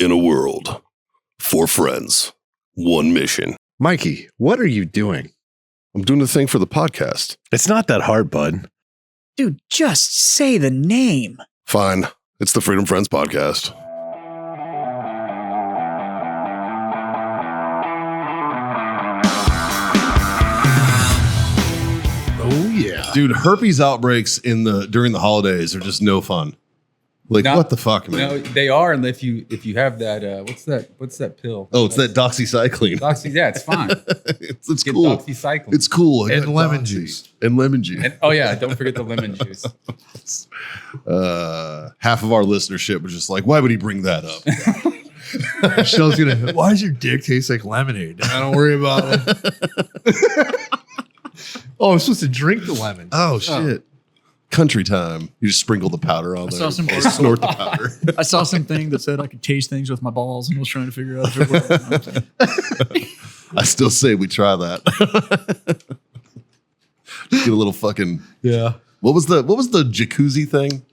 In a world, 4 friends, 1 mission. Mikey, what are you doing? I'm doing the thing for the podcast. It's not that hard, bud. Dude, just say the name. Fine. It's the Freedom Friends podcast. Oh, yeah. Dude, herpes outbreaks during the holidays are just no fun. Like, what the fuck, man? No, they are. And if you have that, what's that pill? Oh, it's that doxycycline. Yeah, it's fine. it's Get cool. doxycycline. It's cool. And lemon juice. And lemon juice. And, oh yeah, don't forget the lemon juice. Half of our listenership was just like, why would he bring that up? Michelle's gonna. Why does your dick taste like lemonade? Don't worry about it. Oh, I'm supposed to drink the lemon. Oh shit. Country time. You just sprinkle the powder on there. saw some- and snort the powder. I saw something that said I could taste things with my balls and was trying to figure out if it worked. I still say we try that. Get a little fucking. Yeah. What was the jacuzzi thing?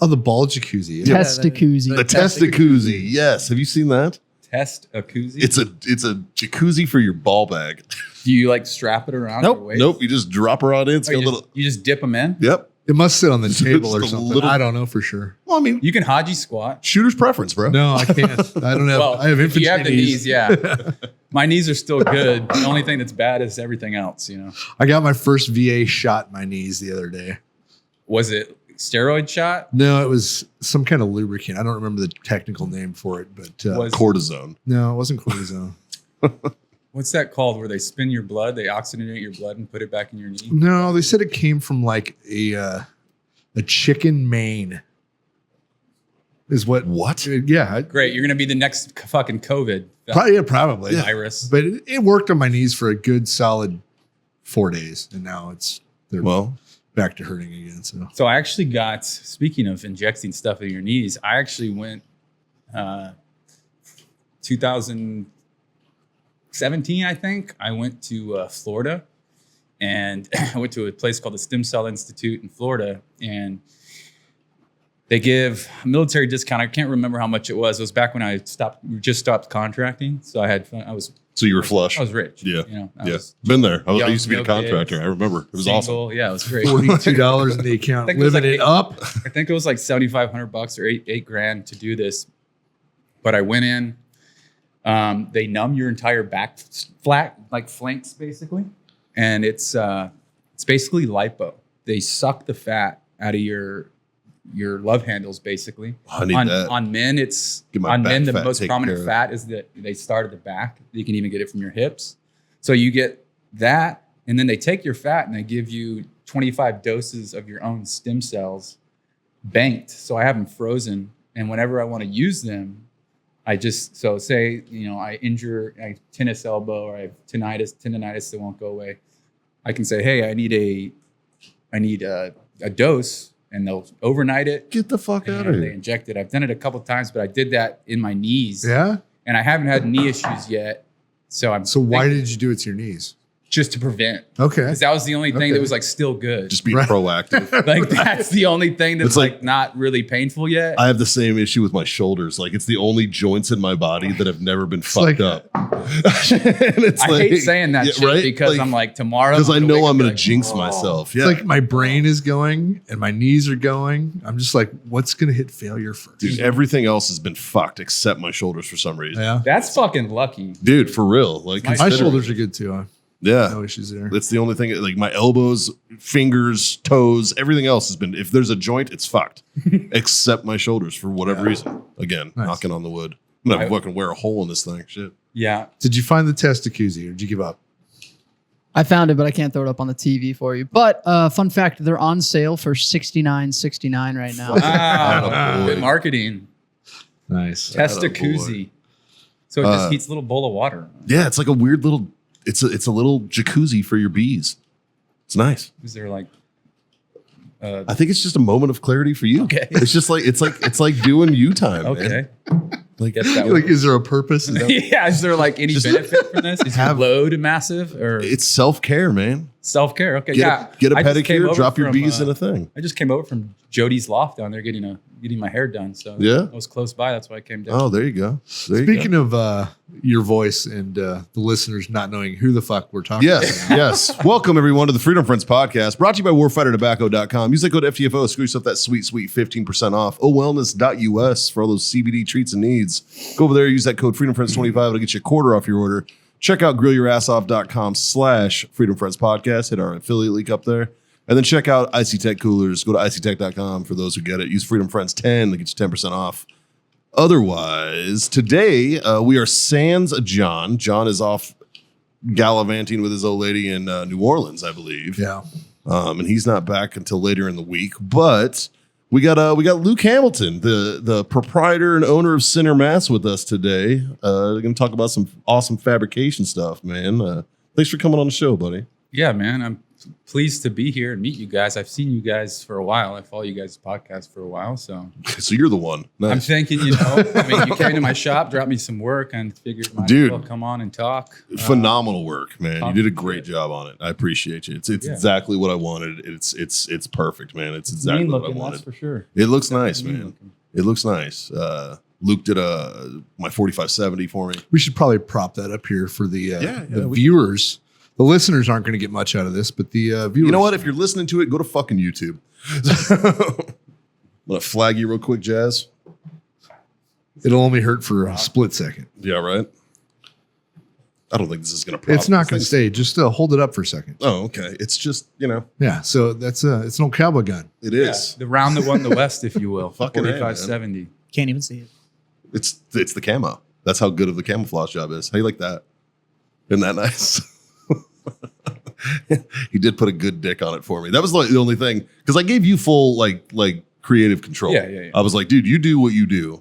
Oh, the ball jacuzzi. Yeah. Testacuzzi. The testacuzzi. Yes. Have you seen that? Test a koozie. It's a jacuzzi for your ball bag. Do you like strap it around Nope. your waist? Nope. You just drop her on in. It's Oh, got a you, little. just, you just dip them in. Yep. It must sit on the It's table or just a something. little- I don't know for sure. Well, I mean, You can haji squat. shooter's preference, bro. No, I can't. I don't have. Well, I have if infantry you have the knees. knees, yeah. My knees are still good. The only thing that's bad is everything else. You know, I got my first VA shot in my knees the other day. was it steroid shot? No, it was some kind of lubricant. I don't remember the technical name for it, but Was Cortisone. no, it wasn't cortisone. what's that called? Where they spin your blood, they oxygenate your blood and put it back in your knee. No, they said it came from like a chicken mane. Is what? What? Yeah, Great, you're gonna be the next fucking COVID probably. virus. But it worked on my knees for a good solid 4 days, and now they're Well, back to hurting again. So So I actually got, speaking of injecting stuff in your knees, I actually went 2017, I think. I went to Florida, and I went to a place called the Stem Cell Institute in Florida, and they give a military discount. I can't remember how much it was. It was back when I just stopped contracting. So I had fun. so you were flush. I was rich. Yeah. You know, I Yeah. was Been there. I young, used to be a no contractor. kids, I remember. It was single. awesome. Yeah, it was great. $42 in the account, I think it was living like it up. I think it was like $7,500 or eight grand to do this. But I went in. They numb your entire back flat, like flanks, basically, and it's basically lipo. They suck the fat out of your love handles, basically. I need on, that. on men, it's Get my on back men. The fat most taken prominent care of. fat is that they start at the back. You can even get it from your hips. So you get that, and then they take your fat and they give you 25 doses of your own stem cells banked. So I have them frozen, and whenever I want to use them, I just say I tennis elbow or I have tendonitis that won't go away. I can say, hey, I need a dose. And they'll overnight it. Get the fuck out and of they here. inject it. I've done it a couple of times, but I did that in my knees. Yeah. And I haven't had knee issues yet. So So why did you do it to your knees? just to prevent? Okay. Because that was the only thing Okay. that was like still good. Just being Right. proactive. like that's the only thing that's It's like- like not really painful yet. I have the same issue with my shoulders. Like, it's the only joints in my body that have never been fucked like- up. And it's I hate saying that yeah, shit right? because Like, I'm like tomorrow. because I know I'm going going to jinx myself. It's Yeah. like my brain is going and my knees are going. I'm just like, what's going to hit failure first? Dude, everything else has been fucked except my shoulders for some reason. Yeah. That's fucking lucky. Dude, for real. Like, My My consider- shoulders are good too. Yeah. No issues there. That's the only thing. Like, my elbows, fingers, toes, everything else has been. If there's a joint, it's fucked, except my shoulders for whatever reason. Again, Nice. knocking on the wood. I'm gonna fucking wear a hole in this thing. Shit. Yeah. Did you find the testacuzzi or did you give up? I found it, but I can't throw it up on the TV for you. But fun fact, they're on sale for $69.69 right now. Wow. Attaboy. Good marketing. Nice. Test a Attaboy. koozie. So it just heats a little bowl of water. Yeah, it's like a weird little. It's a little jacuzzi for your bees. It's nice. Is there like I think it's just a moment of clarity for you. Okay. It's just like it's like doing you time. Man. okay? Like Guess that Like, was, is there a purpose? Is that- yeah. Is there like any Just benefit from this? Is your have- load massive or it's self care, man. self care? Okay, Get yeah. a, get a I just came pedicure, over drop your from, bees in a thing. I just came over from Jody's loft down there getting a getting my hair done. So Yeah? I was close by. That's why I came down. Oh, there you go. There you go. Speaking of your voice and the listeners not knowing who the fuck we're talking Yes, about. yes. Welcome, everyone, to the Freedom Friends podcast, brought to you by warfightertobacco.com. Use that code FTFO, screw yourself that sweet 15% off. OWellness.us for all those CBD treats and needs. Go over there, use that code FreedomFriends25. It'll get you a quarter off your order. Check out grillyourassoff.com/Freedom Friends podcast. Hit our affiliate link up there. And then check out Icy Tech Coolers. Go to icytech.com for those who get it. Use Freedom Friends 10 to get you 10% off. Otherwise, today we are sans John. John is off gallivanting with his old lady in New Orleans, I believe. Yeah. And he's not back until later in the week. But we got Luke Hamilton, the proprietor and owner of Sinner Mass, with us today. We're going to talk about some awesome fabrication stuff, man. Thanks for coming on the show, buddy. Yeah, man. I'm pleased to be here and meet you guys. I've seen you guys for a while. I follow you guys' podcast for a while. So So you're the one. Nice. I'm thinking, you came to my shop, dropped me some work, and figured might as well come on and talk. Phenomenal work, man. You did a great job on it. I appreciate you. It's exactly what I wanted. It's perfect, man. It's exactly what I wanted. That's for sure. It looks nice, man. It looks nice. Luke did my 4570 for me. We should probably prop that up here for the we viewers. The listeners aren't going to get much out of this, but the viewers. You know what? If you're listening to it, go to fucking YouTube. I'm gonna flag you real quick, Jazz. It'll only hurt for a split second. Yeah, right. I don't think this is gonna. It's not going to stay. Just hold it up for a second. Oh, okay. It's just Yeah. So that's it's an old cowboy gun. It is. The round that won the West, if you will. Fucking A, man. 4570. Can't even see it. It's the camo. That's how good of the camouflage job is. How you like that? Isn't that nice? He did put a good dick on it for me. That was like the only thing, because I gave you full like creative control. Yeah. I was like, dude, you do what you do.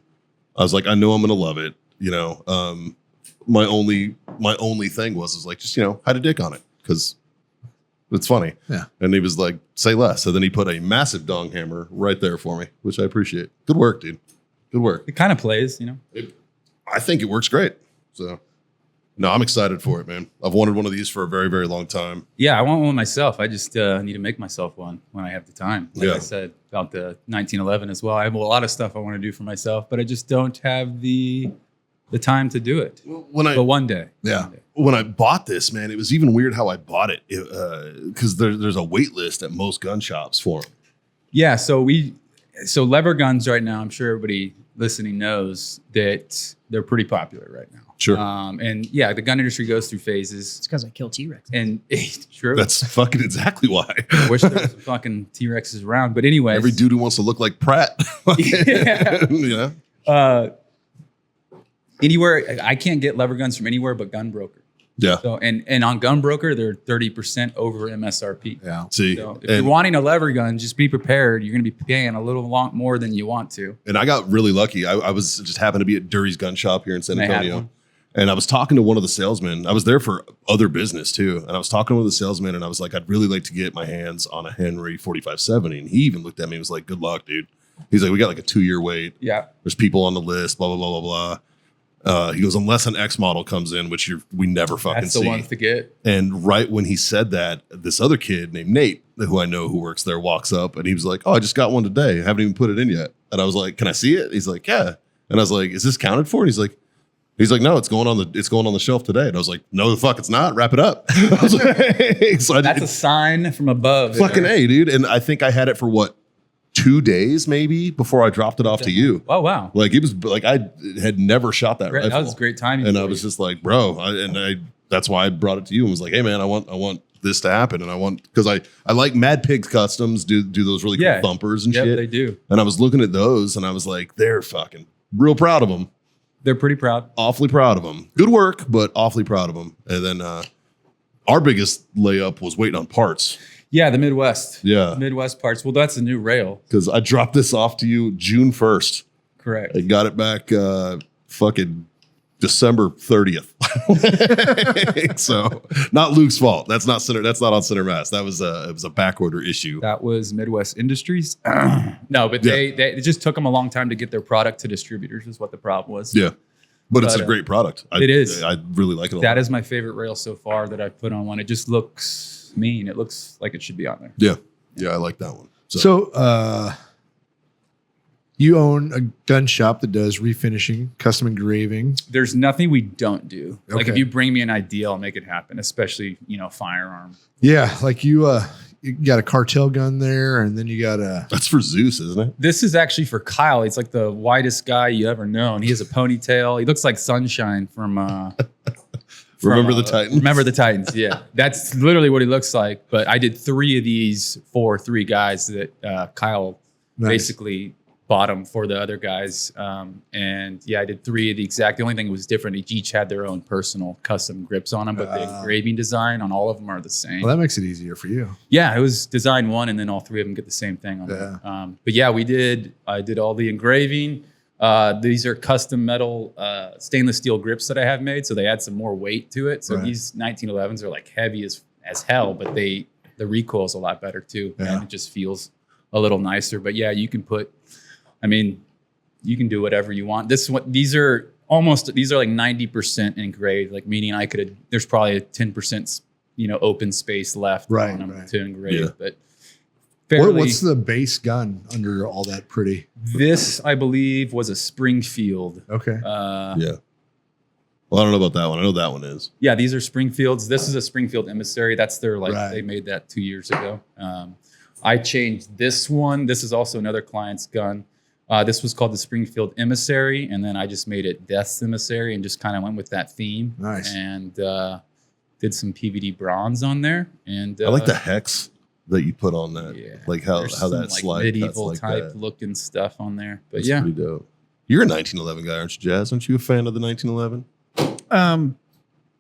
I was like, I know I'm gonna love it. My only thing was like, just hide a dick on it because it's funny. Yeah. And he was like, say less. So then he put a massive dong hammer right there for me, which I appreciate. Good work, dude. Good work. It kind of plays, I think it works great. So. No, I'm excited for it, man. I've wanted one of these for a very, very long time. Yeah, I want one myself. I just need to make myself one when I have the time. Like I said about the 1911 as well. I have a lot of stuff I want to do for myself, but I just don't have the time to do it. But one day. Yeah. When I bought this, man, it was even weird how I bought it because there's a wait list at most gun shops for them. Yeah, so lever guns right now, I'm sure everybody listening knows that they're pretty popular right now. Sure. And yeah, the gun industry goes through phases. It's because I kill T-Rex. And true. That's fucking exactly why. I wish there was some fucking T-Rexes around. But anyway. Every dude who wants to look like Pratt. Yeah. Anywhere, I can't get lever guns from anywhere but Gun Broker. Yeah. So and on Gun Broker, they're 30% over MSRP. Yeah. See, So if you're wanting a lever gun, just be prepared. You're going to be paying a little more than you want to. and I got really lucky. I was just happened to be at Dury's gun shop here in San And they had Antonio. one. And I was talking to one of the salesmen. I was there for other business too. And I was talking to one of the salesmen and I was like, I'd really like to get my hands on a Henry 4570. And he even looked at me and was like, good luck, dude. He's like, we got like a 2-year wait. Yeah. There's people on the list, blah, blah, blah, blah, blah. He goes, unless an X model comes in, which we never fucking That's the see. ones to get. And right when he said that, this other kid named Nate, who I know who works there, walks up and he was like, oh, I just got one today. I haven't even put it in yet. And I was like, can I see it? He's like, yeah. And I was like, is this counted for? And he's like, no, it's going on the shelf today. And I was like, no, the fuck, it's not. Wrap it up. I was like, so That's a sign from above. fucking A, dude. And I think I had it for 2 days maybe before I dropped it off to you. Oh, wow. Like it was like I had never shot that rifle. That was great timing. And I was just like, bro, that's why I brought it to you and was like, hey man, I want this to happen. And I want, because I like Mad Pigs Customs do those really cool thumpers and shit. They do. And I was looking at those and I was like, they're fucking real proud of them. They're pretty proud. Awfully proud of them. Good work, but awfully proud of them. And then our biggest layup was waiting on parts. Yeah, the Midwest. Yeah. Midwest parts. Well, that's a new rail. Because I dropped this off to you June 1st. Correct. I got it back fucking December 30th. So not Luke's fault. That's not on Center Mass. That was it was a back order issue. That was Midwest Industries. No, but they it just took them a long time to get their product to distributors is what the problem was. Yeah. But it's a great product. It is. I really like it a lot. That is my favorite rail so far that I've put on one. It just looks mean. It looks like it should be on there. Yeah. Yeah, I like that one. So You own a gun shop that does refinishing, custom engraving. There's nothing we don't do. Like if Okay. you bring me an idea, I'll make it happen, especially, firearm. Yeah, like you got a cartel gun there, and then you got a That's for Zeus, isn't it? This is actually for Kyle. He's like the whitest guy you ever known. He has a ponytail. He looks like Sunshine from Remember the Titans? Remember the Titans. Yeah, that's literally what he looks like. But I did 3 of these for 3 guys that Kyle Nice. basically bought them for the other guys. And yeah, I did 3 of the exact. The only thing that was different, each had their own personal custom grips on them, but the engraving design on all of them are the same. Well, that makes it easier for you. Yeah, it was design 1, and then all 3 of them get the same thing on Yeah. them. But yeah, I did all the engraving. These are custom metal stainless steel grips that I have made, so they add some more weight to it. So Right. these 1911s are like heavy as hell, but the recoil is a lot better too, Yeah. and it just feels a little nicer. But yeah, you can do whatever you want. These are like 90% engraved, like meaning there's probably a 10% open space left Right, on them right. to engrave, Yeah. but. Fairly, What's the base gun under all that pretty? this, I believe, was a Springfield. Okay. Yeah. Well, I don't know about that one. I know that one is. Yeah, these are Springfields. This is a Springfield Emissary. That's their Right. they made that 2 years ago. I changed this one. This is also another client's gun. This was called the Springfield Emissary, and then I just made it Death's Emissary and just kind of went with that theme. Nice. And did some PVD bronze on there. And I like the hex that you put on that. Yeah, Like how there's that some, like, slide medieval cuts like type that. looking stuff on there. But That's yeah, pretty dope. You're a 1911 guy, aren't you, Jazz? Aren't you a fan of the 1911?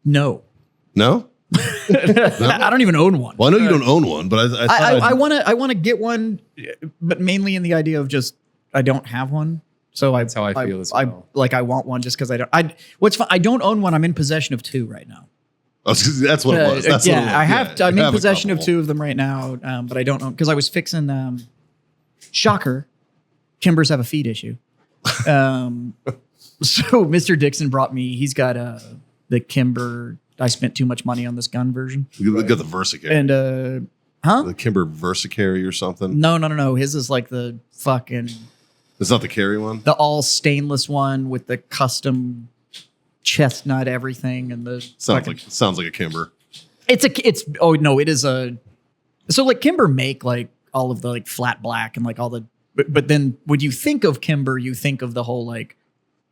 No. No? I don't even own one. Well, I know you don't own one, but I thought I want to get one, but mainly in the idea of just I don't have one. So That's how I feel as well. I want one just because I don't. What's fun? I don't own one. I'm in possession of 2 right now. that's what it was. That's what it was. I have. Yeah, I'm you in have a possession of couple. 2 of them right now, but I don't own because I was fixing. Shocker, Kimbers have a feed issue. So Mr. Dixon brought me. He's got the Kimber. I spent too much money on this gun version, We got the Versicarry. and The Kimber Versicarry or something. no. His is like the fucking It's not the carry one. the all stainless one with the custom chestnut everything and the Sounds like a Kimber. it is a so like Kimber make like all of the like flat black and like all the but then when you think of Kimber you think of the whole like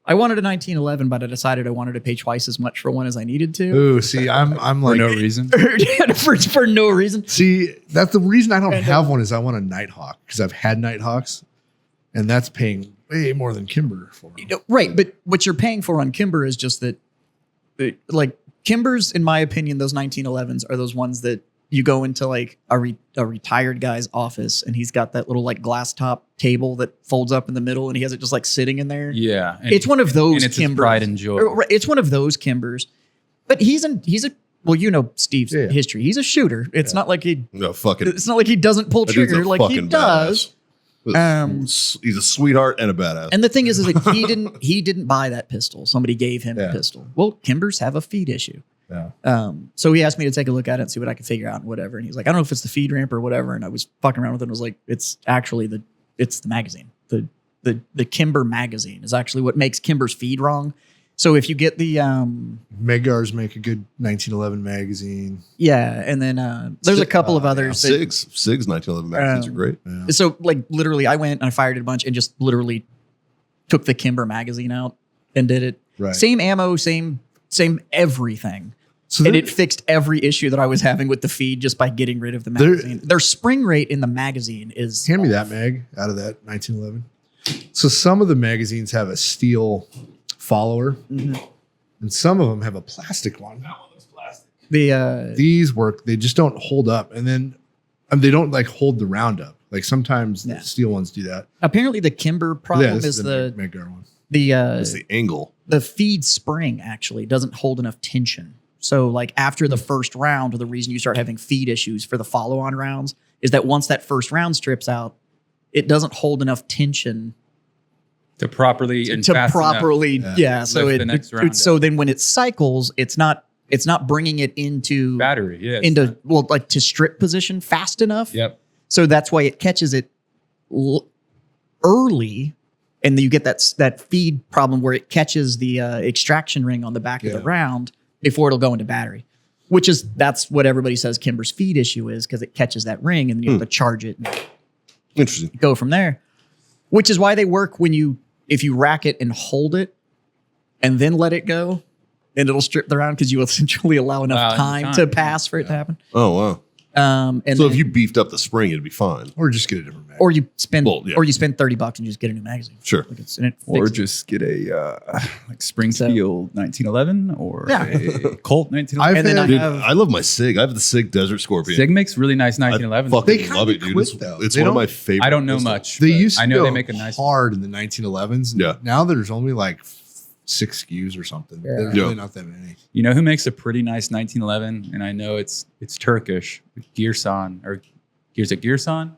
I wanted a 1911 but I decided I wanted to pay twice as much for one as I needed to Ooh, see, I'm for like no reason. for no reason. See, that's the reason I don't have one is I want a Nighthawk because I've had Nighthawks, and that's paying way more than Kimber for them. Right, but what you're paying for on Kimber is just that like Kimbers in my opinion those 1911s are those ones that you go into like a retired guy's office and he's got that little like glass top table that folds up in the middle and he has it just like sitting in there. Yeah, and It's one of those and it's his Kimbers. pride and joy. It's one of those Kimbers. But he's a well, you know Steve's Yeah. history. He's a shooter. It's not like he No, fucking. it's not like he doesn't pull that dude's a trigger like he fucking does. badass. He's a sweetheart and a badass. And the thing is like he didn't buy that pistol. Somebody gave him Yeah. a pistol. Well, Kimbers have a feed issue. Yeah. So he asked me to take a look at it and see what I could figure out and whatever. And he's like, I don't know if it's the feed ramp or whatever. And I was fucking around with it and was like, it's actually the magazine. The Kimber magazine is actually what makes Kimber's feed wrong. So if you get the Megars make a good 1911 magazine. yeah, and then there's a couple of others. that- Sig's 1911 magazines are great. Yeah. So like literally I went and I fired it a bunch and just literally took the Kimber magazine out and did it. Right. Same ammo, same everything. So And there- it fixed every issue that I was having with the feed just by getting rid of the magazine. Their spring rate in the magazine is hand me that mag out of that 1911. So some of the magazines have a steel follower, and some of them have a plastic one. the These work; they just don't hold up, and then they don't like hold the round up. Like sometimes Yeah. the steel ones do that. apparently the Kimber problem this is the Megar one. It's the angle. the feed spring actually doesn't hold enough tension. So like after the first round, the reason you start having feed issues for the follow-on rounds is that once that first round strips out, it doesn't hold enough tension to properly and to fast properly Yeah. so lift the next round so up. then when it cycles, it's not bringing it into battery. Yeah. it's into not- well like to strip position fast enough. Yep. So that's why it catches it early and then you get that feed problem where it catches the extraction ring on the back of the round before it'll go into battery. That's what everybody says Kimber's feed issue is, because it catches that ring and you have to charge it and Interesting. go from there. Which is why they work if you rack it and hold it and then let it go, and it'll strip the round because you essentially allow enough time to pass for it to happen. Oh, wow. And So if you beefed up the spring, it'd be fine. Or just get a different magazine. or you spend $30 and you just get a new magazine. Sure. Like and it Or fixes it. just get a like Springfield 1911 or a Colt 1911. I've And then had- Dude, have- I love my SIG. I have the SIG Desert Scorpion. Sig makes really nice I 1911. fucking They love kinda it, dude. quit, It's, though. it's They one of don't- my favorite. I don't know pistols. much. They but used to I know go they make a nice hard in the 1911s. Yeah. Now there's only like 6 SKUs or something. There's Yeah. really not that many. You know who makes a pretty nice 1911? And I know it's Turkish. Gearsan or is it Gearsan?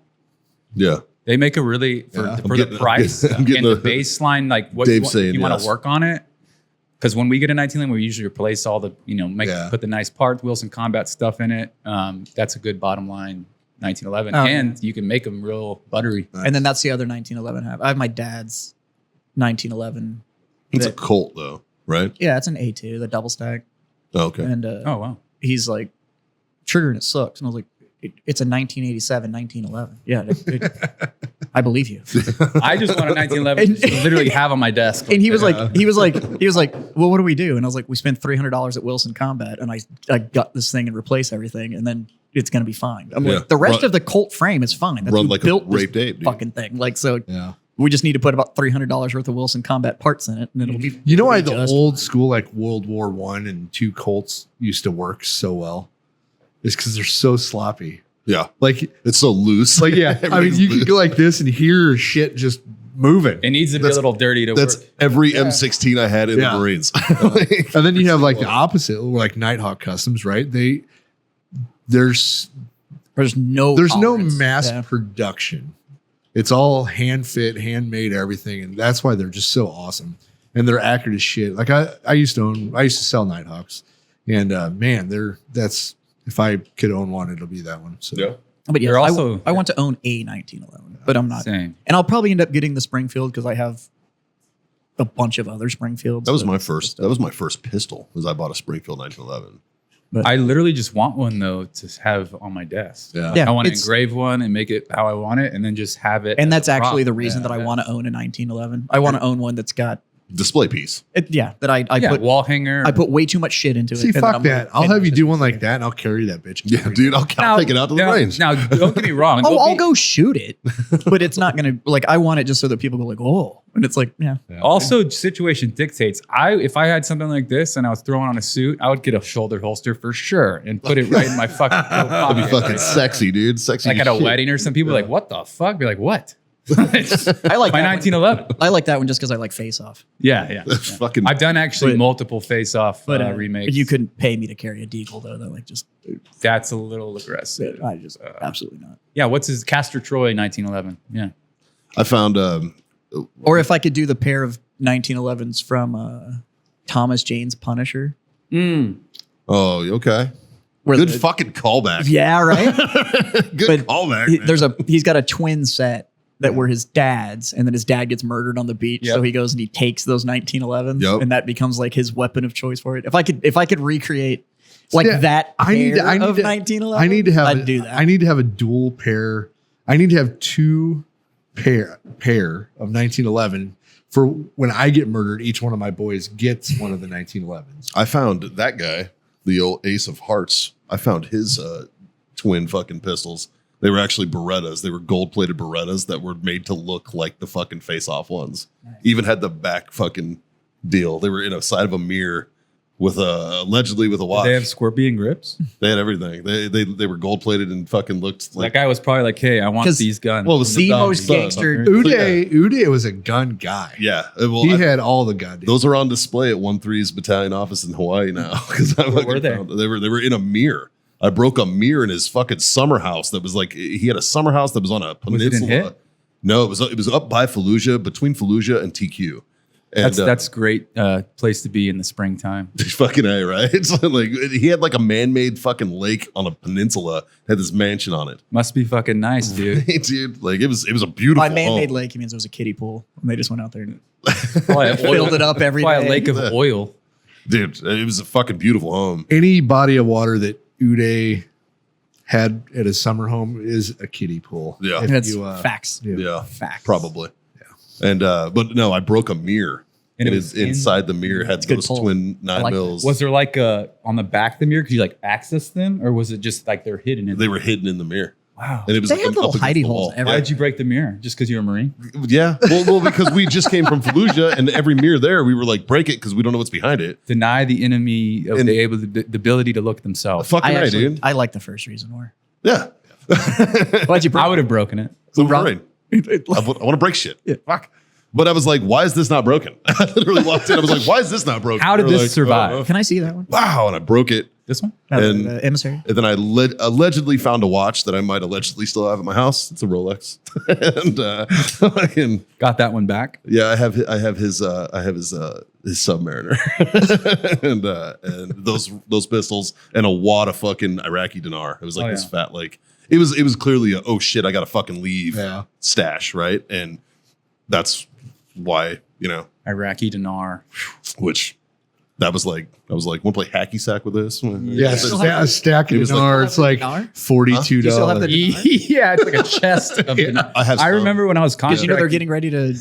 Yeah. They make a really Yeah. for the price I'm getting and the a- baseline, like what Dave's saying you want yes. to work on it. Because when we get a 1911, we usually replace all the put the nice parts, Wilson Combat stuff in it. That's a good bottom line 1911, Oh, and you can make them real buttery. And then that's the other 1911 I have my dad's 1911. It's a Colt, though, right? Yeah, it's an A2, the double stack. Oh, okay. And Oh wow. he's like, triggering it sucks. And I was like, it's a 1987, 1911. Yeah, I believe you. I just want a 1911 to literally have on my desk. And he was like, well, what do we do? And I was like, we spent $300 at Wilson Combat, and I got this thing and replaced everything, and then it's gonna be fine. I'm Yeah. like, the rest Run- of the Colt frame is fine. That's Run who like a built this raped ape, dude. fucking thing. Like, so Yeah. we just need to put about $300 worth of Wilson Combat parts in it, and it'll be. You know why it'll be the just old fine. school, like World War I and 2 Colts used to work so well? It's because they're so sloppy. Yeah. Like, It's so loose. yeah. I mean, you could go like this and hear shit just moving. it needs to be a little dirty to That's work. every M16 I had in Yeah. the Marines. And then you have like the opposite, like Nighthawk Customs, right? There's no tolerance. mass Yeah. production. It's all hand fit, handmade, everything, and that's why they're just so awesome. And they're accurate as shit. Like I used to sell Nighthawks, and man, if I could own one, it'll be that one. So Yeah. But yeah, They're also- I want to own a 1911, but I'm not. Same. And I'll probably end up getting the Springfield because I have a bunch of other Springfields. That was my first. That was my first pistol. Was I bought a Springfield 1911. I literally just want one though to have on my desk. Yeah, I want to it's- engrave one and make it how I want it, and then just have it. And as that's a actually prop. the reason that I want to own a 1911. I want to own one that's got Display piece. that I Yeah, put wall hanger. I put way too much shit into it. see, and then fuck I'm that. like, I'll and have you it's do just- one like that, and I'll carry that bitch. Yeah, dude. I'll take it out to the now, range. Now, don't get me wrong. Oh, Don't I'll be- go shoot it, but it's not gonna like. I want it just so that people go like, oh, and it's like, yeah. Also, situation dictates. If I had something like this and I was throwing on a suit, I would get a shoulder holster for sure and put it right in my fucking That'd be pocket. fucking sexy, dude. Sexy. Like as at a shit. wedding or some people are like, what the fuck? Be like, what? I like My that 1911. one. I like that one just because I like Face Off. Yeah. That's fucking. I've done actually But- multiple face-off But remakes. you couldn't pay me to carry a Deagle though. That like just That's a little aggressive. I just absolutely not. Yeah. What's his Castor Troy 1911? Yeah. I found. Or if I could do the pair of 1911s from Thomas Jane's Punisher. Oh, okay. Where Good the- fucking callback. Yeah, right. Good but callback. man. He's got a twin set that were his dad's, and then his dad gets murdered on the beach. Yep. So he goes and he takes those 1911s, Yep. and that becomes like his weapon of choice for it. If I could recreate like Yeah, that pair I need to- of 1911, I need to have. I'd do that. I need to have a dual pair. I need to have 2 pair of 1911 for when I get murdered. Each one of my boys gets one of the 1911s. I found that guy, the old Ace of Hearts. I found his twin fucking pistols. They were actually Berettas. They were gold-plated Berettas that were made to look like the fucking face-off ones. Even had the back fucking deal. They were in a side of a mirror with allegedly with a watch. They have scorpion grips. They had everything. They were gold-plated and fucking looked like. That guy was probably like, "Hey, I want 'Cause- these guns." Well, it was the Saddam's most son. gangster. Uday was a gun guy. Yeah. Well, He had all the goddamn. those are on display at 1-3's battalion office in Hawaii now. Because Where were they? They were in a mirror. I broke a mirror in his fucking summer house. That was like he had a summer house that was on a Was it in peninsula. Hit? No, it was up by Fallujah, between Fallujah and TQ. And That's great place to be in the springtime. fucking A, right? It's like he had like a man-made fucking lake on a peninsula, had this mansion on it. Must be fucking nice, dude. Dude, like it was a beautiful By man-made home. lake, he means it was a kiddie pool. And they just went out there and Probably a filled it up every Probably day. a lake of oil. Dude, it was a fucking beautiful home. Any body of water that Uday had at his summer home is a kiddie pool. Yeah. If That's you, facts. Yeah, Facts. probably. Yeah. And but no, I broke a mirror. And And it it was is inside the mirror had It's a good those pull. twin I 9 like that. mils. Was there like on the back of the mirror? Could you like access them, or was it just like they're hidden in? They were hidden in the mirror. Wow. And it was They like have little up against hidey the holes wall. everywhere. Why did you break the mirror? Just because you're a Marine? Yeah. Well, because we just came from Fallujah, and every mirror there, we were like, break it because we don't know what's behind it. Deny the enemy of And- the ability to look themselves. Fucking right, dude. I like the first reason war. Yeah. Why'd you break I would have broken it. So Rob- Marine. I want to break shit. Fuck. But I was like, why is this not broken? I literally walked in. I was like, why is this not broken? How did They were this like, survive? Can I see that one? Wow. And I broke it. This one? And- The emissary. And then I allegedly found a watch that I might allegedly still have at my house. It's a Rolex. And fucking Got that one back. yeah, I have his Submariner. and those pistols and a wad of fucking Iraqi dinar. It was like Oh, this yeah. fat like it was clearly a oh shit, I gotta fucking leave Yeah. stash, right? And that's why, Iraqi dinar. which that was like I was like, want to play hacky sack with this? Yeah, still a stack of It was like- dinar. It's like Dinar? $42. Do you still have the dinar? Yeah, it's like a chest of dinar. I have I some. remember when I was Because you know they're contracting- getting ready to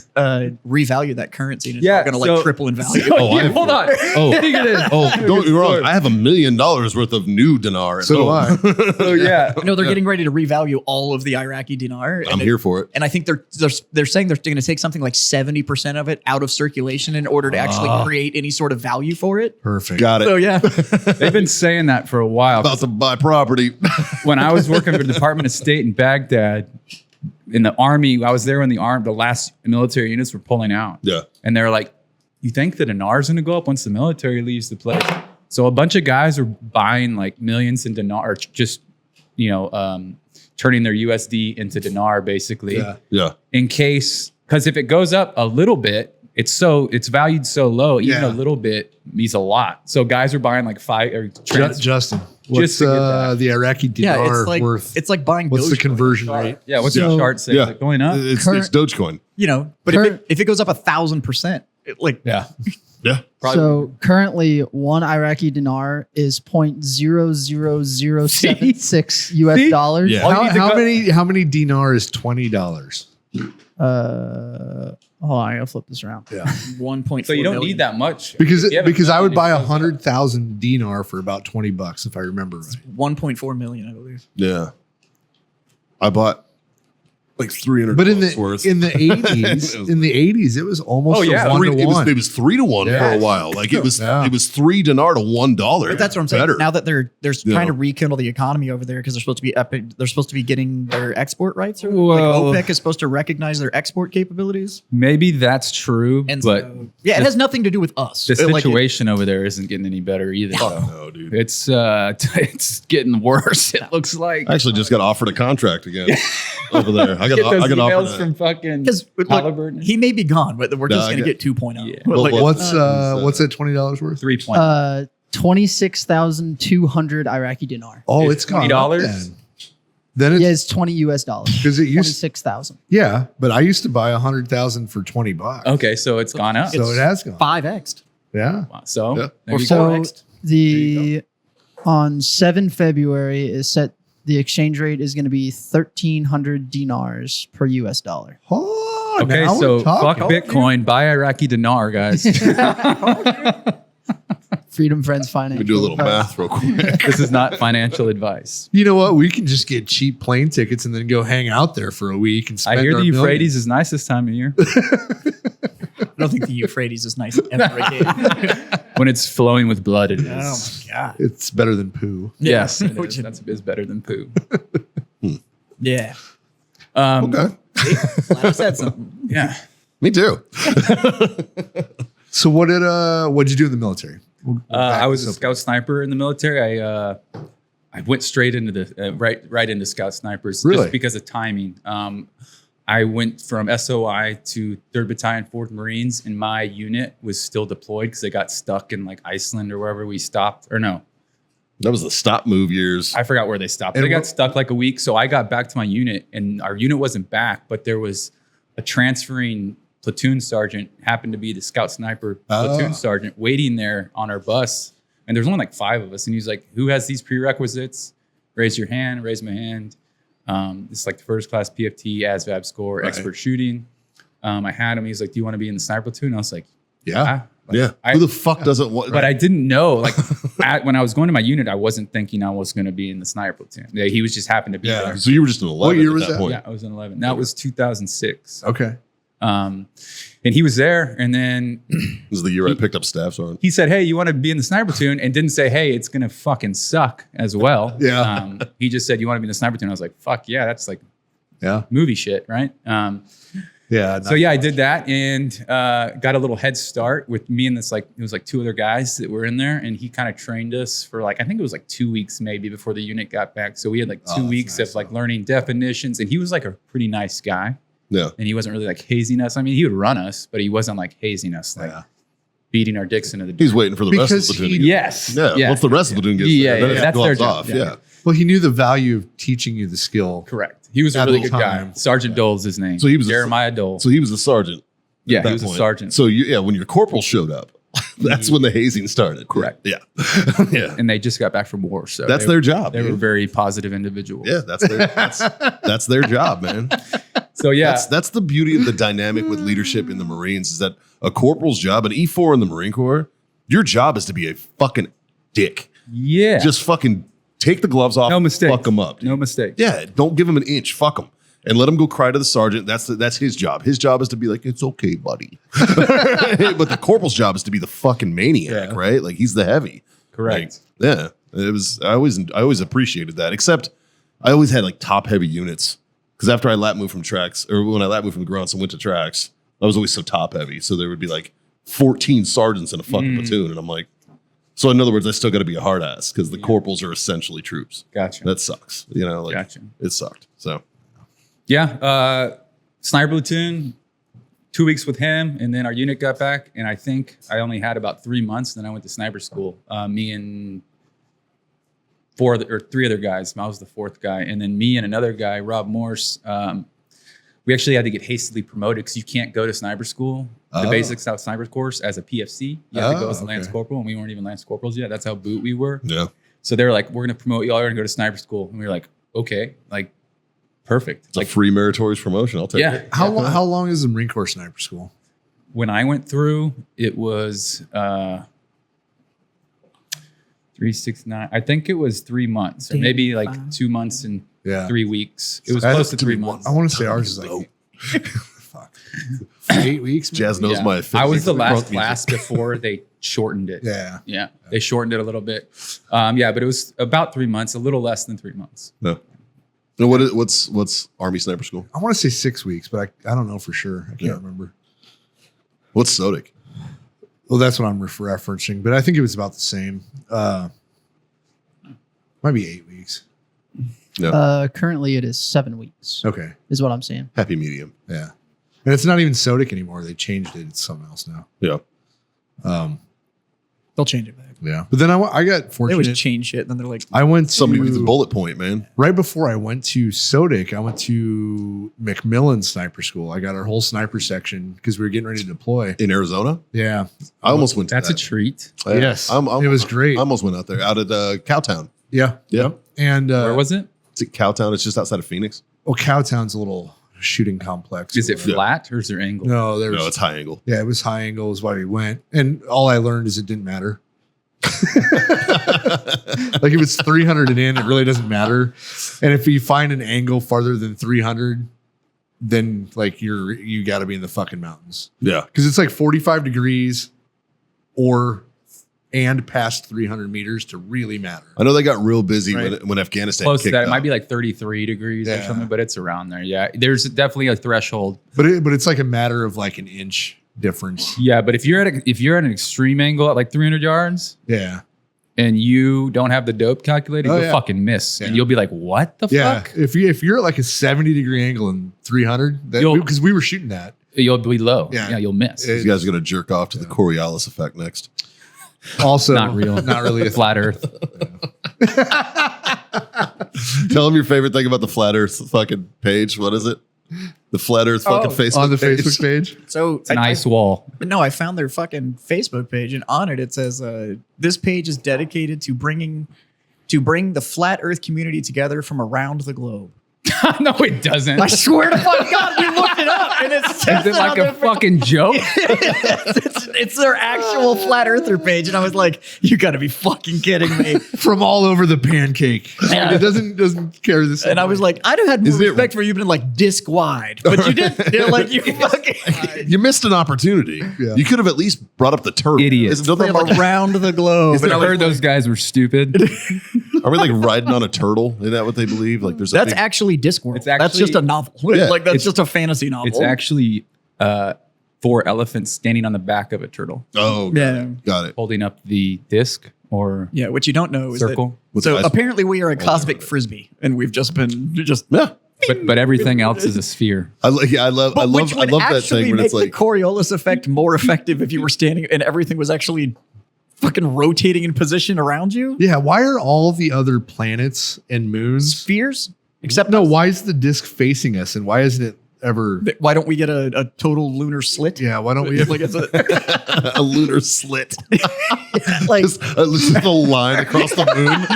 revalue that currency and it's Yeah, going to like so- triple in value. So, Oh, I yeah, have- hold on. Oh. Dig it in. Oh, don't get me wrong. I have $1 million worth of new dinar. At So do home. I. So yeah. No, they're getting ready to revalue all of the Iraqi dinar. I'm here for it. And I think they're saying they're going to take something like 70% of it out of circulation in order to actually create any sort of value for it. Perfect. Got it. So yeah, They've been saying that for a while. About to buy property. When I was working for the Department of State in Baghdad, in the Army, I was there when the last military units were pulling out. Yeah. And they're like, you think the dinar's going to go up once the military leaves the place? So a bunch of guys are buying like millions in dinar, or just, turning their USD into dinar basically Yeah. Yeah. in case, because if it goes up a little bit, it's valued so low, even Yeah. a little bit means a lot. So guys are buying like Justin, what's to get that. The Iraqi yeah, dinar worth? it's like buying. What's the Dogecoin. conversion rate? Yeah, what's So- the chart say? Yeah. Is it going up? It's Current- Dogecoin. But Current- if it goes up 1,000%, like Yeah. Yeah. So currently, one Iraqi dinar is 0.00076 US See? dollars. Yeah. All you need to go- How many dinar is $20? Hold on, I gotta flip this around. Yeah, 1.4 So you don't million. need that much. because If you have a I would million, buy it goes up. 100,000 dinar for about $20 if I remember right. 1.4 million, I believe. Yeah. I bought like 300 But in bucks the worth. in the 80s, it was almost Oh, yeah. a 1 Three- to it was 1. it was 3 to 1 Yeah. for a while. Like it was Yeah. $3 dinar to $1. But that's what I'm saying. Better. Now that they're trying to Yeah. rekindle the economy over there because they're supposed to be getting their export rights. Or, Well- like OPEC is supposed to recognize their export capabilities. Maybe that's true, And but so, yeah, it has nothing to do with us. the Like, situation over there isn't getting any better either. though. no, dude. It's it's getting worse. It looks like. I actually just got offered a contract again over there. I got Get those I got emails offered from fucking because Halliburton. he may be gone, but we're No, just I going to get- get 2.0. Yeah. But, Well, like, well, what's that $20 worth? 3 point. 26,200 Iraqi dinar. Oh, It's it's gone up $20? then. Then it's Yeah, it's 20 US dollars. because it used 26,000. yeah, but I used to buy 100,000 for $20. Okay, so it's gone up. So it has gone. 5x. Yeah. So Yeah. there Or you so- go. 4x. The on 7 February is set. The exchange rate is going to be 1,300 dinars per US dollar. Oh, Okay, now so we're talking. fuck Bitcoin, buy Iraqi dinar, guys. Freedom Friends Financial. Let me do a little math real quick. This is not financial advice. You know what? We can just get cheap plane tickets and then go hang out there for a week and spend I hear our the millions. Euphrates is nice this time of year I don't think the Euphrates is nice ever again. when it's flowing with blood. It is. Oh my god. It's better than poo. Yes, it Which is. That's is better than poo. Yeah. Okay. Glad I said something. Yeah. Me too. So what'd you do in the military? I was a scout sniper in the military. I went straight into the right into scout snipers Really? just because of timing. I went from SOI to 3rd Battalion, 4th Marines, and my unit was still deployed because they got stuck in like Iceland or wherever we stopped. Or no, That was the stop move years. I forgot where they stopped. And They got stuck like a week. So I got back to my unit, and our unit wasn't back, but there was a transferring platoon sergeant, happened to be the scout sniper platoon sergeant, waiting there on our bus. And there's only like 5 of us. And he's like, who has these prerequisites? Raise your hand. Raise my hand. It's like the first class PFT, ASVAB score, expert shooting. I had him. He's like, do you want to be in the sniper platoon? I was like, Yeah. Like, Who the fuck doesn't want? But I didn't know. Like when I was going to my unit, I wasn't thinking I was going to be in the sniper platoon. Yeah, he was just happened to be there. So you were just an 11 What year at was that that? point. Yeah, I was in 11. That was 2006. Okay. And he was there, and then This is the year I picked up staff sergeant. he said, hey, you want to be in the sniper platoon? And didn't say, hey, it's going to fucking suck as well. Yeah. He just said, you want to be in the sniper platoon? I was like, fuck yeah, that's like Yeah. movie shit, right? Yeah. So yeah, I did that and got a little head start with me and this it was like 2 other guys that were in there, and he kind of trained us for like, I think it was like 2 weeks maybe before the unit got back. So we had like 2 weeks nice, of like learning definitions, and he was like a pretty nice guy, Yeah. and he wasn't really like hazing us. I mean, he would run us, but he wasn't like hazing us, like beating our dicks into the He's waiting for the rest of Because the platoon. he- to get Yes. there. Yeah. Once the rest of the platoon gets Yeah, there, then yeah, it that's their gloves job. off. Yeah. Yeah. Well, he knew the value of teaching you the skill. Correct. He was a At really the good guy. time. Sergeant Dole's his name. So he was a- Jeremiah Dole. So he was the sergeant. Yeah, at that he was a point. sergeant. So when your corporal showed up, that's when the hazing started. Correct. Yeah. Yeah. And they just got back from war. So That's they- their job. They were dude. very positive individuals. Yeah, that's their job, man. So yeah. That's the beauty of the dynamic with leadership in the Marines is that a corporal's job, an E4 in the Marine Corps, your job is to be a fucking dick. Yeah. Just fucking take the gloves off. No mistakes. Fuck them up. Dude. No mistakes. Yeah, don't give him an inch. Fuck him. And let him go cry to the sergeant. That's his job. His job is to be like, it's okay, buddy. But the corporal's job is to be the fucking maniac, Yeah. right? Like he's the heavy. Correct. Like, yeah. It was I always appreciated that. Except I always had like top heavy units. Because after I lap moved from tracks, or when I lap moved from the grunts and went to tracks, I was always so top heavy. So there would be like 14 sergeants in a fucking platoon. And I'm like, so in other words, I still got to be a hard ass because the corporals are essentially troops. Gotcha. That sucks. You know, like Gotcha. it sucked. So Yeah. Sniper platoon, 2 weeks with him, and then our unit got back. And I think I only had about 3 months. Then I went to sniper school. Me and 3 other guys. I was the 4th guy, and then me and another guy, Rob Morse. We actually had to get hastily promoted because you can't go to sniper school, the basic South Sniper course, as a PFC. You have to go as a Lance Corporal, and we weren't even Lance Corporals yet. That's how boot we were. yeah. So they were like, "We're going to promote you all. You're going to go to sniper school," and we were like, "Okay, like perfect." It's a Like free meritorious promotion. I'll take yeah. it. How long is the Marine Corps sniper school? When I went through, it was 3, 6, 9. I think it was 3 months, or Damn, maybe like wow. 2 months and Yeah. 3 weeks. It was I- close to 3 months. I want to say ours is like fuck. 8 weeks. maybe? Jazz knows Yeah. my I was the affinity for last crunk music. class before they shortened it. Yeah. Yeah, they shortened it a little bit. Yeah, but it was about 3 months, a little less than 3 months. No. And what's Army Sniper School? I want to say 6 weeks, but I don't know for sure. I can't Yeah. remember. What's Sodic? Well, that's what I'm referencing, but I think it was about the same. Might be 8 weeks. No. Currently, it is 7 weeks. Okay. Is what I'm seeing. Happy medium. Yeah. And it's not even Sodic anymore. They changed it. It's something else now. Yeah. They'll change it back. Yeah. But then I got They always fortunate. change shit. Then they're like, I went to Somebody with a bullet point, man. right before I went to Sodic, I went to McMillan Sniper School. I got our whole sniper section because we were getting ready to deploy. In Arizona? Yeah. I almost went to That's a that. treat. Yes. I'm- It was great. I almost went out there, out at Cowtown. Yeah. Yeah. And Where was it? It's at Cowtown. It's just outside of Phoenix. Cowtown's a little shooting complex. Is it Yeah. flat or is there angle? No, there was. No, it's high angle. Yeah, it was high angle is why we went. And all I learned is it didn't matter. Like if it's 300 and in, it really doesn't matter. And if you find an angle farther than 300, then like you got to be in the fucking mountains Yeah. because it's like 45 degrees and past 300 meters to really matter. I know they got real busy Right. when Afghanistan Close to kicked that. It out. might be like 33 degrees or Yeah. something, but it's around there. Yeah. There's definitely a threshold. But it's like a matter of like an inch difference. Yeah, but if you're at an extreme angle at like 300 yards, Yeah. and you don't have the dope calculated, Oh, you'll yeah. fucking miss. Yeah. And you'll be like, what the Yeah, fuck? if you're at like a 70-degree angle and 300, because we were shooting that. You'll be low. Yeah. Yeah, you'll miss. These guys are gonna jerk off to the Coriolis effect next. Also, Not real. not really a Flat Earth. Tell them your favorite thing about the Flat Earth fucking page. What is it? The Flat Earth fucking Facebook on the page. Facebook page. So It's an ice wall. No, I found their fucking Facebook page, and on it says, "This page is dedicated to bring the flat Earth community together from around the globe." No, it doesn't. I swear to fucking God, you looked it up, and it says Is it like a fucking joke? it's their actual flat earther page, and I was like, "You got to be fucking kidding me!" From all over the pancake. Yeah. It doesn't carry this. And I was like, "I'd have had more Is it- respect for you, been like disc wide, but you didn't. You're like, you fucking You missed an opportunity. Yeah. You could have at least brought up the turtle. Idiot. Don't they have from like, around the globe." But And I I was heard those guys were stupid. are we like riding on a turtle? Isn't that what they believe? Like there's a That's big, actually Discworld. It's That's actually- just a novel. Yeah. Like that's It's- just a fantasy novel. It's actually 4 elephants standing on the back of a turtle, oh yeah, got it. holding up the disc or yeah. What you don't know is circle. that. So eyes- apparently we are a cosmic frisbee, and we've just been just. Yeah. But everything else is a sphere. I love Which would that actually thing when make it's like the Coriolis effect more effective if you were standing and everything was actually fucking rotating in position around you. yeah, why are all the other planets and moons? Spheres, except No, why is the disk facing us, and why isn't it ever? why don't we get a total lunar slit? Yeah, why don't we? Like it's a, a lunar slit. like just a line across the moon.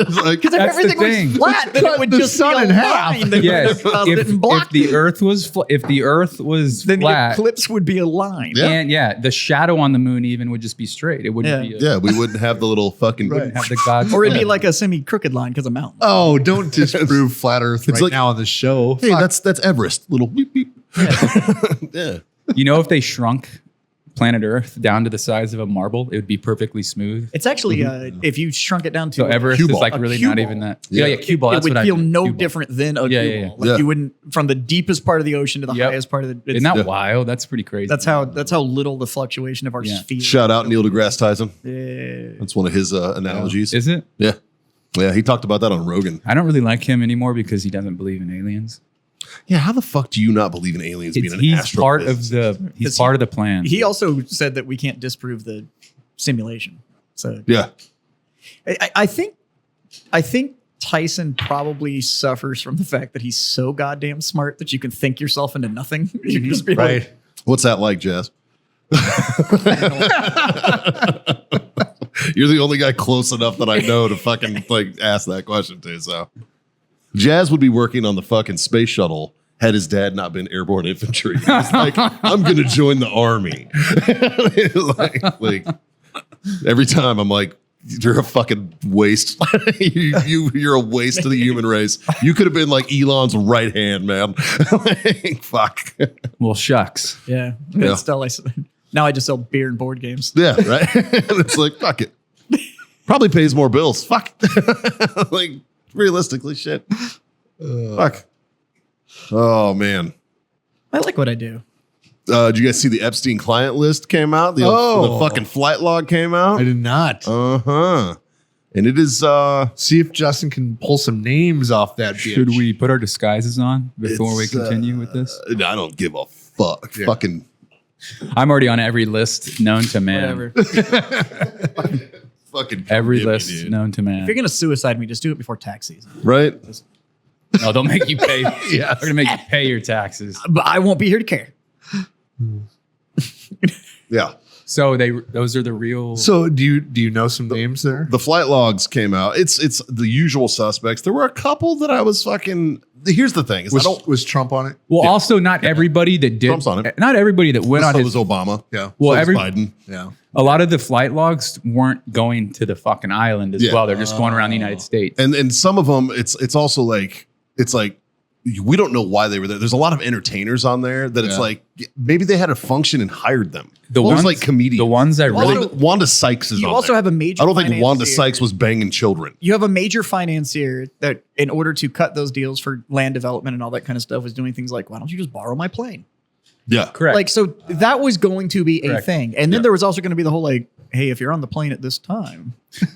It's like, because if That's the everything thing. was flat, then Cut it would the just sun be a in half. line that Yes, caused it and if blocked the it. Earth was Then the flat, eclipse would be a line. Yeah. and the shadow on the moon even would just be straight. It wouldn't Yeah. be. yeah, we wouldn't have the little fucking. Right. Have the gods. Or it'd be like a semi-crooked line because of mountains. Oh, don't disprove flat Earth right like- now on the show. Hey, Fuck. that's Everest. Little beep beep. Yeah. You know, if they shrunk planet Earth down to the size of a marble, it would be perfectly smooth. It's actually if you shrunk it down to So Everest cue is ball. like A really cue not ball. even that. Yeah. Yeah, cue ball. it That's would what feel I meant. no Cue ball. different than a Yeah, cue yeah, yeah. ball. Like Yeah. you wouldn't from the deepest part of the ocean to the Yep. highest part of the. Isn't that Yeah. wild? That's pretty crazy. That's how little the fluctuation of our Yeah. sphere. Shout out Neil deGrasse Tyson. Yeah. That's one of his analogies. Is it? Yeah. Yeah, he talked about that on Rogan. I don't really like him anymore because he doesn't believe in aliens. Yeah, how the fuck do you not believe in aliens being an He's part of astrophysicist? he's part of the plan. He also said that we can't disprove the simulation. So Yeah. I think Tyson probably suffers from the fact that he's so goddamn smart that you can think yourself into nothing. You can just be right. like, What's that like, Jazz? You're the only guy close enough that I know to fucking like ask that question to. So Jazz would be working on the fucking space shuttle had his dad not been airborne infantry. He's like, I'm gonna join the army. like every time I'm like, you're a fucking waste. You're a waste to the human race. You could have been like Elon's right hand, man. Like, fuck. Well, shucks. yeah. Yeah. It's still, now I just sell beer and board games. Yeah, right. And it's like, fuck it. Probably pays more bills. Fuck. Like, realistically, shit. Fuck. Oh man. I like what I do. Did you guys see the Epstein client list came out? The fucking flight log came out. I did not. Uh-huh. And it is See if Justin can pull some names off that bitch. Should we put our disguises on before we it's, continue with this? I don't give a fuck. Yeah. Fucking I'm already on every list known to man. Whatever. fucking Every forgive me, list dude. known to man. If you're gonna suicide me, just do it before tax season. Right? No, they'll make you pay. They're gonna make you pay your taxes. But I won't be here to care. Yeah. So those are the real. So do you know some names there? The flight logs came out. It's the usual suspects. There were a couple that I was fucking. Here's the thing: is I don't. Was Trump on it? well, also not everybody that did. Trump's on it. Not everybody that went on So his. was Obama. Yeah. Well, so was every- Biden. Yeah. A lot of the flight logs weren't going to the fucking island as Yeah. well. They're just going around the United States. And some of them, it's also like we don't know why they were there. There's a lot of entertainers on there that it's Yeah. like maybe they had a function and hired them. The There's ones- like comedians. the ones I really. Wanda Sykes is You on also there. have a major. I don't think Wanda financier. Sykes was banging children. You have a major financier that, in order to cut those deals for land development and all that kind of stuff, was doing things like, "Why don't you just borrow my plane?" Yeah. Correct. Like, so that was going to be a Correct. thing, and then Yeah. there was also going to be the whole like, hey, if you're on the plane at this time.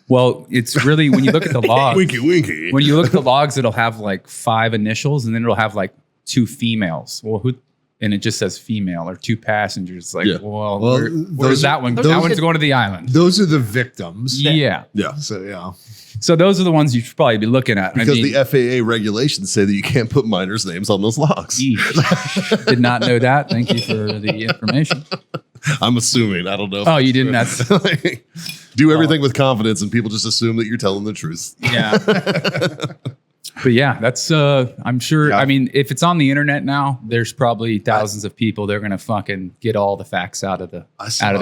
Well, it's really when you look at the logs. Winky, winky. When you look at the logs, it'll have like 5 initials, and then it'll have like 2 females. Well, who? And it just says female or 2 passengers. It's like, Yeah. well, Well, where's that one? That one's going to the island. Those are the victims. Yeah. Yeah. So yeah. So those are the ones you should probably be looking at. Because the FAA regulations say that you can't put minors' names on those logs. Yeesh. Did not know that. Thank you for the information. I'm assuming. I don't know. Oh, you didn't? That's Like, do everything with confidence, and people just assume that you're telling the truth. yeah. But yeah, that's I'm sure. Yeah. I mean, if it's on the internet now, there's probably thousands of people. They're gonna fucking get all the facts out of the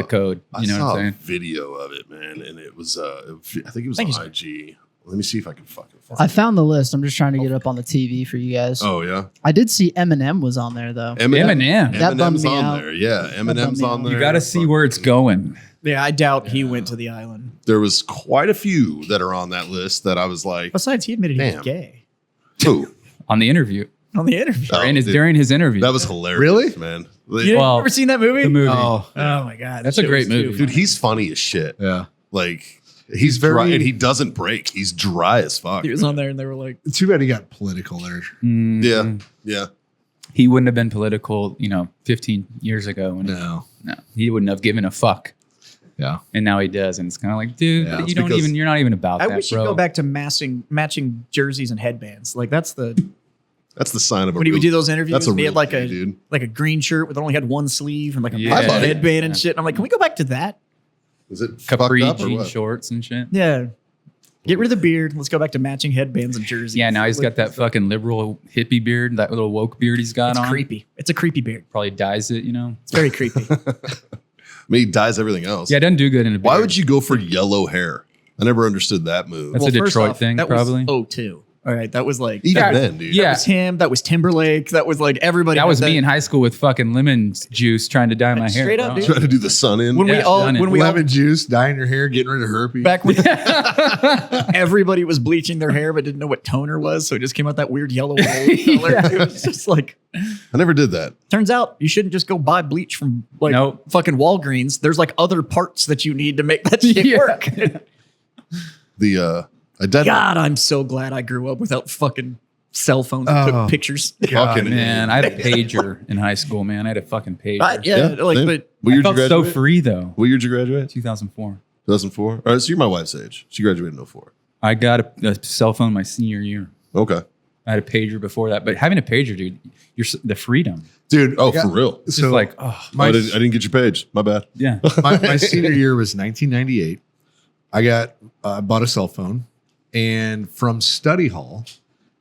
code. I You know saw what I'm a saying? video of it, man, and it was I think it was Thank on you, IG. Let me see if I can fucking find I it. found the list. I'm just trying to get it up on the TV for you guys. Oh yeah, I did see Eminem was on there though. Eminem. That bummed Eminem's me on out. there. Yeah, bummed Eminem's me on out. there. You got to see where it's going. Yeah, I doubt he went to the island. There was quite a few that are on that list that I was like, Besides, he admitted he Damn. was gay "Who?" On the interview, on the interview. Oh, dude, during his interview. that was hilarious. Really? man? You Well, ever seen that movie? the movie. Oh, Oh my god, That's that a shit great was too movie. Dude, funny. he's funny as shit. yeah. Like he's very- dry, and he doesn't break. He's dry as fuck. He was on there, and they were like, Too bad he got political there. Mm, Yeah, yeah. He wouldn't have been political, 15 years ago. No. No, he wouldn't have given a fuck. Yeah. And now he does, and it's kind of like, dude, Yeah, you it's don't because- even. You're not even about I that, wish bro. you'd go back to matching jerseys and headbands. Like that's the That's the sign of a when he would real- do those interviews. That's a And he real had like G, a dude. like a green shirt with only had one sleeve and like a Yeah. black headband and Yeah. shit. And I'm like, can we go back to that? Is it Capri fucked up or jean what? shorts and shit. Yeah. Get rid of the beard. Let's go back to matching headbands and jerseys. Yeah, now he's got that fucking liberal hippie beard, that little woke beard he's got It's on. creepy. It's a creepy beard. Probably dyes it, It's very creepy. I mean, he dyes everything else. Yeah, it doesn't do good in a beard. Why would you go for yellow hair? I never understood that move. That's a first Detroit off, thing, that probably. Was 02. All right, that was like Even Yeah. then, dude. Yeah. that was him. That was Timberlake. That was like everybody. That had was me in high school with fucking lemon juice trying to dye my hair. Straight up, bro. dude. Trying to do the sun in. When Yeah, we all done it. when we all, Lemon juice, dyeing your hair, getting rid of herpes. back when everybody was bleaching their hair but didn't know what toner was, so it just came out that weird yellow gold color. Yeah. It was just like I never did that. turns out you shouldn't just go buy bleach from like Nope. fucking Walgreens. There's like other parts that you need to make that shit Yeah. work. The I did God, I'm so glad I grew up without fucking cell phones and Oh. took pictures. fucking Man, I had a pager in high school, man. I had a fucking pager. Yeah, like same. but What I year did you felt so graduate? free, though. What year did you graduate? 2004. 2004. All right, so you're my wife's age. She graduated in 04. I got a cell phone my senior year. Okay. I had a pager before that. But having a pager, dude, the freedom. Dude. Oh, I got- for real? It's So just like, I didn't get your page. My bad. yeah. my senior year was 1998. I bought a cell phone, and from study hall,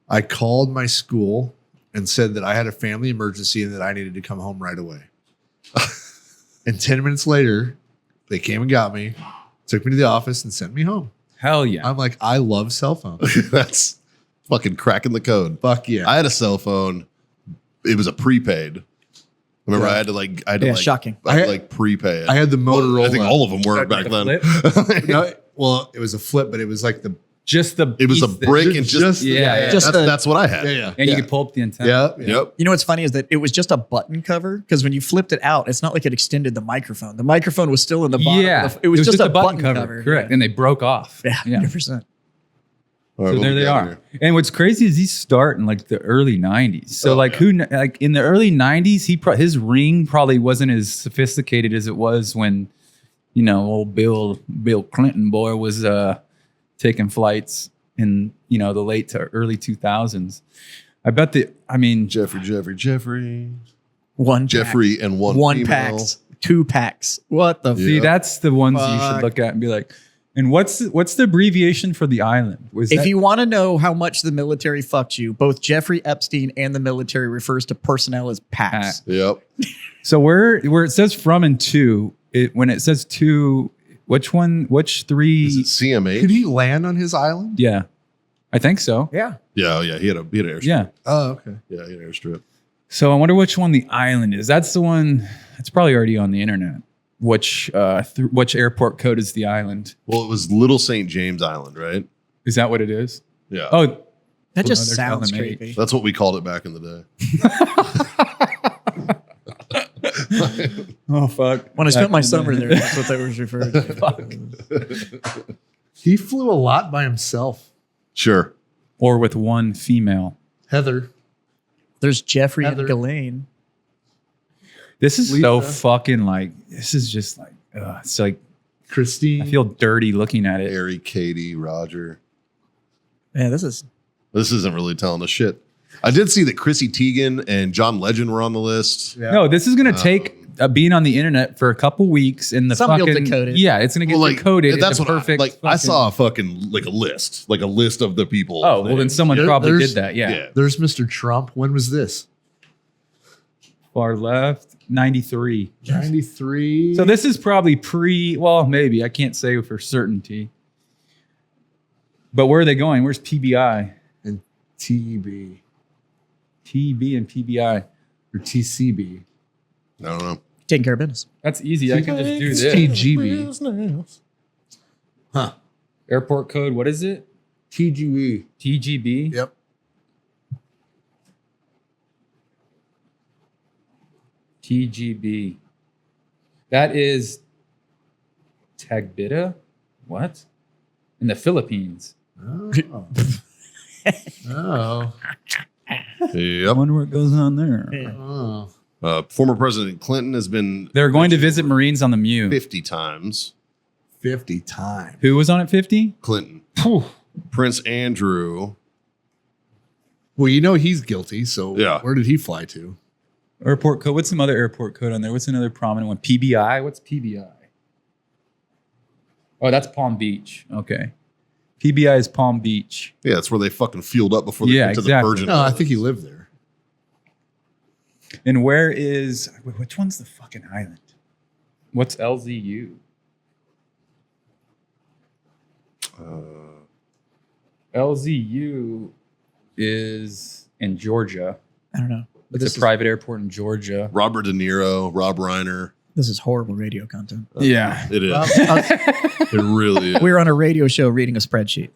I called my school and said that I had a family emergency and that I needed to come home right away. And 10 minutes later, they came and got me, took me to the office, and sent me home. Hell yeah. I'm like, I love cell phones. That's fucking cracking the code. Fuck yeah. I had a cell phone. It was a prepaid. Remember, Yeah. I had to Yeah, like shocking. I had to I- like prepay it. I had the Well, Motorola. I think all of them were back then. No, well, it was a flip, but it was like the Just the. It was a piece that- brick and just Yeah. Just the- that's what I had. yeah. And you could pull up the antenna. Yeah. Yep. you know what's funny is that it was just a button cover because when you flipped it out, it's not like it extended the microphone. The microphone was still in the bottom. Yeah. It was just a button cover. Correct. And they broke off. Yeah, Yeah. 100%. All right, So what there we they got are. here? And what's crazy is these start in like the early 90s. So Oh, like yeah. like in the early 90s, his ring probably wasn't as sophisticated as it was when, old Bill Clinton boy was taking flights in, the late to early 2000s. I bet Jeffrey, One Jeffrey, and one female. packs, 2 packs. What the? see, Yeah. that's the ones you Fuck. should look at and be like, and what's the abbreviation for the island? If you want to know how much the military fucked you, both Jeffrey Epstein and the military refers to personnel as packs. Yep. So where it says from and to, when it says to, which 3? Is it CM8? Could he land on his island? Yeah, I think so. Yeah. Yeah, oh yeah. He had an airstrip. Yeah. Oh, okay. Yeah, he had an airstrip. So I wonder which one the island is. That's the one. It's probably already on the internet. Which airport code is the island? Well, it was Little St. James Island, right? Is that what it is? Yeah. Oh, That just they're sounds telling me. creepy. That's what we called it back in the day. Oh fuck! When I spent my summer there, that's what that was referred to. Fuck. He flew a lot by himself. Sure. Or with one female. Heather. There's Jeffrey Heather. and Ghislaine. This is so Lisa. fucking like. This is just like. It's like Christine. I feel dirty looking at it. Harry, Katie, Roger. Man, this is This isn't really telling us shit. I did see that Chrissy Teigen and John Legend were on the list. Yeah. No, this is gonna take being on the internet for a couple weeks in the Somebody will fucking decode it. Yeah, it's gonna get decoded. That's into what perfect. I saw a fucking like a list of the people. Oh well, then someone There- probably there's- did that. Yeah. yeah. There's Mr. Trump. When was this? Far left, 93. 93. So this is probably pre. Well, maybe I can't say for certainty. But where are they going? Where's PBI? and TB TB and PBI. or TCB. I don't know. taking care of business. That's easy. I can just do It's this. TGB. Huh. Airport code. What is it? TGB. TGB. Yep. TGB. That is Tagbita. What? In the Philippines. Oh. Oh. Yep. wonder what goes on there. Oh. Former President Clinton has been They're going to visit Marines on the Mew. 50 times. 50 times. Who was on at 50? Clinton. Prince Andrew. Well, you know he's guilty, so Yeah. where did he fly to? Airport code. What's some other airport code on there? What's another prominent one? PBI. What's PBI? Oh, that's Palm Beach. Okay. PBI is Palm Beach. Yeah, that's where they fucking fueled up before they Yeah, went to exactly. the Virgin No, I Islands. think he lived there. And where is which one's the fucking island? What's LZU? LZU is in Georgia. I don't know. But It's a private airport in Georgia. Robert De Niro, Rob Reiner. This is horrible radio content. Yeah. It is. Well, It really is. we're on a radio show reading a spreadsheet.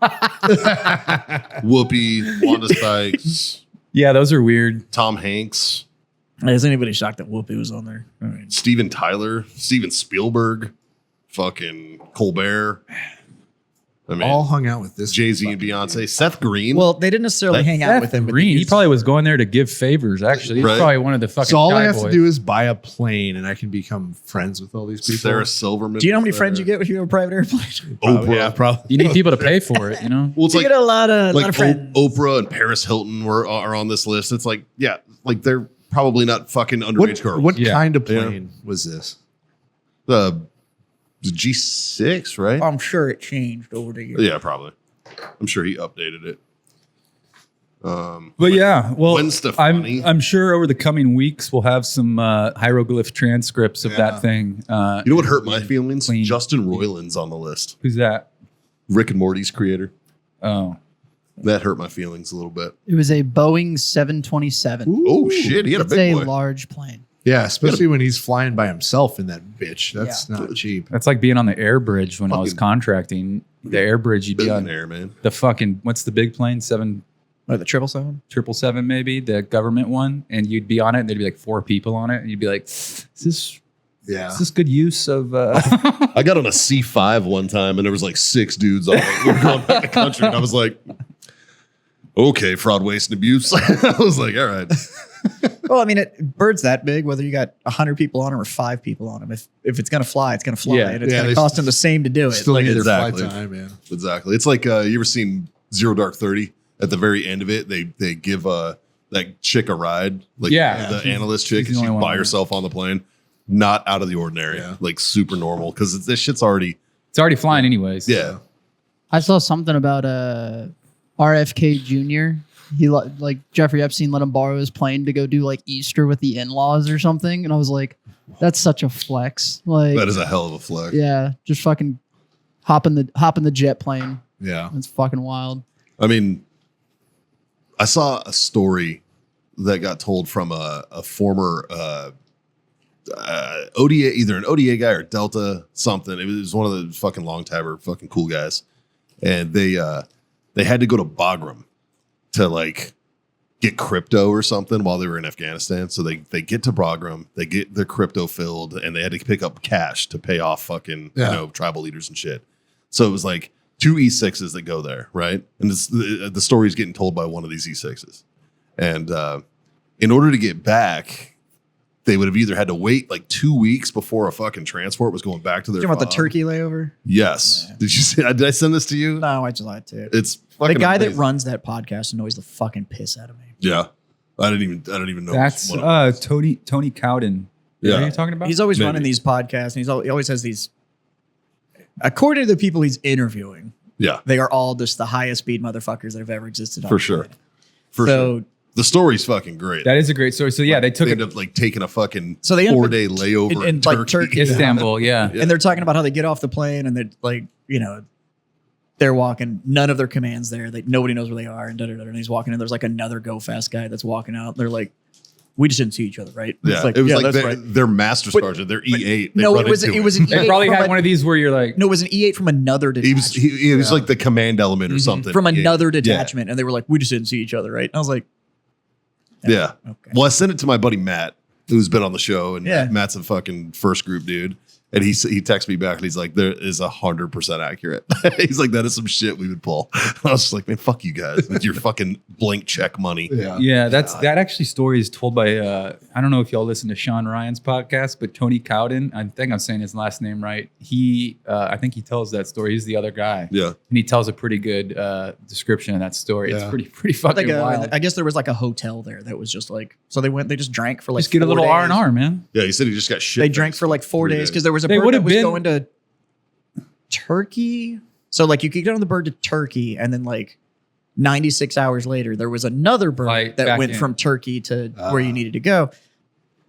Whoopi, Wanda Sykes, Yeah, those are weird. Tom Hanks, Is anybody shocked that Whoopi was on there? I mean, Steven Tyler, Steven Spielberg, fucking Colbert. I mean, All hung out with this. Jay-Z and Beyonce. Seth Green. well, they didn't necessarily hang out with him. but Green. He he's- probably was going there to give favors, actually. He's Right. probably one of the fucking So all I shy have boys. to do is buy a plane, and I can become friends with all these people. Sarah Silverman. Do you know how many was friends you there. get if you have a private airplane? Oprah. Yeah, probably. You need people to pay for it, you know? Well, it's You like, get a lot of friends. Oprah and Paris Hilton are on this list. It's like, yeah, like they're probably not fucking underage girls. What Yeah. kind of Yeah. plane was this? The G6, right? I'm sure it changed over the years. Yeah, probably. I'm sure he updated it. But yeah, well, Gwen Stefani. I'm sure over the coming weeks we'll have some hieroglyph transcripts of Yeah. that thing. You know what hurt my feelings? Clean. Justin Roiland's on the list. Who's that? Rick and Morty's creator. Oh, That hurt my feelings a little bit. It was a Boeing 727. Oh shit, he had a It's a big boy. large plane. Yeah, especially when he's flying by himself in that bitch. That's not cheap. that's like being on the air bridge when I was Fucking- contracting. The air bridge, you'd be on Billionaire, man. the fucking what's the big plane? 777? 777 maybe, the government one, and you'd be on it, and there'd be like 4 people on it, and you'd be like, "Is Yeah. this good use of?" I got on a C5 one time and there was like 6 dudes on it. We were going back the country and I was like, okay, fraud, waste, and abuse. I was like, all right. Well, I mean, birds that big, whether you got 100 people on them or 5 people on them. If it's going to fly, it's going to fly. Yeah. And it's Yeah, going they to cost them the same to do it. Still Like, need their exactly. flight time, man. Exactly. It's like, you ever seen Zero Dark 30? At the very end of it, they give that chick a ride. Like Yeah. the analyst chick, she's the and only she's one by on it. herself on the plane. Not out of the ordinary. Yeah. Like super normal. Because this shit's already, It's already flying anyways. yeah. I saw something about RFK Jr. He like Jeffrey Epstein let him borrow his plane to go do like Easter with the in-laws or something, and I was like, that's such a flex. Like, That is a hell of a flex. yeah, just fucking hop in the jet plane. Yeah. It's fucking wild. I mean, I saw a story that got told from a former ODA, either an ODA guy or Delta something. It was one of the fucking long tabber, fucking cool guys, and they had to go to Bagram to like get crypto or something while they were in Afghanistan. So they get to Bagram, they get their crypto filled, and they had to pick up cash to pay off fucking tribal leaders and shit. So it was like 2 E6s that go there, right? And the story is getting told by one of these E6s. And in order to get back, they would have either had to wait like 2 weeks before a fucking transport was going back to their Talking about the fob. Turkey layover? Yes. Yeah. Did you see? Did I send this to you? No, I just lied to it. It's The fucking guy amazing. that runs that podcast annoys the fucking piss out of me. Yeah. I don't even know. That's what it was. Tony Cowden. Yeah. What are you talking about? He's always Maybe. running these podcasts, and he always has these. According to the people he's interviewing, Yeah, they are all just the highest speed motherfuckers that have ever existed. On for the sure. planet. For So sure. The story's fucking great. That is a great story. So yeah, they took They it end up like taking a fucking So they end up 4-day layover in, in like, Turkey. Turkey. Istanbul. Yeah. Yeah. and they're talking about how they get off the plane and they're like, they're walking, none of their commands there. Nobody knows where they are, and da-da-da. And he's walking, and there's like another go fast guy that's walking out. They're like, we just didn't see each other, right? Yeah, It's like, it was like that's their, right. their master sergeant, their E8. They No, run it was into it was an They E8 probably from had a- one of these where you're like, No, it was an E8 from another detachment. he was like the command element or something. from another Yeah. detachment, and they were like, we just didn't see each other, right? And I was like, Yeah. okay. Well, I sent it to my buddy Matt, who's been on the show, and Yeah. Matt's a fucking first group dude. And he texted me back and he's like, there is 100% accurate. He's like, that is some shit we would pull. I was just like, man, fuck you guys with your fucking blank check money. Yeah. yeah, that actually story is told by I don't know if y'all listen to Sean Ryan's podcast, but Tony Cowden, I think I'm saying his last name right. He I think he tells that story. He's the other guy. Yeah. And he tells a pretty good description of that story. It's Yeah. pretty fucking wild. I guess there was like a hotel there that was just like, so they just drank for like Just get a 4 little days. R&R, man. Yeah. He said he just got shit. They drank for like 4 days because there was a They bird would that have was been- going to Turkey. So like you could get on the bird to Turkey, and then like 96 hours later, there was another bird Flight that back went in. from Turkey to where you needed to go.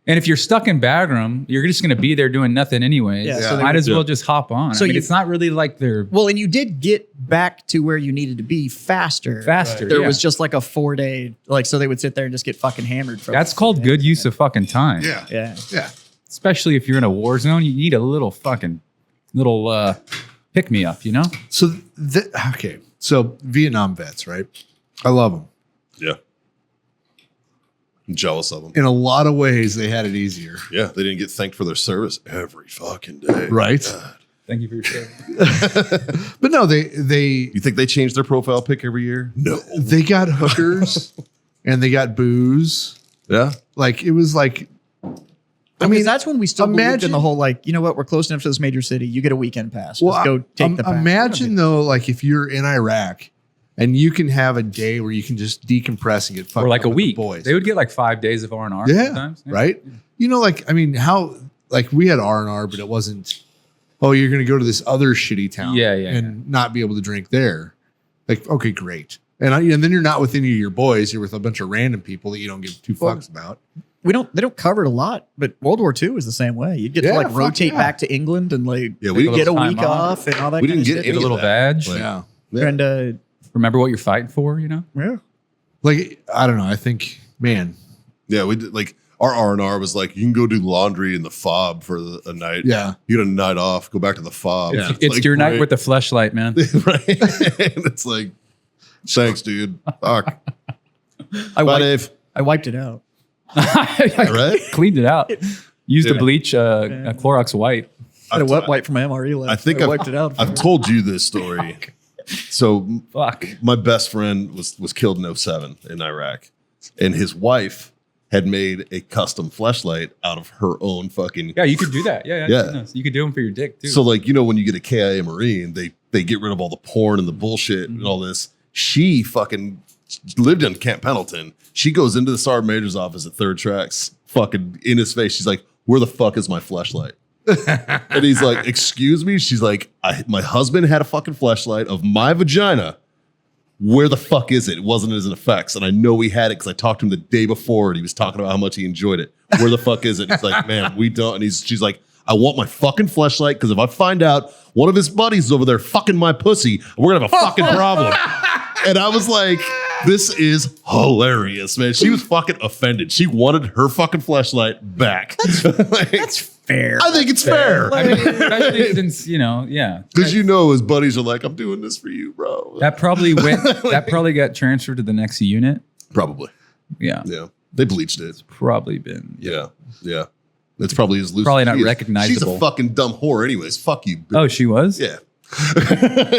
And if you're stuck in Bagram, you're just going to be there doing nothing anyways. Yeah, So so might they- as well just hop on. So I mean, you- it's not really like they're Well, and you did get back to where you needed to be faster. faster. There yeah. was just like a 4-day, like, so they would sit there and just get fucking hammered. For That's called good use of fucking time. Yeah. Yeah. Yeah. Especially if you're in a war zone, you need a little pick me up, you know? So, okay. So, Vietnam vets, right? I love them. Yeah. I'm jealous of them. In a lot of ways, they had it easier. Yeah. They didn't get thanked for their service every fucking day. Right. God. Thank you for your service. But no, they You think they change their profile pic every year? No. they got hookers and they got booze. Yeah. Like it was like, I mean, that's when we still believed in imagine- the whole, like, you know what, we're close enough to this major city. You get a weekend pass. well, Just go take the pass. imagine though, like if you're in Iraq and you can have a day where you can just decompress and get fucked Or like up a with the week. boys. They would get like 5 days of R&R Yeah, sometimes. Yeah. right. You know, like I mean, how like we had R&R, but it wasn't. Oh, you're going to go to this other shitty town, Yeah, yeah, and not be able to drink there. Like, okay, great. And then you're not with any of your boys. You're with a bunch of random people that you don't give two fucks about. They don't cover it a lot, but World War II was the same way. You'd get Yeah, to like fuck rotate yeah. back to England and like Yeah, we didn't get a time week off. off and all that. We kind didn't of get shit. Get a little that. badge. Like- Yeah. Yeah. And Remember what you're fighting for, you know? yeah, Like, I don't know. I think, man, Yeah, we did like our R&R was like, you can go do laundry in the fob for a night. yeah. You get a night off, go back to the fob. Yeah. It's like, your night right. with the fleshlight, man. right. And it's like, thanks, dude. Fuck. I Bye, wiped, Dave. I wiped it out. I Right? cleaned it out. Used Yeah. a bleach, a Clorox white. I had a wet wipe from my MRE left. I think I wiped it out. I've told you this story. So Fuck. my best friend was killed in 07 in Iraq, and his wife had made a custom fleshlight out of her own fucking. Yeah, you could do that. Yeah. Yeah. Nice. You could do them for your dick, too. So like, you know, when you get a KIA Marine, they get rid of all the porn and the bullshit and all this. She fucking lived in Camp Pendleton. She goes into the Sergeant Major's office at Third Tracks, fucking in his face. She's like, "Where the fuck is my fleshlight?" And he's like, "Excuse me?" She's like, "My husband had a fucking fleshlight of my vagina. Where the fuck is it? It wasn't as an effects, and I know he had it because I talked to him the day before, and he was talking about how much he enjoyed it. Where the fuck is it?" He's like, "Man, we don't." And she's like, "I want my fucking fleshlight because if I find out one of his buddies is over there fucking my pussy, we're gonna have a fucking problem." And I was like, this is hilarious, man. She was fucking offended. She wanted her fucking fleshlight back. That's fair. I think it's fair. I mean, especially since, you know, yeah. Because you know his buddies are like, I'm doing this for you, bro. That probably got transferred to the next unit. Probably. Yeah. Yeah. They bleached it. Probably been. Yeah. Yeah. It's probably as loose. Probably as not she is. recognizable. She's a fucking dumb whore anyways. Fuck you. Oh, she was? Yeah.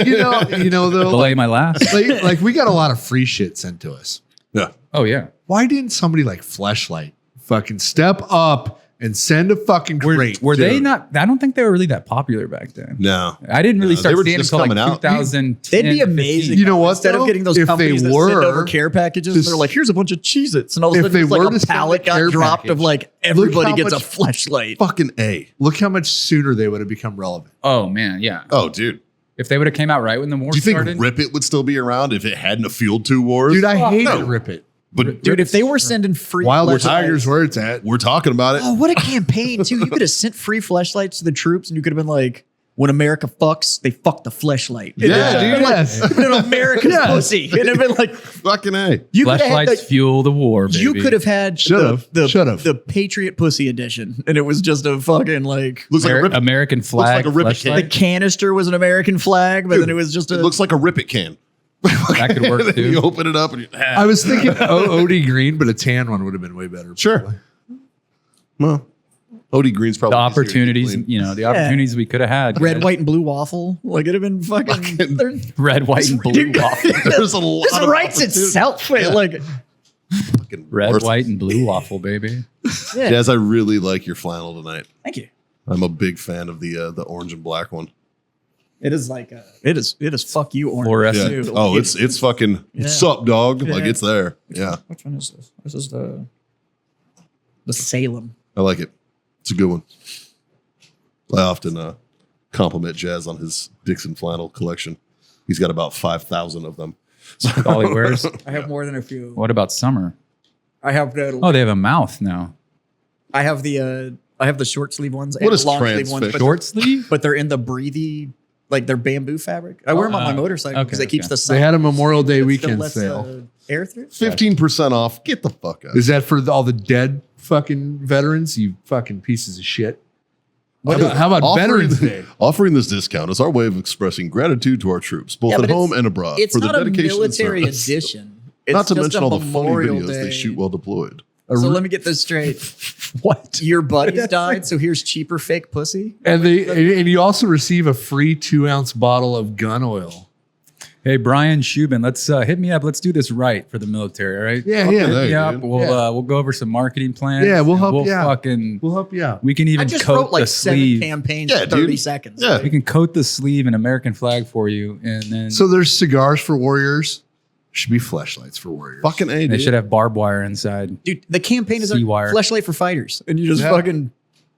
You know though, Belay my last. like we got a lot of free shit sent to us. Yeah. Oh, yeah. Why didn't somebody like Fleshlight fucking step up and send a fucking crate? Were they Dude. not? I don't think they were really that popular back then. No. I didn't really No, start they were seeing just until like coming out. 2010. They'd be amazing. You know what, Instead though? of getting those If companies they that send were- over care packages, and just- they're like, "Here's a bunch of Cheez-Its," and all of a If sudden, they it's like were a to send pallet the care got dropped of package, like everybody how gets a much- fleshlight. Fucking A. Look how much sooner they would have become relevant. Oh, man. Yeah. Oh, dude. If they would have came out right when the war Do you think started. Rip It would still be around if it hadn't a Field 2 Wars? Dude, I hated no. Rip It. But Dude, if they were sending free Wild fleshlights- Tigers, where it's at. we're talking about it. Oh, what a campaign too! You could have sent free fleshlights to the troops, and you could have been like, "When America fucks, they fuck the fleshlight." Yeah, dude, yes. An America's pussy. It'd have been like Fucking A. you could have had Flashlights fuel the war, baby. you could have had Should've. the Patriot Pussy edition, and it was just a fucking like Looks like a Rip It. American flag. like a Rip It flashlight. the canister was an American flag, but then it was just a It looks like a Rip It can. That could work, And then too. You open it up and you, I was thinking OD green, but a tan one would have been way better. sure. Well, OD Green's probably The easier to opportunities, clean. the opportunities we could have had. red, guys. white, and blue waffle. Like it'd have been fucking. Red, white, and blue waffle. There's a lot This of writes opportunity. itself. Yeah. Like Fucking Red, worth it. white, and blue waffle, baby. yeah. Jazz, I really like your flannel tonight. Thank you. I'm a big fan of the orange and black one. It is like it is fuck you orange. Fluorescent. Yeah. Dude, Oh, it's fucking Yeah. sup, dog. Like Yeah. it's there. Yeah, Which one is this? This is the Salem. I like it. It's a good one. I often compliment Jazz on his Dixon flannel collection. He's got about 5,000 of them. All he wears. I have more than a few. What about summer? I have the Oh, they have a mouth now. I have the short sleeve ones What and is long sleeve ones, transfix? but, Short sleeve? but they're in the breathy, like they're bamboo fabric. I wear them on my Oh, motorcycle because okay, it keeps okay. the sun. They had a Memorial Day it still weekend lets, sale. air through. 15% off. Get the fuck out. Is that for all the dead fucking veterans? You fucking pieces of shit. How about Veterans Day? Offering this discount is our way of expressing gratitude to our troops, both Yeah, at but home and abroad, It's for the not a dedication military and service. edition. It's Not to just mention a all the funny Memorial videos Day. they shoot while deployed. So let me get this straight. What? Your buddies died, so here's cheaper fake pussy. And and you also receive a free 2-ounce bottle of gun oil. Hey, Brian Shubin, let's hit me up. Let's do this right for the military, all right? Yeah, Fucking yeah. A. Hey, Yeah, dude. we'll go over some marketing plans. Yeah, we'll and help you out. Fucking, We'll help you out. we can I even just coat wrote like the 7 sleeve. campaigns Yeah, in 30 dude. seconds. Yeah. We can coat the sleeve an American flag for you, and then So there's cigars for warriors. Should be fleshlights for warriors. Fucking A, they dude. should have barbed wire inside. Dude, the campaign is a C-wire. fleshlight for fighters. And you just Yeah. fucking,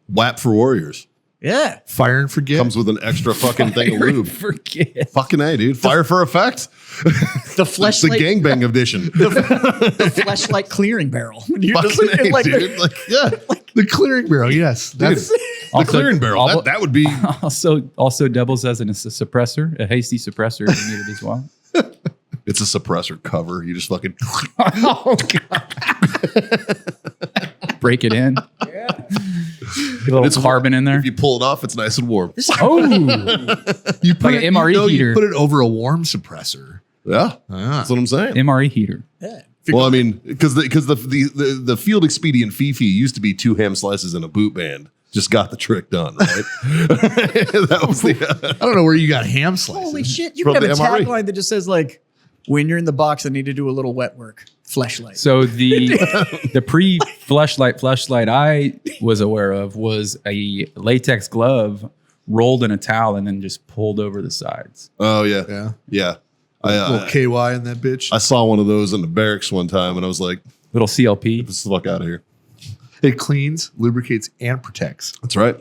WAP for warriors. yeah. Fire and forget. Comes with an extra fucking thing of lube. Forget. Fucking A, dude. Fire for effect. The It's the fleshlight, gangbang edition. the fleshlight clearing barrel. You just- Fucking A, like, dude. Like, yeah. the clearing barrel. Yes, that's The clearing barrel. That would be. Also doubles as a suppressor, a hasty suppressor if needed as well. It's a suppressor cover. You just fucking. Break it in. Get a little It's carbon in there. If you pull it off, it's nice and warm. Oh, you put Like it, an MRE you heater. put it over a warm suppressor. Yeah. Ah. That's what I'm saying. MRE heater. yeah. Well, I mean, because the field expedient Fifi used to be 2 ham slices and a boot band. Just got the trick done, right? That was the. I don't know where you got ham slices. Holy shit. You From could have a the MRE. tagline that just says like, when you're in the box, I need to do a little wet work. Fleshlight. So the fleshlight I was aware of was a latex glove rolled in a towel and then just pulled over the sides. Oh yeah, Yeah. yeah. Little KY in that bitch. I saw one of those in the barracks one time, and I was like, Little CLP. "Get the fuck out of here." It cleans, lubricates, and protects. That's right.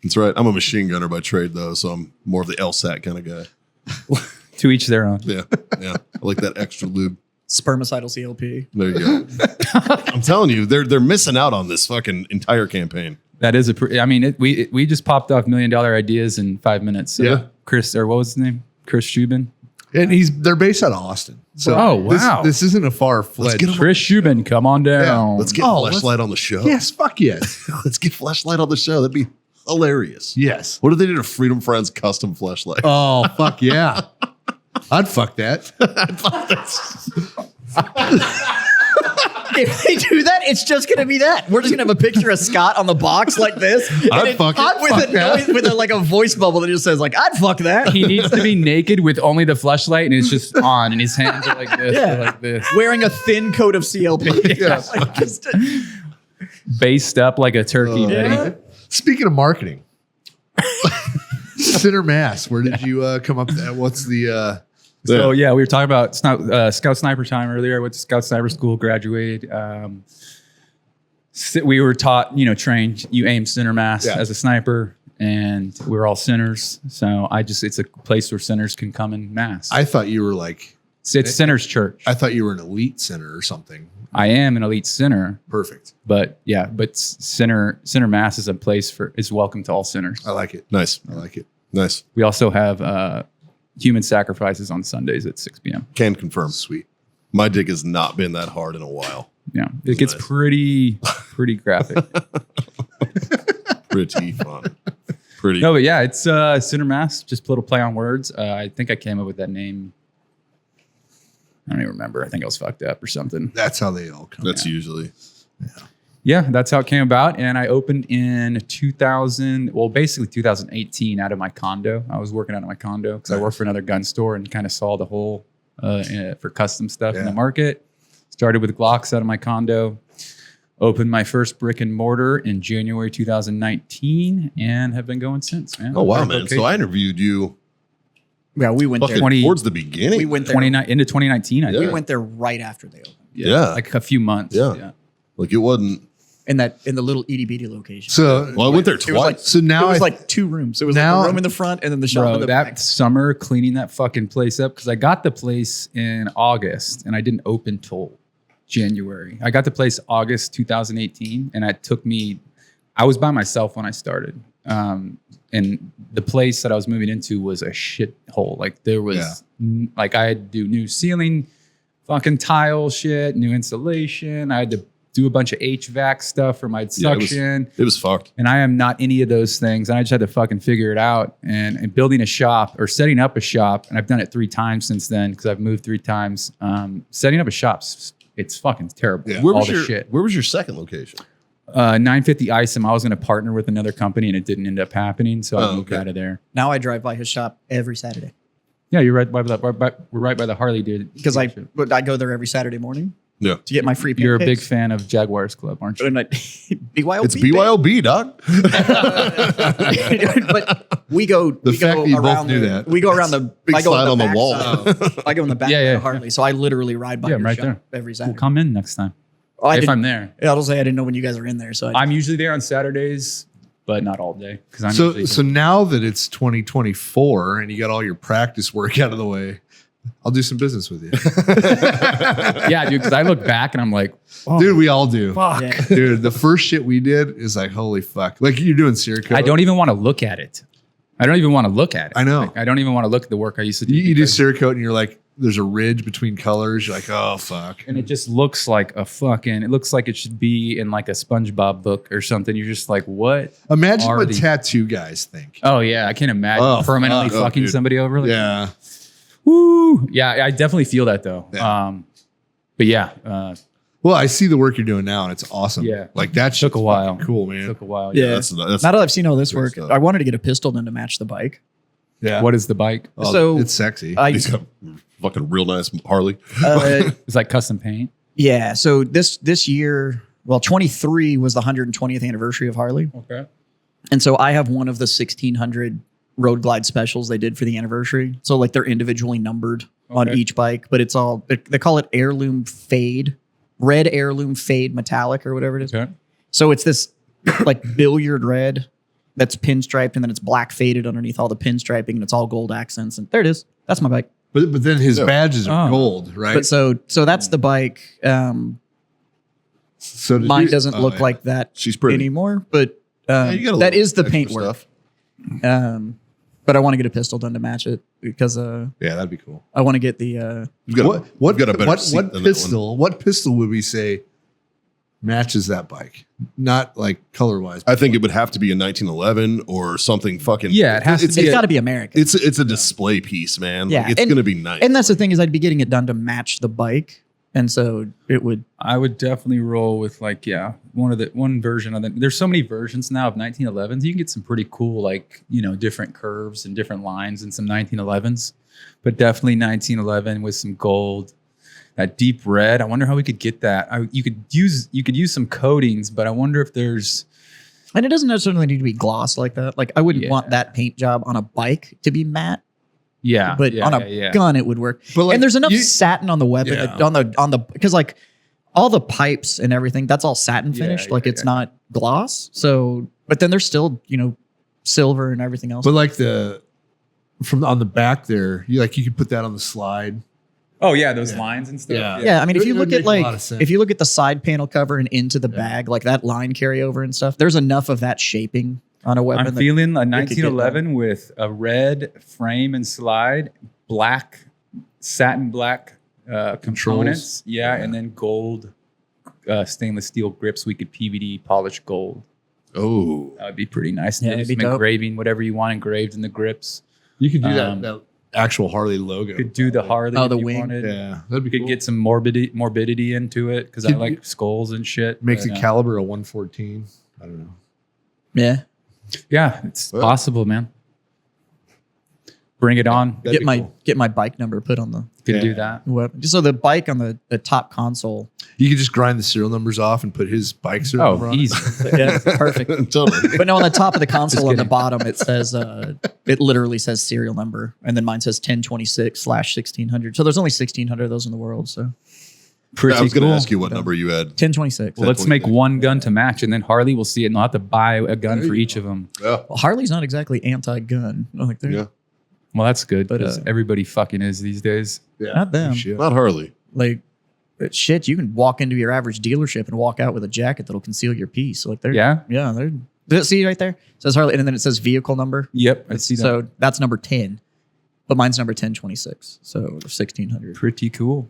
That's right. I'm a machine gunner by trade, though, so I'm more of the LSAT kind of guy. To each their own. Yeah, yeah. I like that extra lube. Spermicidal CLP. There you go. I'm telling you, they're missing out on this fucking entire campaign. That is we just popped off $1 million ideas in 5 minutes. So Yeah. Chris, or what was his name? Chris Shubin. And they're based out of Austin. So Oh, wow. This isn't a far fledged. get 'em- Chris Shubin, come on down. Let's get let's- Fleshlight on the show. Yes, fuck yes. Let's get Fleshlight on the show. That'd be hilarious. Yes. What if they did a Freedom Friends custom Fleshlight? Oh, fuck yeah. I'd fuck that. if they do that, it's just gonna be that. We're just gonna have a picture of Scott on the box like this. I'd fuck it. With a voice bubble that just says like, "I'd fuck that." He needs to be naked with only the fleshlight, and it's just on, and his hands are like this, Yeah. or like this, Wearing a thin coat of CLP. Yeah. Like, just- based up like a turkey. Yeah. Speaking of marketing, Center Mass. Where did you come up? What's the? So yeah, we were talking about Scout Sniper time earlier. I went to Scout Sniper School, graduated. We were taught, trained. You aim center mass as a sniper, and we're all centers. So it's a place where centers can come in mass. I thought you were like. It's centers church. I thought you were an elite center or something. I am an elite center, Perfect. but center mass is welcome to all centers. I like it. Nice. I like it. Nice. We also have human sacrifices on Sundays at 6 p.m. Can confirm. Sweet. My dick has not been that hard in a while. Yeah, it gets Nice. pretty graphic. Pretty fun. Pretty. No, but yeah, it's center mass. Just a little play on words. I think I came up with that name. I don't even remember. I think I was fucked up or something. That's how they all come. That's usually. Yeah, that's how it came about. And I opened in 2018 out of my condo. I was working out of my condo because I worked for another gun store and kind of saw the whole for custom stuff in the market. Started with Glocks out of my condo. Opened my first brick and mortar in January 2019 and have been going since, man. Oh, wow, Perfect man. location. So I interviewed you yeah, we went fucking there. towards the beginning. We went there. 29 into 2019, I Yeah. We think. went there right after they opened. Yeah. Like a few months. Yeah. Like it wasn't. In the little itty bitty location. So Well, I went there It was twice. like So now it was I- like 2 rooms. It was Now- like a room in the front and then the shop in Bro, the that back. summer cleaning that fucking place up because I got the place in August and I didn't open till January. I got the place August 2018 and I was by myself when I started. And the place that I was moving into was a shit hole. Like there was like I had to do new ceiling, fucking tile shit, new insulation. I had to do a bunch of HVAC stuff for my suction. It was fucked. And I am not any of those things. And I just had to fucking figure it out. And building a shop or setting up a shop, and I've done it 3 times since then because I've moved 3 times. Setting up a shop, it's fucking terrible. Yeah. Where All was the your shit. Where was your second location? 950 ISIM, I was going to partner with another company and it didn't end up happening. So I Oh, moved okay. out of there. Now I drive by his shop every Saturday Yeah, you're right by we're right by the Harley dude. because I go there every Saturday morning Yeah. to get my free You're a big pancakes. fan of Jaguars Club, aren't you? And BYOB. It's BYOB, dog. But we go. The we fact go that you both around knew the- that. We go around the Big I go sign on the back wall. side. I go in the back Yeah, of yeah. the Harley, so I literally ride by Yeah, your right shop there. every We'll Saturday. come in next time Oh, I if didn't- I'm there. I'll say I didn't know when you guys are in there, so I'm usually there on Saturdays, but not all day because I'm So usually so now that it's 2024 and you got all your practice work out of the way, I'll do some business with you. yeah, dude. Because I look back and I'm like, oh, Dude, we all do. fuck. Yeah. Dude, the first shit we did is like, holy fuck. Like you're doing Cerakote. I don't even want to look at it. I don't even want to look at it. I know. Like, I don't even want to look at the work I used to do. You do because- Cerakote and you're like, there's a ridge between colors. You're like, oh fuck. and it just looks like it looks like it should be in like a SpongeBob book or something. You're just like, what? Imagine are what the- tattoo guys think. Oh yeah, I can't imagine Oh, permanently fuck. Oh, fucking dude. somebody over. Like, Yeah. Woo. Yeah, I definitely feel that though. Yeah. But yeah, Well, I see the work you're doing now and it's awesome. Yeah. Like that Took shit's a while. fucking cool, man. took a while. Yeah. That's now that I've seen all this Great work, stuff. I wanted to get a pistol then to match the bike. Yeah. What is the bike? Oh, So, it's sexy. he's got fucking real nice Harley. It's like custom paint. Yeah. So this year, well, 23 was the 120th anniversary of Harley, Okay. and so I have one of the 1600 Road Glide specials they did for the anniversary. So like they're individually numbered on Okay. each bike, but it's all they call it heirloom fade, red heirloom fade metallic or whatever it is. Okay. So it's this like billiard red that's pinstriped, and then it's black faded underneath all the pinstriping, and it's all gold accents. And there it is. That's my bike. but then his Yeah. badges are Oh. gold, right? But so that's the bike. So did Mine you- doesn't oh, look yeah. like that She's pretty. anymore, but Yeah, you got a that little is the extra paint work. stuff. But I want to get a pistol done to match it because Yeah, that'd be cool. I want to get the You've got What you've got a better what seat what than that one. pistol? What pistol would we say matches that bike? Not like color wise. I think it would have to be a 1911 or something fucking. Yeah, it has to it's, be it's a- got to be American. It's a display piece, man. Yeah, Like, it's and- gonna be nice. And that's the thing is I'd be getting it done to match the bike. And so it would. I would definitely roll with one version of it. There's so many versions now of 1911s. You can get some pretty cool different curves and different lines in some 1911s, but definitely 1911 with some gold, that deep red. I wonder how we could get that. You could use some coatings, but I wonder if there's. And it doesn't necessarily need to be gloss like that. Like I wouldn't want that paint job on a bike to be matte. Yeah, but on a gun it would work. But and there's enough satin on the weapon Yeah. on the because like all the pipes and everything that's all satin finished. It's not gloss. So, but then there's still silver and everything else. But like from on the back there, you could put that on the slide. Oh yeah, those lines and stuff. Yeah, I mean, if It you would look at make a lot of sense. if you look at the side panel cover and into the bag, like that line carryover and stuff, there's enough of that shaping on a weapon. I'm feeling a could get 1911 with a red frame and slide, satin black components. Yeah, and then gold stainless steel grips. We could PVD polish gold. Oh, That would be pretty nice. Yeah, And it'd then be some dope. engraving, whatever you want engraved in the grips. You could do Um, that actual Harley logo. Could do the Harley Oh, the if you wing. wanted. Yeah, that'd be We could cool. get some morbidity into it because I Could like you- skulls and shit. Makes but, the caliber a 114. I don't know. Yeah, yeah, it's Well. possible, man. Bring it on. That'd be cool. get my bike number put on the Could Yeah. do that. weapon. So the bike on the top console. You could just grind the serial numbers off and put his bike serial number Oh, on it. easy. Yeah, perfect. totally. But no, on the top of the console on the bottom, it says it literally says serial number, and then mine says 1026/1600. So there's only 1600 of those in the world. So Pretty I was going to cool. ask you what number you had. 1026. Well, let's make one gun to match, and then Harley will see it, and they'll have to buy a gun There for you each of them. Yeah. Well, Harley's not exactly anti-gun. Like they're Yeah. Well, that's good But, because everybody fucking is these days. Yeah, Not them. shit. Not Harley. like shit. You can walk into your average dealership and walk out with a jacket that'll conceal your piece. Like they're Yeah. They're see right there? It says Harley, and then it says vehicle number. Yep, I see that. So that's number 10, but mine's number 1026. So 1600. Pretty cool.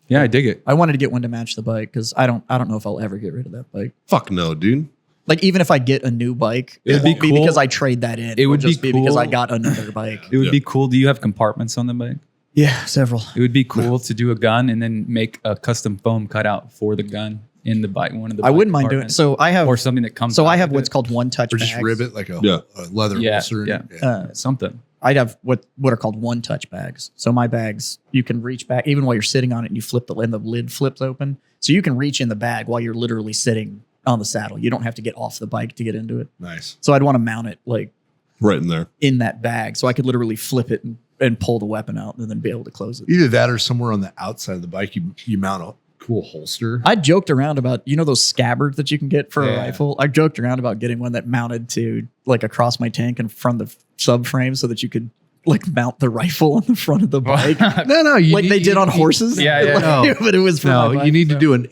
Yeah, I dig it. I wanted to get one to match the bike because I don't know if I'll ever get rid of that bike. Fuck no, dude. Like even if I get a new bike, It'd it be won't be cool. because I trade that in. It would just be because cool. I got another bike. It would Yeah. be cool. Do you have compartments on the bike? Yeah, several. It would be cool to do a gun and then make a custom foam cutout for the gun in the bike. One of the I bike wouldn't mind doing it. compartments. So I have or something that comes. so I out have with what's it. called one touch Or just bags. rivet like a Yeah. leather Yeah, holster. yeah. Something. I'd have what are called one touch bags. So my bags, you can reach back even while you're sitting on it and you flip and the lid flips open. So you can reach in the bag while you're literally sitting on the saddle. You don't have to get off the bike to get into it. Nice. So I'd want to mount it like Right in there. in that bag so I could literally flip it and pull the weapon out and then be able to close it. Either that or somewhere on the outside of the bike, you mount a cool holster. I joked around about, those scabbards that you can get for a Yeah. rifle. I joked around about getting one that mounted to like across my tank and from the subframe so that you could like mount the rifle on the front of the bike. No, you Like they did on horses. Yeah, yeah. Like, but it was for my No, bike, you need to so- do an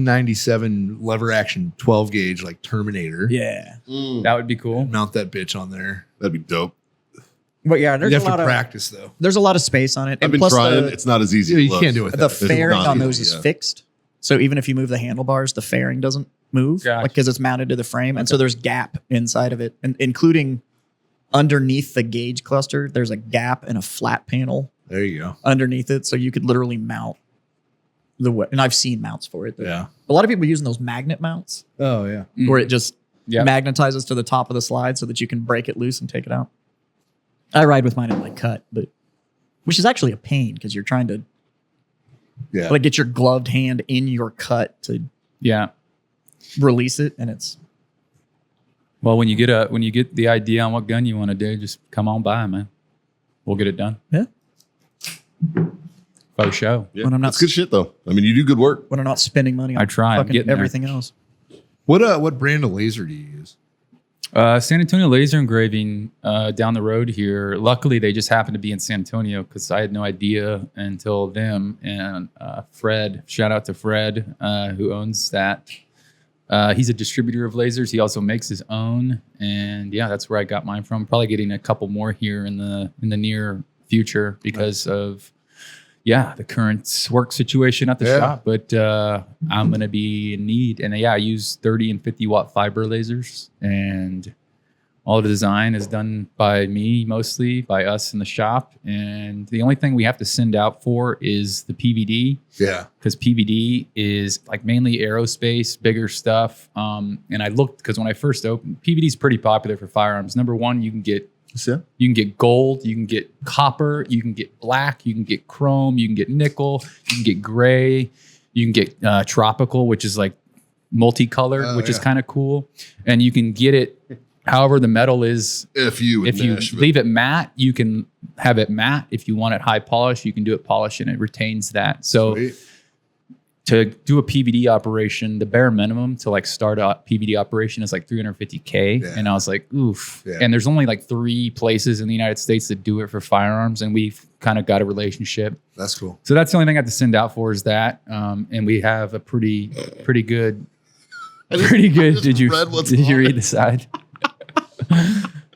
1897 lever action 12 gauge like Terminator. Yeah. That would be cool. Mount that bitch on there. That'd be dope. But yeah, You there's a have lot to of practice though. there's a lot of space on it. I've And been plus trying. the, It's not as easy. Yeah, as you it looks. can't do it with the that. fairing not on easy, those is yeah. fixed. So even if you move the handlebars, the fairing doesn't move Gotcha. because it's mounted to the frame. And so there's gap inside of it, and including underneath the gauge cluster, there's a gap and a flat panel There you go. underneath it. So you could literally mount and I've seen mounts for it. Yeah. A lot of people are using those magnet mounts Oh yeah. where it just Yeah. magnetizes to the top of the slide so that you can break it loose and take it out. I ride with mine in my cut, which is actually a pain because you're trying to Yeah. like get your gloved hand in your cut to Yeah. release it, and it's Well, when you get the idea on what gun you want to do, just come on by, man. We'll get it done. yeah. Faux show. Yeah. When I'm not- It's good shit though. I mean, you do good work. When I'm not spending money on I try. I'm fucking getting there. everything else. What brand of laser do you use? San Antonio Laser Engraving down the road here. Luckily, they just happened to be in San Antonio because I had no idea until them. And Fred, shout out to Fred, who owns that. He's a distributor of lasers. He also makes his own, and yeah, that's where I got mine from. Probably getting a couple more here in the near future because of the current work situation at the shop. But I'm gonna be in need, and I use 30 and 50 watt fiber lasers, and All the design is done by me, mostly by us in the shop. And the only thing we have to send out for is the PVD. Yeah. Because PVD is like mainly aerospace, bigger stuff. And I looked, because when I first opened, PVD is pretty popular for firearms. Number one, you can get gold, you can get copper, you can get black, you can get chrome, you can get nickel, you can get gray, you can get tropical, which is like multicolored, which is kind of cool. And you can get it however the metal is. If you leave it matte, you can have it matte. If you want it high polish, you can do it polished and it retains that. So Sweet. to do a PVD operation, the bare minimum to like start a PVD operation is like $350K. Yeah. And I was like, oof. Yeah. And there's only like 3 places in the United States that do it for firearms. And we've kind of got a relationship. That's cool. So that's the only thing I have to send out for is that. And we have a pretty good. Did you read the side?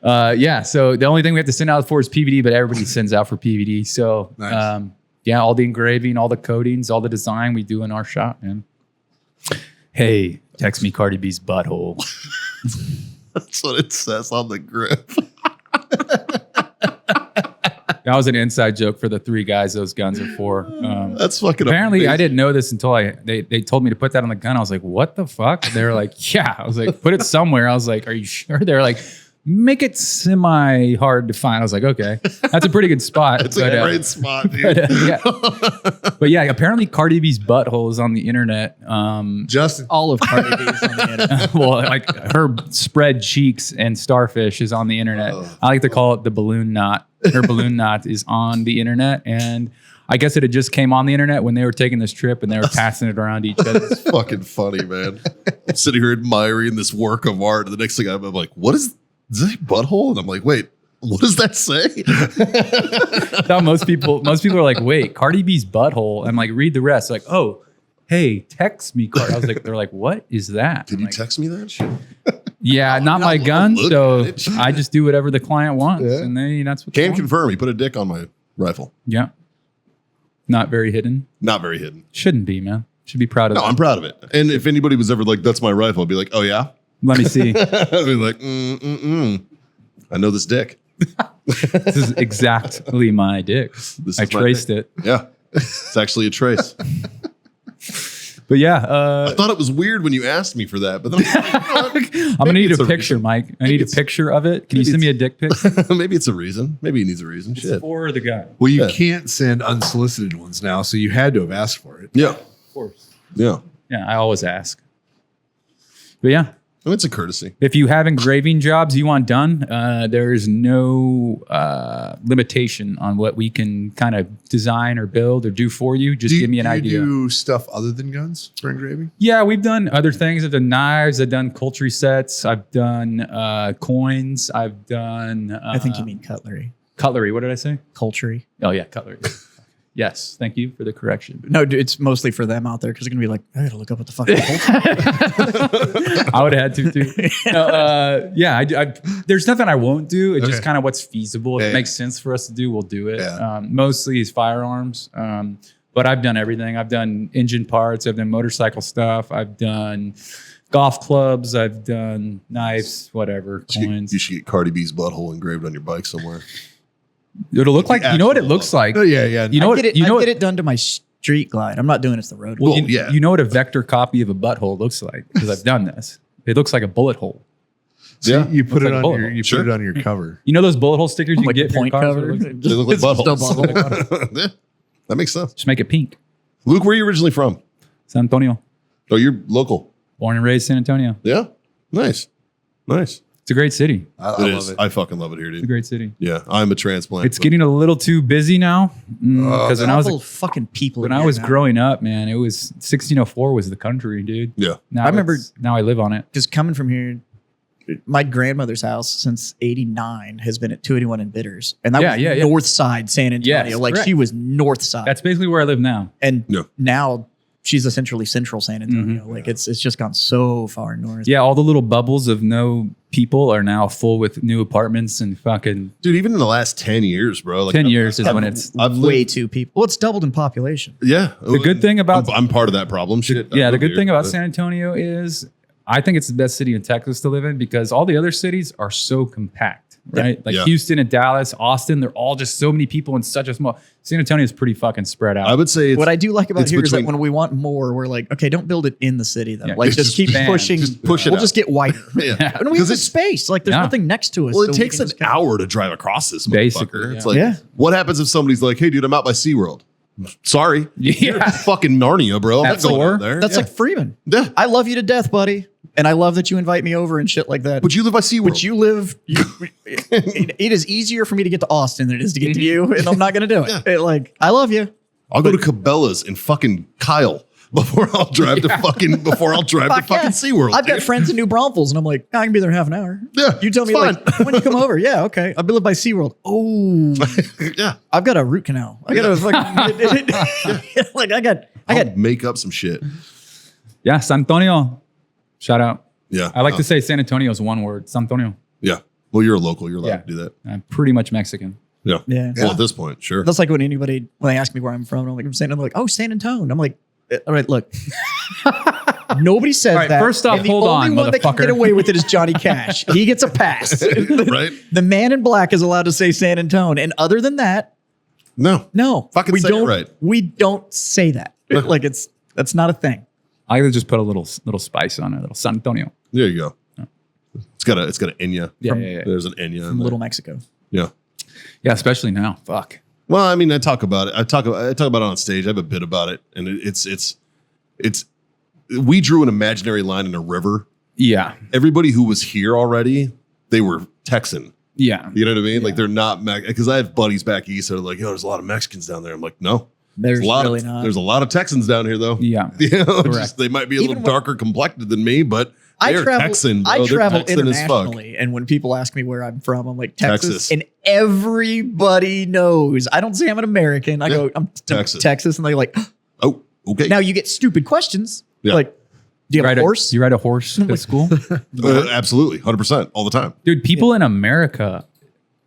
Yeah. So the only thing we have to send out for is PVD, but everybody sends out for PVD. So Nice. yeah, all the engraving, all the coatings, all the design we do in our shop, man. Hey, text me Cardi B's butthole. That's what it says on the grip. That was an inside joke for the 3 guys those guns are for. That's fucking Apparently, amazing. I didn't know this until they told me to put that on the gun. I was like, what the fuck? They were like, yeah. I was like, put it somewhere. I was like, are you sure? They're like, make it semi hard to find. I was like, okay, that's a pretty good spot. It's a great spot, dude. But yeah, apparently Cardi B's butthole is on the internet. Justin. All of Cardi B's on the internet. Well, like her spread cheeks and starfish is on the internet. I like to call it the balloon knot. Her balloon knot is on the internet, and I guess it had just came on the internet when they were taking this trip and they were passing it around each other. It's fucking funny, man. I'm sitting here admiring this work of art. And the next thing I'm like, what is that butthole? And I'm like, wait, what does that say? Now most people are like, wait, Cardi B's butthole. I'm like, read the rest. Like, oh, hey, text me, Cardi. I was like, they're like, what is that? Can I'm you like, text me that shit? Yeah, not no, my gun. look So at it. I just do whatever the client wants, Yeah. and that's what they Can want. confirm. He put a dick on my rifle. Yeah, not very hidden. Not very hidden. Shouldn't be, man. Should be proud of No, that. I'm proud of it. And if anybody was ever like, that's my rifle, I'd be like, oh, yeah? Let me see. I'd be like, I know this dick. This is exactly my dick. This I is my traced dick. it. Yeah. It's actually a trace. But yeah, I thought it was weird when you asked me for that, but then I'm gonna need it's a a picture, reason. Mike. I need a picture of it. Can you maybe send me a dick pic? maybe it's a reason. Maybe he needs a reason. Shit. For the guy. Well, you Yeah. can't send unsolicited ones now, so you had to have asked for it. Yeah. Of course. Yeah. Yeah, I always ask. But yeah, I mean, it's a courtesy. if you have engraving jobs you want done, there is no limitation on what we can kind of design or build or do for you. Just give me an do idea. You do stuff other than guns for engraving? Yeah, we've done other things. I've done knives. I've done poultry sets. I've done coins. I've done. I think you mean cutlery. Cutlery. What did I say? Culture. Oh yeah, cutlery. Yes, thank you for the correction. No, dude, it's mostly for them out there because they're gonna be like, I gotta look up what the fuck. I would have had to too. No, yeah, there's nothing I won't do. It's just kind of what's feasible. If Yeah, it makes sense for us to do, we'll do it. Yeah. Mostly is firearms, but I've done everything. I've done engine parts. I've done motorcycle stuff. I've done golf clubs. I've done knives, whatever, coins. You should get Cardi B's butthole engraved on your bike somewhere. It'll look like, you know what it looks like. Oh, yeah, yeah. You know what? Get You it done to my street glide. I'm not doing it to the road. Well, Well, you, yeah. you know what a vector copy of a butthole looks like because I've done this. It looks like a bullet hole. So Yeah. you put Looks it like a on bullet your hole. you Sure. put it on your cover. You know those bullet hole stickers you Like can the get for your point cars? cover. They look like It's still buttholes. Yeah, that makes sense. Just make it pink. Luke, where are you originally from? San Antonio. Oh, you're local. Born and raised San Antonio. Yeah. Nice. Nice. It's a great city. I It love is. it. I fucking love it here, It's a dude. great city. Yeah. I'm a transplant. It's getting a little too busy now because when I was Awful fucking people. when in I here was now. growing up, man, it was 1604 was the country, dude. Yeah. Now I remember- now I live on it. because coming from here, my grandmother's house since '89 has been at 281 in Bitters, and that was Yeah. north side San Antonio. Yes, like correct. she was north side, That's basically where I live now. and Yeah. now she's essentially central San Antonio. Mm-hmm. Like it's just gone so far north. Yeah, all the little bubbles of no people are now full with new apartments and fucking Dude, even in the last 10 years, bro. Like 10 years is when it's I've way lived, too people. Well, it's doubled in population. yeah. The good thing about- I'm part of that problem. Shit. yeah, I the live good here, thing about but- San Antonio is I think it's the best city in Texas to live in because all the other cities are so compact, right? Like Yeah. Houston and Dallas, Austin, they're all just so many people in such a small. San Antonio is pretty fucking spread out. I would say What I do like about it's here is that between- when we want more, we're like, okay, don't build it in the city though. Yeah, Like just just keep expand. pushing. Just push it We'll out. just get wider. yeah. And we have Because the it's space. Like there's Yeah. nothing next to us. well, so it we takes can an just go. hour to drive across this Basically, motherfucker. yeah. It's like, Yeah. what happens if somebody's like, "Hey, dude, I'm out by SeaWorld." Sorry, Yeah. You're in fucking Narnia, bro. I'm At not going four? out there. That's yeah. like Freeman. yeah. I love you to death, buddy. And I love that you invite me over and shit like that. But you live by SeaWorld. But you live. It is easier for me to get to Austin than it is to get to you, and I'm not going to do it. Like I love you. I'll go to Cabela's and fucking Kyle before I'll drive to fucking Fuck yeah. SeaWorld. I've got dude. friends in New Braunfels, and I'm like, I can be there in half an hour. Yeah, You tell me it's like when you come over. Yeah, okay. I'll be live by SeaWorld. Oh, yeah. I've got a root canal. I got a fucking like I got I'll make up some shit. Yeah, San Antonio. Shout out. Yeah. I like to say San Antonio is one word. San Antonio. Yeah. Well, you're a local. You're allowed Yeah. to do that. I'm pretty much Mexican. Yeah. yeah. Well, at this point, sure. That's like when they ask me where I'm from, I'm like, I'm like, oh, San Antonio. I'm like, all right, look. Nobody says All right, that. first off, and the hold only on, one that can motherfucker. get away with it is Johnny Cash. He gets a pass. Right? The man in black is allowed to say San Antonio, and other than that, No. no. Fucking we say it don't. right. We don't say that. Like that's not a thing. I could just put a little spice on it, a little San Antonio. There you go. It's got an Enya. Yeah, yeah, yeah. There's an Enya. From in there. Little Mexico. Yeah. Yeah, especially now. Fuck. Well, I mean, I talk about it. I talk about it on stage. I have a bit about it, and it's. We drew an imaginary line in a river. Yeah. Everybody who was here already, they were Texan. Yeah. You know what I mean? Like they're not because I have buddies back east that are like, "Yo, there's a lot of Mexicans down there." I'm like, "No, There's a lot really of, not. There's a lot of Texans down here, though. Yeah. You know, Correct. just, they might be a Even little when- darker complected than me, but I they're travel. Texan. Bro. I They're travel Texan as fuck. internationally, and when people ask me where I'm from, I'm like Texas, Texas. and everybody knows. I don't say I'm an American. I go, I'm Texas. Texas, and they're like, Oh, okay. now you get stupid questions. Yeah. Like, do you have a horse? You ride a horse at school? Absolutely, 100% all the time. Dude, people in America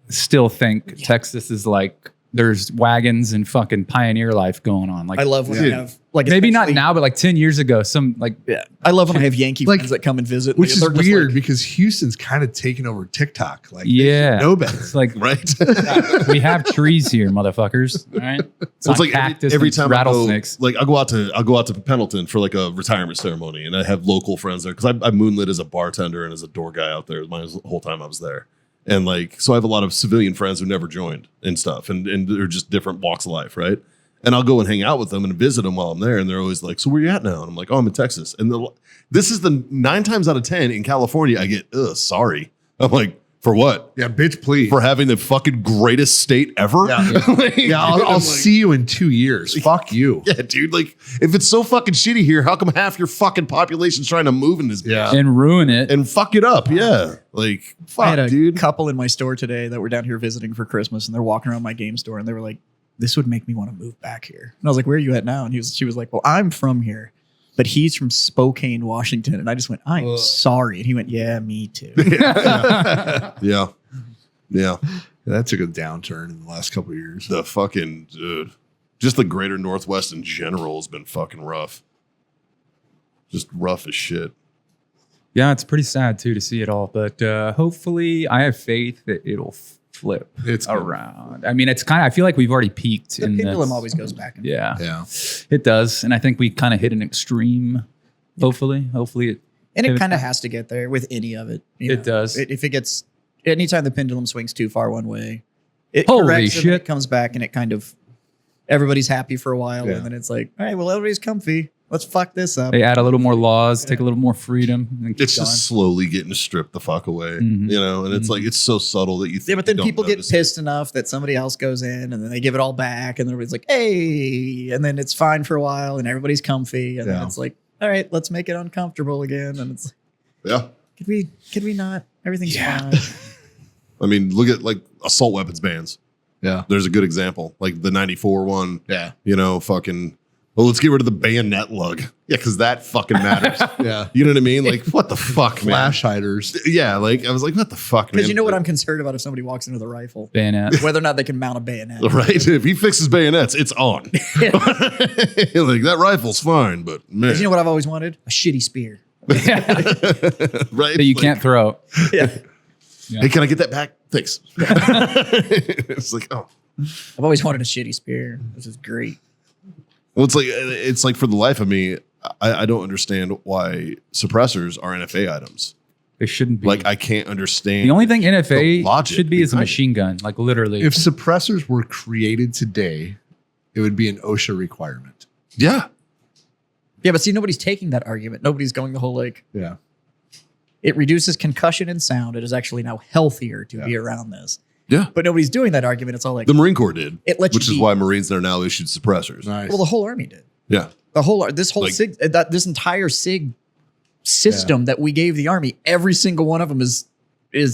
still think Texas is like there's wagons and fucking pioneer life going on. Like I love when I Dude. have like maybe not especially- now, but like 10 years ago, some like Yeah, I love when I have Yankee Like- friends that come and visit, Which is They're just weird like- because Houston's kind of taken over TikTok. Like, Yeah. no better. it's like Right? we have trees here, motherfuckers. All right. It's It's not like cactus every and time rattlesnakes. I go, like I'll go out to Pendleton for like a retirement ceremony, and I have local friends there because I moonlit as a bartender and as a door guy out there my whole time I was there, and like so I have a lot of civilian friends who never joined and stuff, and they're just different walks of life, right? And I'll go and hang out with them and visit them while I'm there, and they're always like, "So where you at now?" And I'm like, "Oh, I'm in Texas." And this is the 9 times out of 10 in California I get, sorry. I'm like, for what? Yeah, bitch, please. For having the fucking greatest state ever? Yeah. Like, yeah, I'll I'm like, see you in 2 years. Fuck you. Yeah, dude. Like, if it's so fucking shitty here, how come half your fucking population's trying to move in this bitch Yeah. And ruin it. and fuck it up? Yeah, like I had fuck, a dude. couple in my store today that were down here visiting for Christmas, and they're walking around my game store, and they were like, "This would make me want to move back here." And I was like, "Where are you at now?" And she was like, "Well, I'm from here, but he's from Spokane, Washington." And I just went, "I'm sorry." And he went, "Yeah, me too." Yeah, yeah. That took a downturn in the last couple of years. The fucking dude. Just the greater Northwest in general has been fucking rough. Just rough as shit. Yeah, it's pretty sad too to see it all, but hopefully I have faith that it'll flip It's good. around. I mean, it's kind of, I feel like we've already peaked The in pendulum this. always goes back. And Yeah, Yeah. it does. And I think we kind of hit an extreme. Hopefully it, And it pivots kind of back. has to get there with any of it. It does. If it gets, anytime the pendulum swings too far one way, it Holy corrects and then shit. it comes back, and it kind of, everybody's happy for a while, Yeah. and then it's like, all right, well, everybody's comfy. Let's fuck this up. They add a little more laws, take a little more freedom, and then keep It's going. just slowly getting stripped the fuck away, Mhm. you know. And it's like it's so subtle that you think Yeah, but then you don't people get notice it. pissed enough that somebody else goes in, and then they give it all back, and everybody's like, "Hey!" And then it's fine for a while, and everybody's comfy, and then Yeah. it's like, "All right, let's make it uncomfortable again." And it's, Yeah, could we not? Everything's Yeah. fine. I mean, look at like assault weapons bans. Yeah. There's a good example, like the '94 one. Yeah. You know, fucking. Well, let's get rid of the bayonet lug. Yeah, because that fucking matters. Yeah. You know what I mean? Like, what the fuck, man? Flash hiders. Yeah, like I was like, what the fuck, man? Because you know what I'm concerned about if somebody walks into the rifle, bayonet. whether or not they can mount a bayonet. Right? If he fixes bayonets, it's on. Like that rifle's fine, but man, Because you know what I've always wanted? A shitty spear. Right? that you Like, can't throw. Yeah. Hey, can I get that back? Thanks. It's like, oh. I've always wanted a shitty spear. This is great. Well, it's like for the life of me, I don't understand why suppressors are NFA items. They shouldn't be. Like, I can't understand. the only thing the NFA logic should be is a behind it. machine gun, like literally. If suppressors were created today, it would be an OSHA requirement. Yeah. Yeah, but see, nobody's taking that argument. Nobody's going the whole like, Yeah. it reduces concussion and sound. It is actually now healthier to be around this. Yeah. But nobody's doing that argument. It's all like, The Marine Corps did, it lets which you is be- why Marines are now issued suppressors. Nice. well, the whole army did. Yeah. The whole this whole Like- SIG this entire SIG system that we gave the army, every single one of them is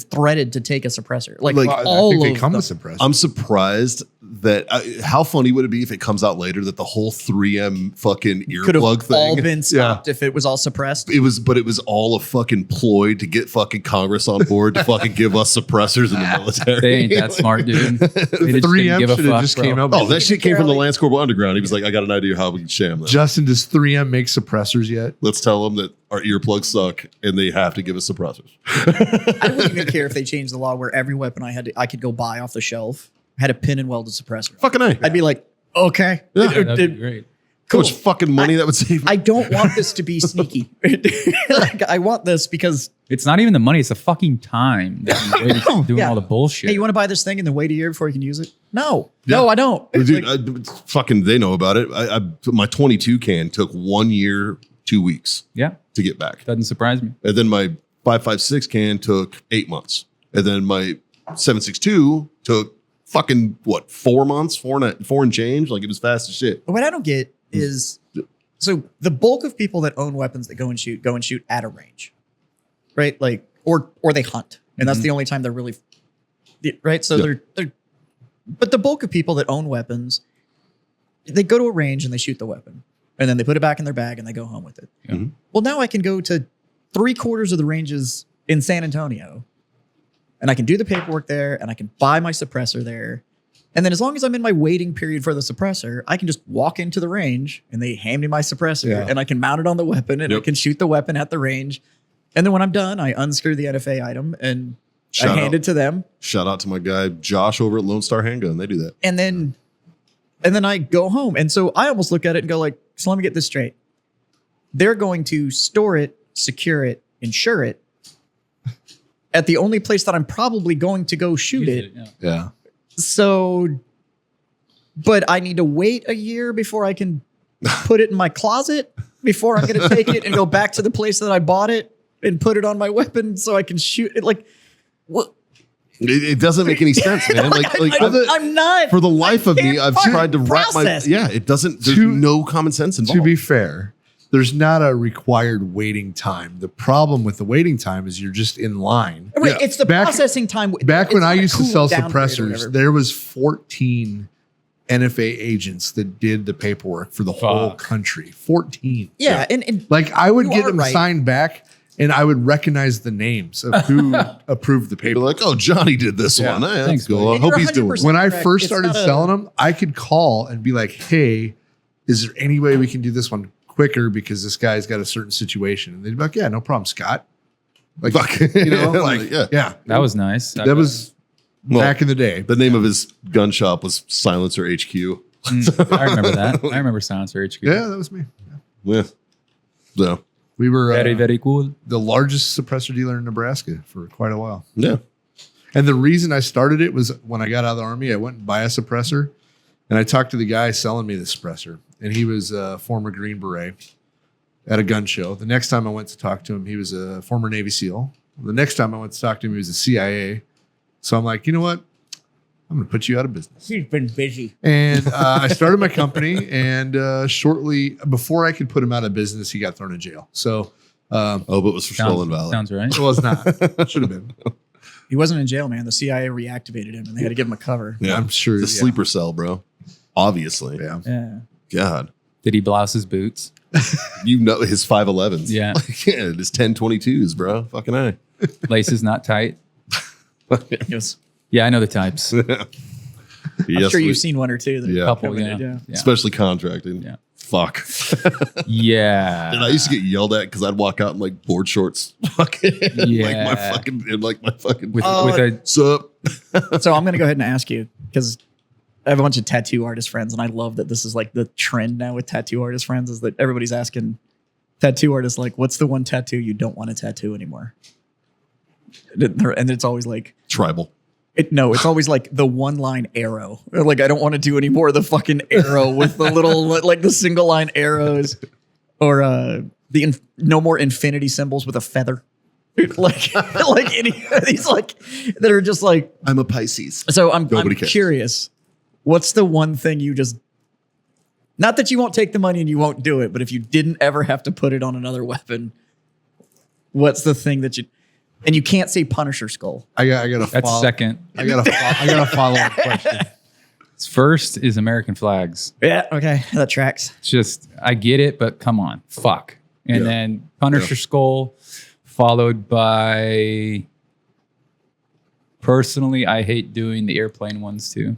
threaded to take a suppressor. Like Well, all I think of they come them. with suppressors. I'm surprised that how funny would it be if it comes out later that the whole 3M fucking Could have earplug all thing, been stopped if it was all suppressed. it was all a fucking ploy to get fucking Congress on board to fucking give us suppressors in the military. they ain't that smart, dude. They just didn't 3M give a should have fuck, just bro. came out. Oh, that shit came from the Lance Corporal Underground. He was like, I got an idea how we can sham this. Justin, does 3M make suppressors yet? Let's tell them that our earplugs suck and they have to give us suppressors. I wouldn't even care if they changed the law where every weapon I could go buy off the shelf had a pin and welded suppressor. Fucking A. I'd be like, okay. Yeah. That'd be great. How much fucking money that would save me. I don't want this to be sneaky. Like, I want this because, It's not even the money; it's the fucking time that you wasted doing Yeah. all the bullshit. hey, you want to buy this thing and then wait a year before you can use it? No, Yeah. no, I don't. Dude, Like, fucking, they know about it. My 22 can took 1 year, 2 weeks Yeah, to get back. doesn't surprise me. And then my 5.56 can took 8 months. And then my 7.62 took fucking, 4 months, four and change. Like, it was fast as shit. what I don't get is, so the bulk of people that own weapons that go and shoot at a range, right? Like, or they hunt, and that's the only time they're really, right? So Yeah. they're, but the bulk of people that own weapons, they go to a range and they shoot the weapon, and then they put it back in their bag and they go home with it. Yeah. Mhm. Well, now I can go to 3/4 of the ranges in San Antonio, and I can do the paperwork there, and I can buy my suppressor there. And then as long as I'm in my waiting period for the suppressor, I can just walk into the range and they hand me my suppressor Yeah. and I can mount it on the weapon and I Yep. can shoot the weapon at the range. And then when I'm done, I unscrew the NFA item and I hand it to them. Shout out to my guy, Josh, over at Lone Star Handgun. They do that. And then I go home. And so I almost look at it and go like, so let me get this straight. They're going to store it, secure it, insure it at the only place that I'm probably going to go shoot it. Yeah. Yeah. So, but I need to wait a year before I can put it in my closet before I'm going to take it and go back to the place that I bought it and put it on my weapon so I can shoot it. Like, what? It doesn't make any sense, man. I'm not. For the life of me, can't I've fucking tried to wrap my, process. yeah, it doesn't, there's To- no common sense involved. To be fair, there's not a required waiting time. The problem with the waiting time is you're just in line. Right, Yeah. it's the Back- processing time. Back It's when not I a used to cooling sell down period or suppressors, whatever. there was 14 NFA agents that did the paperwork for the whole Fuck. country. 14. Yeah, and Like I would You get are them right. signed back and I would recognize the names of who approved the You're paper. like, oh, Johnny did this Yeah. one. Eh, that's Thanks, cool. buddy. I And hope you're he's doing 100% it. When I correct. first It's started not a- selling them, I could call and be like, hey, is there any way we can do this one quicker because this guy's got a certain situation? And they'd be like, yeah, no problem, Scott. Like, Fuck. you know, like, Yeah. yeah. That was nice. That was Well, back in the day. the name of his gun shop was Silencer HQ. I remember that. I remember Silencer HQ. Yeah, that was me. Yeah. So, We were Very, very cool. the largest suppressor dealer in Nebraska for quite a while. yeah. And the reason I started it was when I got out of the Army, I went and buy a suppressor. And I talked to the guy selling me the suppressor. And he was a former Green Beret at a gun show. The next time I went to talk to him, he was a former Navy SEAL. The next time I went to talk to him, he was a CIA. So I'm like, you know what? I'm going to put you out of business. he's been busy. And I started my company. And shortly before I could put him out of business, he got thrown in jail. So Oh, but it was for Stolen Valley. Sounds right. it was not. Should have been. He wasn't in jail, man. The CIA reactivated him, and they had to give him a cover. Yeah. I'm sure. The yeah. sleeper cell, bro. Obviously. Yeah. Yeah. God. Did he blouse his boots? You know his 511s. Yeah. Yeah, his 1022s, bro. Fucking A. Laces not tight. Yes. Yeah, I know the types. I'm sure you've seen one or two. That Yeah. Couple, come in yeah. it, Yeah. Especially contracting. Yeah. Fuck. Yeah. And I used to get yelled at because I'd walk out in like board shorts. Fucking Yeah. like my fucking with Oh, a sup. So I'm gonna go ahead and ask you because I have a bunch of tattoo artist friends, and I love that this is like the trend now with tattoo artist friends is that everybody's asking tattoo artists like, "What's the one tattoo you don't want to tattoo anymore?" And it's always like Tribal. it's always like the one line arrow. Like I don't want to do any more of the fucking arrow with the little like the single line arrows, or no more infinity symbols with a feather. Like any of these like that are just like. I'm a Pisces. So I'm Nobody cares. curious. What's the one thing you just? Not that you won't take the money and you won't do it, but if you didn't ever have to put it on another weapon, what's the thing that you? And you can't say Punisher skull. I got a that's follow. second. I got a follow up question. First is American flags. Yeah. Okay. That tracks. It's just I get it, but come on, fuck. And Yeah. then Punisher skull, followed by. Personally, I hate doing the airplane ones too.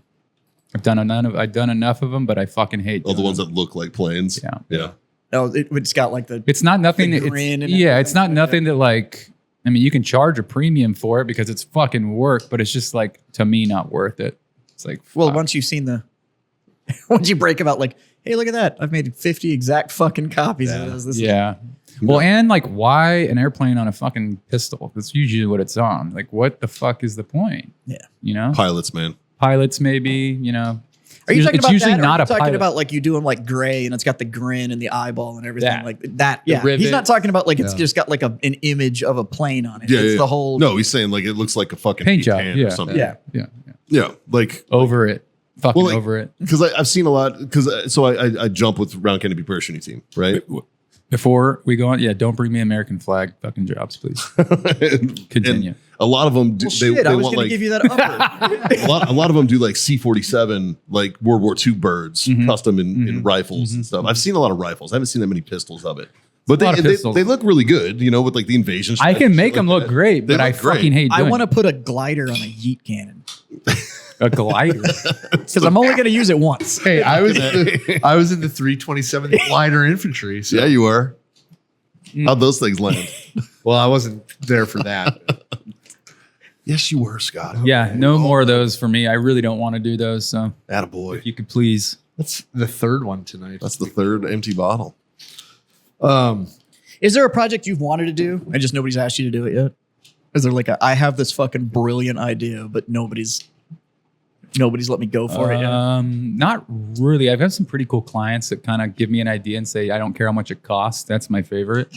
I've done enough of them, but I fucking hate. Oh, the doing ones them. that look like planes. Yeah. Yeah. Oh, it's got like the. It's not nothing. The That, grin and it's not everything. nothing that like. I mean, you can charge a premium for it because it's fucking work, but it's just like to me not worth it. It's like Well, fuck. once you've seen once you break about like, hey, look at that! I've made 50 exact fucking copies of this. This is- yeah. Well, and like, why an airplane on a fucking pistol? That's usually what it's on. Like, what the fuck is the point? Yeah. You know, Pilots, man. pilots maybe. You know, Are you It's talking about usually that? Or not are you a talking pilot. about like you do them like gray and it's got the grin and the eyeball and everything That. like that? The Yeah, he's rivet. not talking about like it's Yeah. just got like an image of a plane on it. Yeah, It's yeah. the whole. No, he's saying like it looks like a fucking paint job. pan Yeah. or something. Yeah. Yeah. Yeah. Like Over it. Fucking Well, like- over it. because I've seen a lot. Because so I jump with Round Canopy parachuting team, right? Before we go on, don't bring me American flag fucking jobs, please. Continue. And a lot of them do. Well, shit, I was want going like to give you that upper. a lot of them do like C-47, like World War II birds, Mhm. custom in rifles and stuff. I've seen a lot of rifles. I haven't seen that many pistols of it, but A lot of they pistols. look really good. You know, with like the invasion. I strategy can and make shit them like look that. great, They but I look great. fucking hate I doing want to it. put a glider on a yeet cannon A glider. because I'm only going to use it once. Hey, I was in the 327 glider infantry. So, Yeah, you are. How'd those things land? well, I wasn't there for that. Yes, you were, Scott. Yeah, no more of those for me. I really don't want to do those. So Attaboy. if you could please. That's the third one tonight. That's the third empty bottle. Is there a project you've wanted to do and just nobody's asked you to do it yet? Is there like I have this fucking brilliant idea, but nobody's let me go for it yet? Not really. I've had some pretty cool clients that kind of give me an idea and say, I don't care how much it costs. That's my favorite.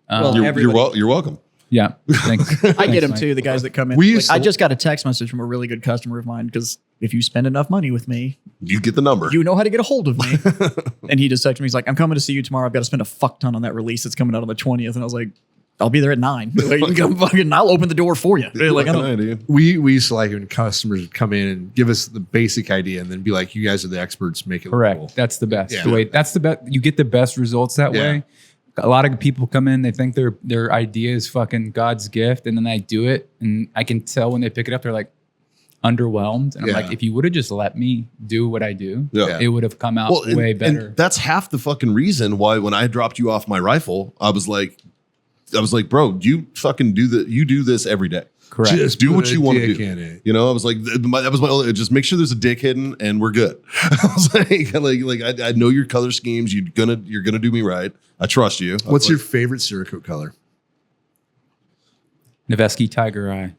Well, You're welcome. Yeah. Thanks. I get them Mike. too. The guys that come in. We Like, used to- I just got a text message from a really good customer of mine because if you spend enough money with me, You get the number. you know how to get a hold of me. And he just texted me. He's like, I'm coming to see you tomorrow. I've got to spend a fuck ton on that release that's coming out on the 20th. And I was like, I'll be there at 9. Like, you can come fucking, I'll open the door for you. Like, I don't, dude. We used to like when customers would come in and give us the basic idea and then be like, "You guys are the experts. Make it look Correct. cool." That's the best. Yeah. The way that's the best. You get the best results that Yeah. way. A lot of people come in, they think their idea is fucking God's gift, and then I do it, and I can tell when they pick it up, they're like underwhelmed. And I'm Yeah. like, if you would have just let me do what I do, Yeah. it would have come out and- way and better. that's half the fucking reason why when I dropped you off my rifle, I was like, bro, you fucking do this every day. Correct. Just do put what a you want to dick do. in it. You know, I was like, that was my only, just make sure there's a dick hidden and we're good. I was like, I know your color schemes. You're gonna do me right. I trust you. I What's was your like, favorite Cerakote color? Noveske Tiger Eye.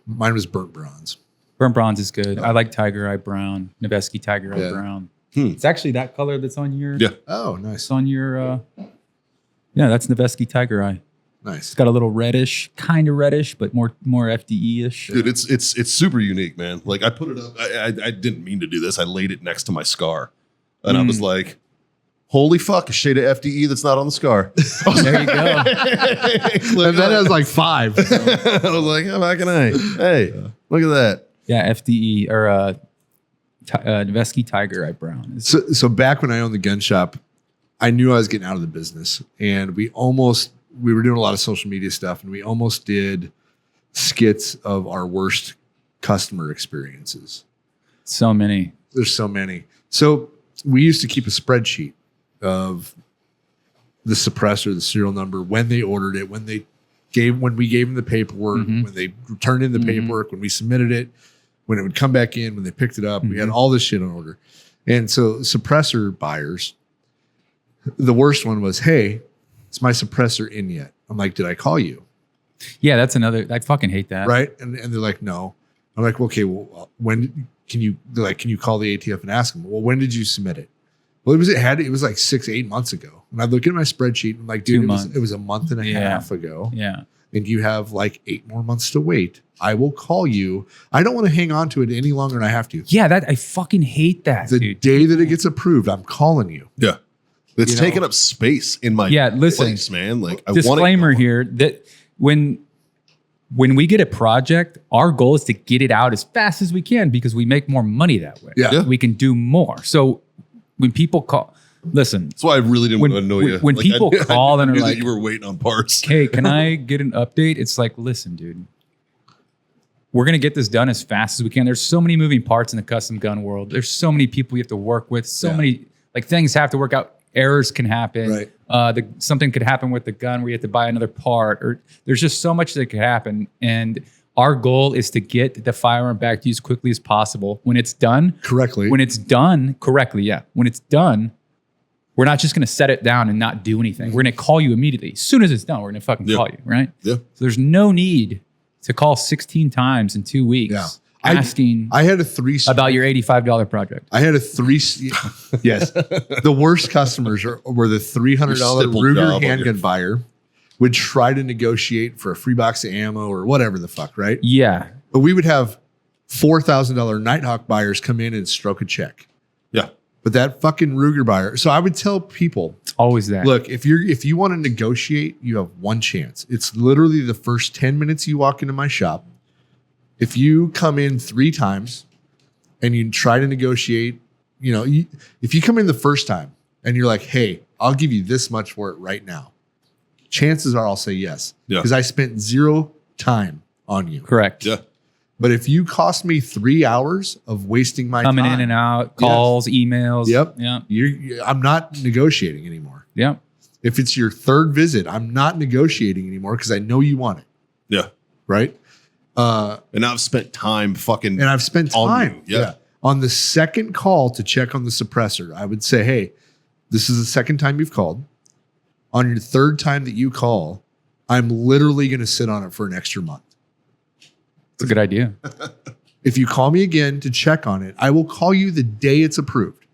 Mine was burnt bronze. Burnt bronze is good. I like Tiger Eye Brown. Noveske Tiger Eye Yeah. Brown. Hmm. It's actually that color that's on your. Yeah. Oh, nice, It's on your. Yeah, that's Noveske Tiger Eye. nice. It's got a little reddish, kind of reddish, but more FDE-ish. dude, it's super unique, man. Like I put it up. I didn't mean to do this. I laid it next to my scar, and I was like, holy fuck, a shade of FDE that's not on the scar. There you go. And then I was like 5. I was like, how can I? Hey, look at that. Yeah, FDE or Noveske Tiger Eye Brown. So back when I owned the gun shop, I knew I was getting out of the business, and we were doing a lot of social media stuff, and we almost did skits of our worst customer experiences. So many. There's so many. So we used to keep a spreadsheet, of the suppressor, the serial number, when they ordered it, when we gave them the paperwork, when they turned in the paperwork, when we submitted it, when it would come back in, when they picked it up. We had all this shit on order. And so suppressor buyers, the worst one was, hey, is my suppressor in yet? I'm like, did I call you? Yeah, that's another. I fucking hate that. Right. And they're like, no. I'm like, okay, well, when can you, they're like, can you call the ATF and ask them? Well, when did you submit it? Well, it was like 6-8 months ago. And I look at my spreadsheet and I'm like, dude, it was a month and a half ago. Yeah. And you have like 8 more months to wait. I will call you. I don't want to hang on to it any longer than I have to. Yeah, I fucking hate that. The dude. day that it gets approved, I'm calling you. Yeah. It's You taking know? up space in my listen, place, man. Like, disclaimer here that when we get a project, our goal is to get it out as fast as we can because we make more money that way. Yeah. We can do more. So when people call, listen. That's why I really didn't want to annoy you. When people call and are knew that like, you were waiting on parts. hey, can I get an update? It's like, listen, dude, we're going to get this done as fast as we can. There's so many moving parts in the custom gun world. There's so many people you have to work with. So many things have to work out. Errors can happen. Right. Something could happen with the gun where you have to buy another part, or there's just so much that could happen. And our goal is to get the firearm back to you as quickly as possible. When it's done Correctly. when it's done correctly, when it's done, we're not just going to set it down and not do anything. We're going to call you immediately. As soon as it's done, we're going to fucking call you, right? Yeah. So there's no need to call 16 times in 2 weeks asking I had a three about your $85 project. I had a three. Yes, the worst customers were the $300 stippled Ruger job on handgun your- buyer would try to negotiate for a free box of ammo or whatever the fuck, right? Yeah. But we would have $4,000 Nighthawk buyers come in and stroke a check. Yeah. But that fucking Ruger buyer. So I would tell people, It's always that. look, if you want to negotiate, you have one chance. It's literally the first 10 minutes you walk into my shop. If you come in 3 times and you try to negotiate, if you come in the first time and you're like, hey, I'll give you this much for it right now, chances are I'll say yes. Yeah. Because I spent 0 time on you. Correct. Yeah. But if you cost me 3 hours of wasting my Coming time, in and out, calls, emails. Yep. Yeah. I'm not negotiating anymore. Yeah. If it's your 3rd visit, I'm not negotiating anymore because I know you want it. Yeah. Right. And I've spent time fucking. And I've spent on time. you. Yeah. On the second call to check on the suppressor, I would say, hey, this is the second time you've called. On your 3rd time that you call, I'm literally going to sit on it for an extra month. It's a good idea. If you call me again to check on it, I will call you the day it's approved.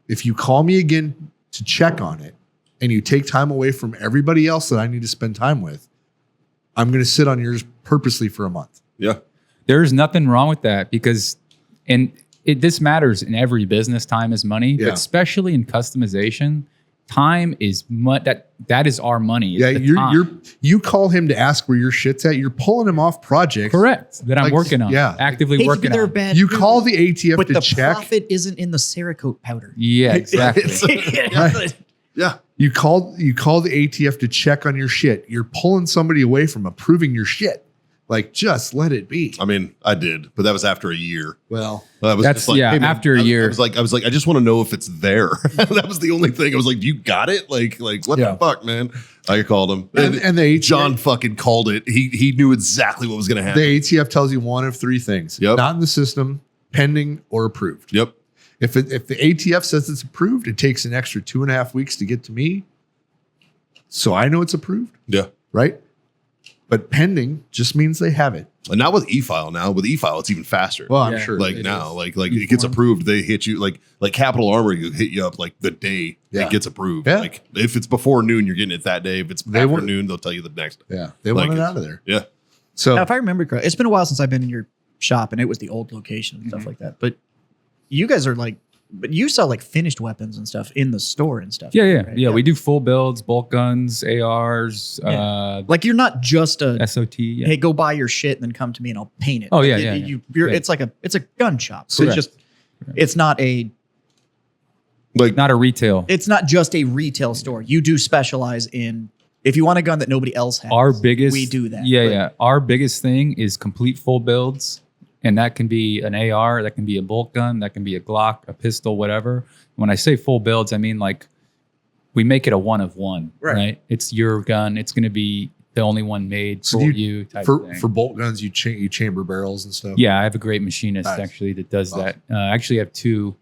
If you call me again to check on it and you take time away from everybody else that I need to spend time with, I'm going to sit on yours purposely for a month. Yeah. There's nothing wrong with that because, this matters in every business. Time is money, Yeah. but especially in customization, time is that is our money. It's Yeah, the time. you call him to ask where your shit's at. You're pulling him off projects. Correct. That I'm Like, working on. yeah. Actively Hate to be working their on. bad You news, call the ATF but to the check. profit isn't in the Cerakote powder. Yeah, exactly. Yeah. You call the ATF to check on your shit. You're pulling somebody away from approving your shit. Like, just let it be. I mean, I did, but that was after a year. Well, I was That's just like, yeah. hey, man, After a year, I was like, I just want to know if it's there. That was the only thing. I was like, you got it? Like what Yeah. the fuck, man? I called him, and the ATF, John fucking called it. He knew exactly what was going to happen. the ATF tells you one of 3 things. Yep. Not in the system, pending, or approved. Yep. If the ATF says it's approved, it takes an extra 2.5 weeks to get to me. So I know it's approved, Yeah. right? But pending just means they have it. And not with e-file now. With e-file, it's even faster. Well, I'm Yeah. sure. like it now, is. like it gets approved. They hit you like Capital Armor. You hit you up like the day Yeah. it gets approved. Yeah. Like if it's before noon, you're getting it that day. If it's They after want- noon, they'll tell you the next. Yeah, they Like want it it. out of there. Yeah. So Now, if I remember correctly, it's been a while since I've been in your shop, and it was the old location and stuff like that. But you guys are but you sell like finished weapons and stuff in the store and stuff. yeah. right? We do full builds, bulk guns, ARs, Like you're not just a SOT. Yeah. hey, go buy your shit and then come to me and I'll paint it. Oh, Like, yeah, You're, Yeah. it's a gun shop. So Correct. it's not a Like Not a retail. it's not just a retail store. You do specialize in if you want a gun that nobody else has. Our biggest, we do that. Yeah, But yeah. Our biggest thing is complete full builds, and that can be an AR, that can be a bolt gun, that can be a Glock, a pistol, whatever. When I say full builds, I mean like we make it a one of one, Right. right? It's your gun. It's going to be the only one made So for do you type for thing. for bolt guns, you chamber barrels and stuff. Yeah, I have a great machinist Nice. actually that does Awesome. that. I actually have two.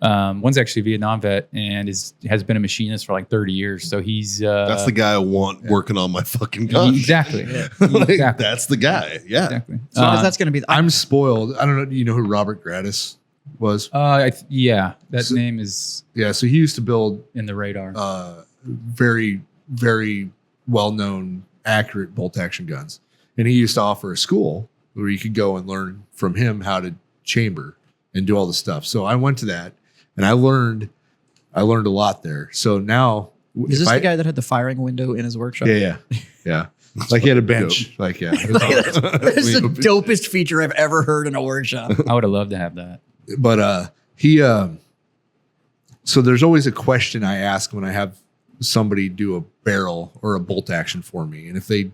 One's actually a Vietnam vet and has been a machinist for like 30 years. So he's That's the guy I want working on my fucking gun. exactly. Like, Exactly. that's the guy. Yeah. Exactly. So that's going to be. I'm spoiled. I don't know. You know who Robert Gratis was? Yeah, that So- name is Yeah. So he used to build in the radar. very, very well-known, accurate bolt action guns, and he used to offer a school where you could go and learn from him how to chamber and do all the stuff. So I went to that, and I learned a lot there. So now, Is if this the guy that had the firing window in his workshop? Yeah. Like he had a bench. Like yeah. It was awesome. That's the dopest feature I've ever heard in a workshop. I would have loved to have that. But he so there's always a question I ask when I have somebody do a barrel or a bolt action for me, and if they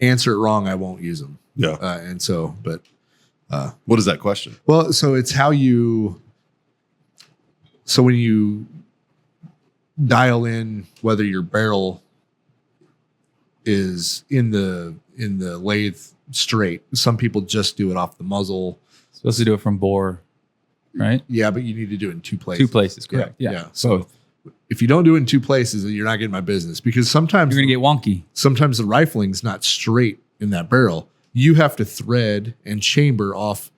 answer it wrong, I won't use them. Yeah. And so, but What is that question? well, so it's how you. So when you dial in whether your barrel is in the lathe straight, some people just do it off the muzzle. Supposed to do it from bore, right? Yeah, but you need to do it in two places. Two places, correct? Yeah. So if you don't do it in two places, then you're not getting my business, because sometimes You're gonna get wonky. sometimes the rifling's not straight in that barrel. You have to thread and chamber off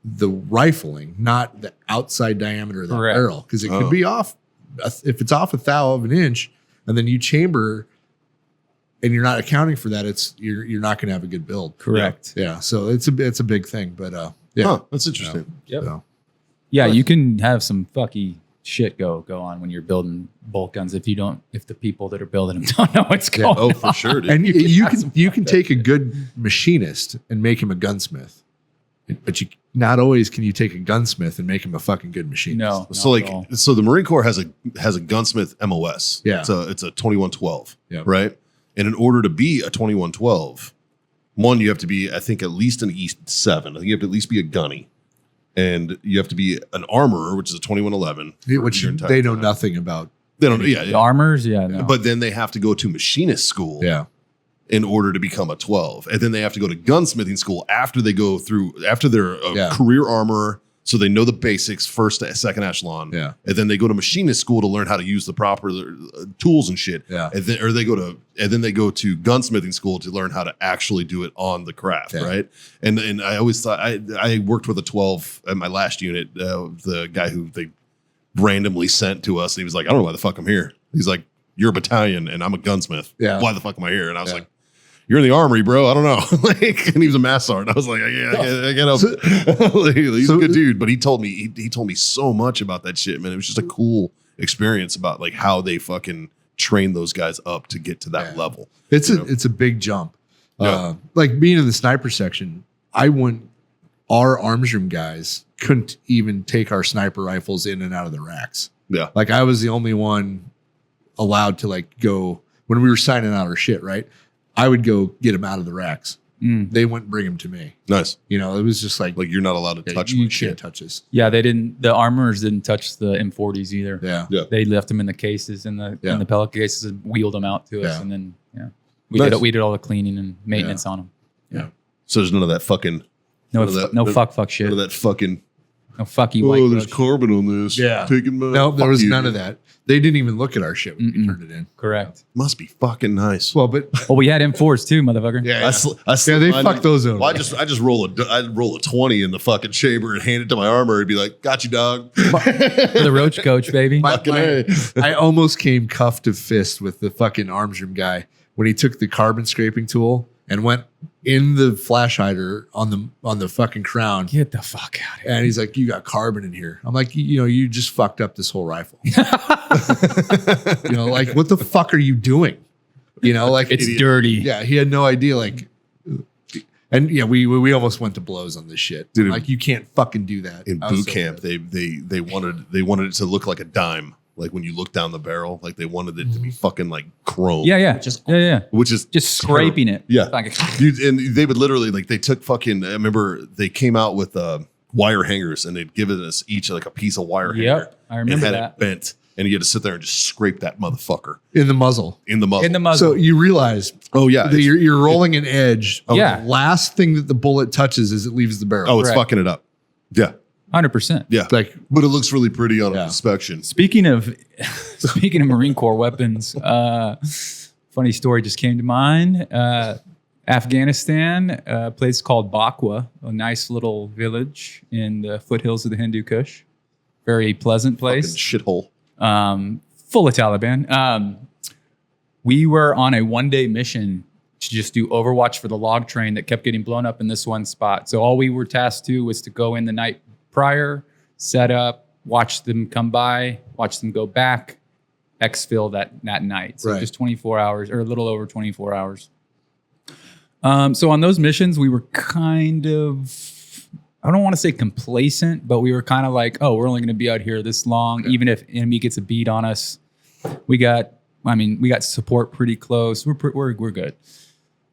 the rifling, not the outside diameter of that Correct. barrel, because it could Oh. be off. If it's off a thou of an inch, and then you chamber, and you're not accounting for that, you're not going to have a good build. Correct. Yeah, so it's a big thing, but yeah. Huh, that's interesting. Yep. So, Yeah, you can have some fucky shit go on when you're building bolt guns if the people that are building them don't know what's going Oh, on. for sure, dude. and You can have some you can take a good machinist and make him a gunsmith, but you not always can you take a gunsmith and make him a fucking good machinist. No. So not like, at all. so the Marine Corps has a gunsmith MOS. Yeah. It's a 2112. Yeah. Right. And in order to be a 2112, one, you have to be, I think, at least an E7. I think you have to at least be a gunny. And you have to be an armorer, which is a 2111. Which your entire they know time. nothing about. They don't. Yeah. The yeah. armors, yeah, no. But then they have to go to machinist school. Yeah. In order to become a 12. And then they have to go to gunsmithing school after they're a Yeah. career armorer. So they know the basics, first to second echelon. Yeah. And then they go to machinist school to learn how to use the proper tools and shit. Yeah. And then they go to gunsmithing school to learn how to actually do it on the craft. Yeah. Right. And I always thought I worked with a 12 at my last unit, the guy who they randomly sent to us. And he was like, I don't know why the fuck I'm here. He's like, you're a battalion and I'm a gunsmith. Yeah. Why the fuck am I here? And I was Yeah. like, you're in the armory, bro. I don't know. Like, and he was a mass sergeant. I was like, I get up. Like, he's So- a good dude, but he told me he told me so much about that shit, man. It was just a cool experience about like how they fucking train those guys up to get to that Yeah. level. It's You a know? it's a big jump. Yeah. Like being in the sniper section, our arms room guys couldn't even take our sniper rifles in and out of the racks. Yeah. Like I was the only one allowed to like go when we were signing out our shit, right? I would go get them out of the racks. Mm. They wouldn't bring them to me. Nice. You know, it was just like Like you're not allowed to touch you my can't shit. touch us. Yeah, the armorers didn't touch the M40s either. Yeah. Yeah. They left them in the cases in the pellet cases and wheeled them out to us, Yeah. and then Nice. we did all the cleaning and maintenance on them. So there's none of that fucking No, None of that- no none- fuck shit. none of that fucking No fucky white. there's glove shit. carbon on this. Yeah. Taking my No, there fuck was you. none of that. They didn't even look at our shit when we Mm-mm. turned it in. Correct. Must be fucking nice. Well, but Well, we had M4s too, motherfucker. yeah, they fucked those over. Well, I just roll a 20 in the fucking chamber and hand it to my armor and be like, got you, dog. The roach coach, baby. Fucking A. I almost came cuff to fist with the fucking arms room guy when he took the carbon scraping tool and went in the flash hider on the fucking crown. Get the fuck out of here. And he's like, "You got carbon in here." I'm like, you just fucked up this whole rifle." Like, what the fuck are you doing? Like It's dirty. Yeah, he had no idea. Like, and yeah, we almost went to blows on this shit. Dude, Like, you can't fucking do that. In I was boot so camp, pissed. they wanted it to look like a dime. Like when you look down the barrel, like they wanted it to be fucking like chrome. Yeah. Just- yeah. Which is Just scraping it. Yeah. Like, Dude, and they would literally like they took fucking. I remember they came out with wire hangers and they'd given us each like a piece of wire hanger. Yep, I remember and had that. it bent. and you had to sit there and just scrape that motherfucker In the muzzle. in the muzzle. In the muzzle. So you realize oh yeah, that you're rolling an edge. Yeah. The last thing that the bullet touches is it leaves the barrel. oh, it's Correct. fucking it up. Yeah, 100%. yeah. Like, But it looks really pretty on Yeah. inspection. Speaking of Marine Corps weapons, funny story just came to mind. Afghanistan, a place called Bakwa, a nice little village in the foothills of the Hindu Kush. Very pleasant Fucking place. shithole. Full of Taliban. We were on a one-day mission to just do overwatch for the log train that kept getting blown up in this one spot. So all we were tasked to was to go in the night prior, set up, watch them come by, watch them go back, exfil that night. So Right. just 24 hours or a little over 24 hours. So on those missions, we were kind of, I don't want to say complacent, but we were kind of like, oh, we're only going to be out here this long. Even if enemy gets a beat on us, we got support pretty close. We're good.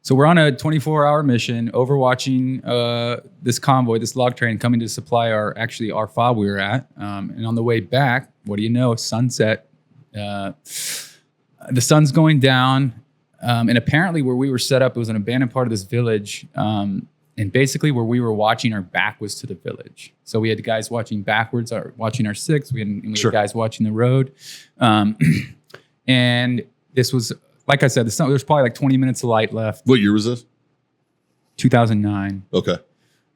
So we're on a 24-hour mission, overwatching this convoy, this log train coming to supply our fob we were at. And on the way back, what do you know? Sunset. The sun's going down. And apparently where we were set up, it was an abandoned part of this village. And basically where we were watching, our back was to the village. So we had the guys watching backwards, watching our six. We had Sure. guys watching the road. And this was, like I said, there was probably like 20 minutes of light left. What year was this? 2009. Okay.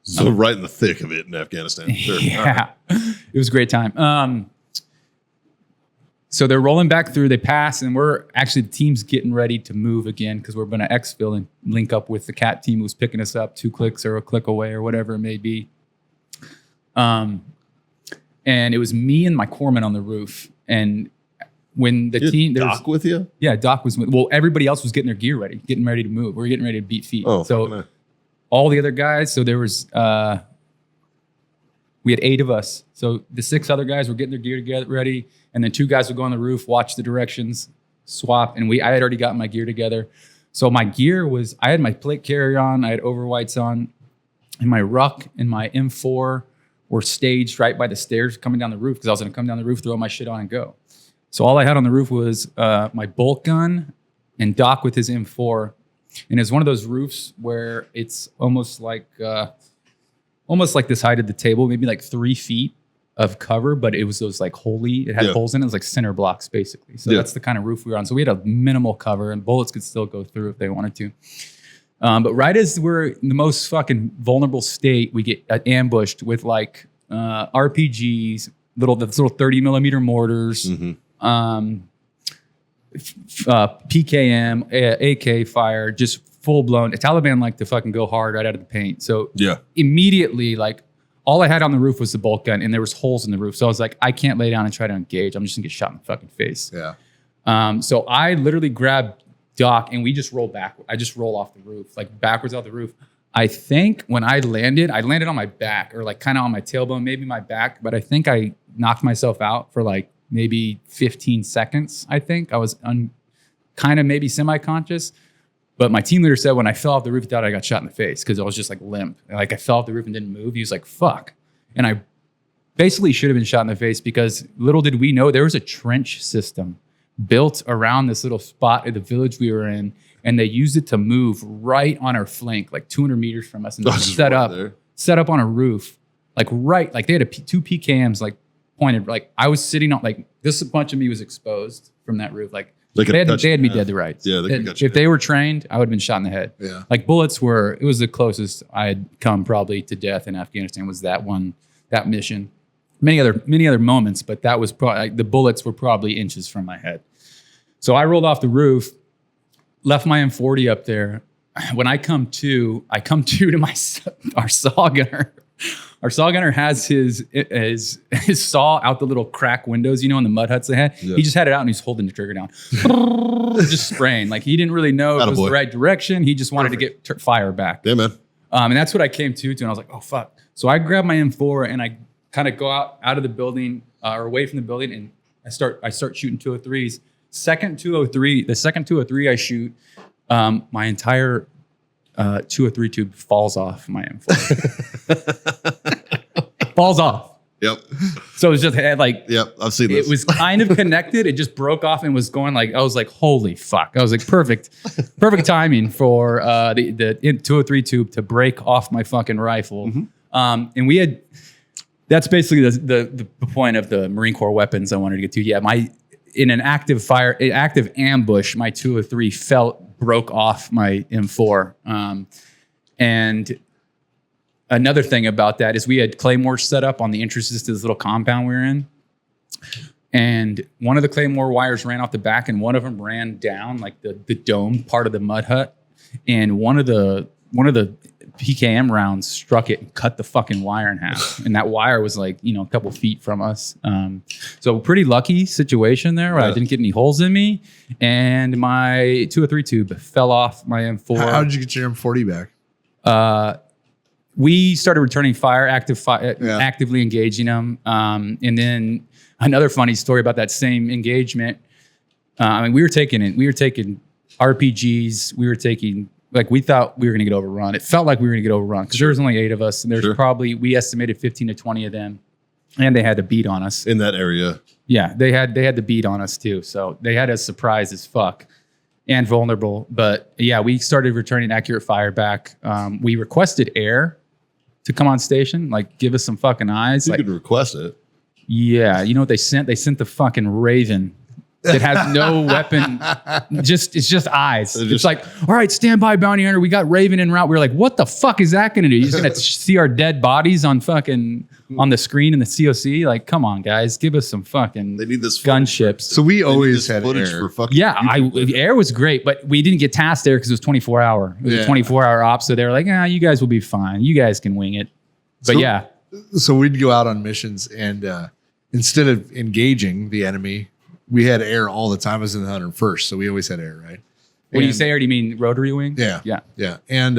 So right in the thick of it in Afghanistan. Sure. Yeah, it was a great time. So they're rolling back through, they pass, and the team's getting ready to move again because we're going to exfil and link up with the CAT team who's picking us up 2 clicks or a click away or whatever it may be. And it was me and my corpsman on the roof. And when the team... there was- Doc with you? Yeah, Doc was... Well, everybody else was getting their gear ready, getting ready to move. We were getting ready to beat feet. Oh, so fucking A. all the other guys, so there was... we had 8 of us. So the 6 other guys were getting their gear together ready, and then 2 guys would go on the roof, watch the directions, swap, and I had already gotten my gear together. So my gear was, I had my plate carrier on, I had overwhites on, and my ruck and my M4 were staged right by the stairs coming down the roof because I was going to come down the roof, throw my shit on, and go. So all I had on the roof was my bolt gun and Doc with his M4, and it's one of those roofs where it's almost like this height of the table, maybe like 3 feet of cover, but it was those like it had holes in it. It was like center blocks basically. So that's the kind of roof we were on. So we had a minimal cover and bullets could still go through if they wanted to. But right as we're in the most fucking vulnerable state, we get ambushed with like RPGs, little 30 millimeter mortars, PKM, AK fire, just full blown. The Taliban like to fucking go hard right out of the paint. So Yeah. immediately, like all I had on the roof was the bolt gun, and there was holes in the roof. So I was like, I can't lay down and try to engage. I'm just gonna get shot in the fucking face. yeah. So I literally grabbed Doc and we just roll back. I just roll off the roof, like backwards off the roof. I think when I landed on my back or like kind of on my tailbone, maybe my back, but I think I knocked myself out for like maybe 15 seconds. I think I was kind of maybe semi-conscious. But my team leader said when I fell off the roof, he thought I got shot in the face because I was just like limp. Like I fell off the roof and didn't move. He was like, fuck. And I basically should have been shot in the face because little did we know there was a trench system built around this little spot at the village we were in. And they used it to move right on our flank, like 200 meters from us. And Oh, just right there. set up on a roof, like they had 2 PKMs like pointed, like I was sitting on, like this bunch of me was exposed from that roof. Like They could they have had, touched they had you me in dead half. to rights. Yeah, they could And got you if they were trained, I would have been shot in the head. Yeah. Like it was the closest I had come probably to death in Afghanistan was that mission. Many other moments, but that was probably, like, the bullets were probably inches from my head. So I rolled off the roof, left my M40 up there. When I come to our saw gunner. Our saw gunner has his saw out the little crack windows, in the mud huts they had. Yeah. He just had it out and he's holding the trigger down. Just spraying. Like he didn't really know if it was Attaboy. the right direction. He just wanted to get fire back. Yeah, man. And that's what I came to, and I was like, oh, fuck. So I grabbed my M4 and I kind of go out of the building or away from the building, and I start shooting 203s. The second 203 I shoot, my entire 203 tube falls off my M4. Falls off. Yep. So it was just had like, Yep. I've seen this. it was kind of connected. It just broke off and was going like, I was like, holy fuck. I was like, perfect timing for the 203 tube to break off my fucking rifle. And we had, that's basically the point of the Marine Corps weapons I wanted to get to. Yeah, in an active ambush, my 203 broke off my M4. And another thing about that is we had claymores set up on the entrances to this little compound we were in. And one of the claymore wires ran off the back and one of them ran down like the dome part of the mud hut. And one of the PKM rounds struck it and cut the fucking wire in half. And that wire was like, a couple feet from us. So pretty lucky situation there where I didn't get any holes in me. And my 203 tube fell off my M4. How did you get your M40 back? We started returning fire, actively engaging them. And then another funny story about that same engagement. We were taking RPGs. We were taking, we thought we were going to get overrun. It felt like we were going to get overrun because there was only 8 of us. And there's probably, we estimated 15 to 20 of them. And they had the beat on us. In that area. Yeah, they had the beat on us too. So they had us surprised as fuck and vulnerable. But yeah, we started returning accurate fire back. We requested air to come on station, give us some fucking eyes. You could request it. Yeah, you know what they sent? They sent the fucking Raven. It has no weapon. It's just eyes. It's like, all right, stand by, bounty hunter. We got Raven en route. We were like, what the fuck is that going to do? You're just going to see our dead bodies on the screen in the COC? Like, come on, guys, give us some fucking. They need this gunships. So we always had footage air. for fucking. Yeah, air was great, but we didn't get tasked air because it was 24 hour. It was a 24-hour op. So they were like, you guys will be fine. You guys can wing it. But yeah. So we'd go out on missions and instead of engaging the enemy, we had air all the time. I was in the 101st, so we always had air, right? When you say air, do you mean rotary wing? Yeah. And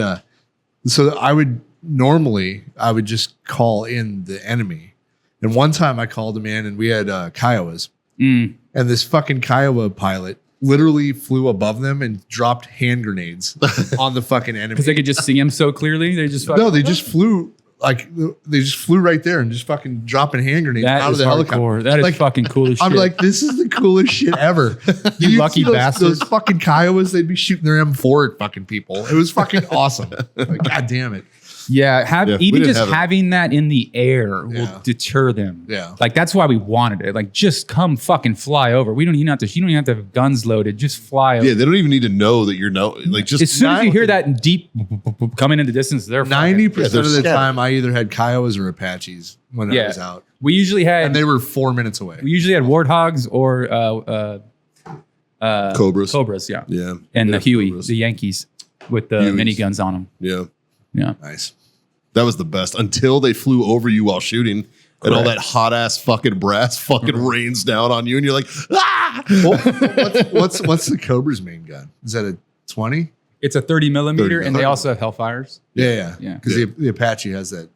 so I would just call in the enemy. And one time I called him in and we had Kiowas. And this fucking Kiowa pilot literally flew above them and dropped hand grenades on the fucking enemy. Because they could just see him so clearly? They just No, they just flew. They just flew right there and just fucking dropping hand grenades out of the helicopter. That is fucking cool as shit. I'm like, this is the coolest shit ever. You lucky bastard. Those fucking Kiowas, they'd be shooting their M4 at fucking people. It was fucking awesome. God damn it. Yeah, having that in the air will Yeah. deter them. Yeah. That's why we wanted it. Just come fucking fly over. You don't even have to have guns loaded. Just fly over. Yeah, they don't even need to know that you're just as soon as you hear that deep coming in the distance, they're 90% of the scattered. time, I either had Kiowas or Apaches when I was out. We usually had And they were 4 minutes away. we usually had warthogs or Cobras. yeah. Yeah. And Yeah, the Huey, Cobras. the Yankees with the Hueys. miniguns on them. Yeah. Yeah. Nice. That was the best until they flew over you while shooting. And all that hot ass fucking brass fucking rains down on you, and you're like, ah! What's the Cobra's main gun? Is that a 20? It's a 30 millimeter, 30 and they also have Hellfires. Yeah. Yeah. Because the Apache has that.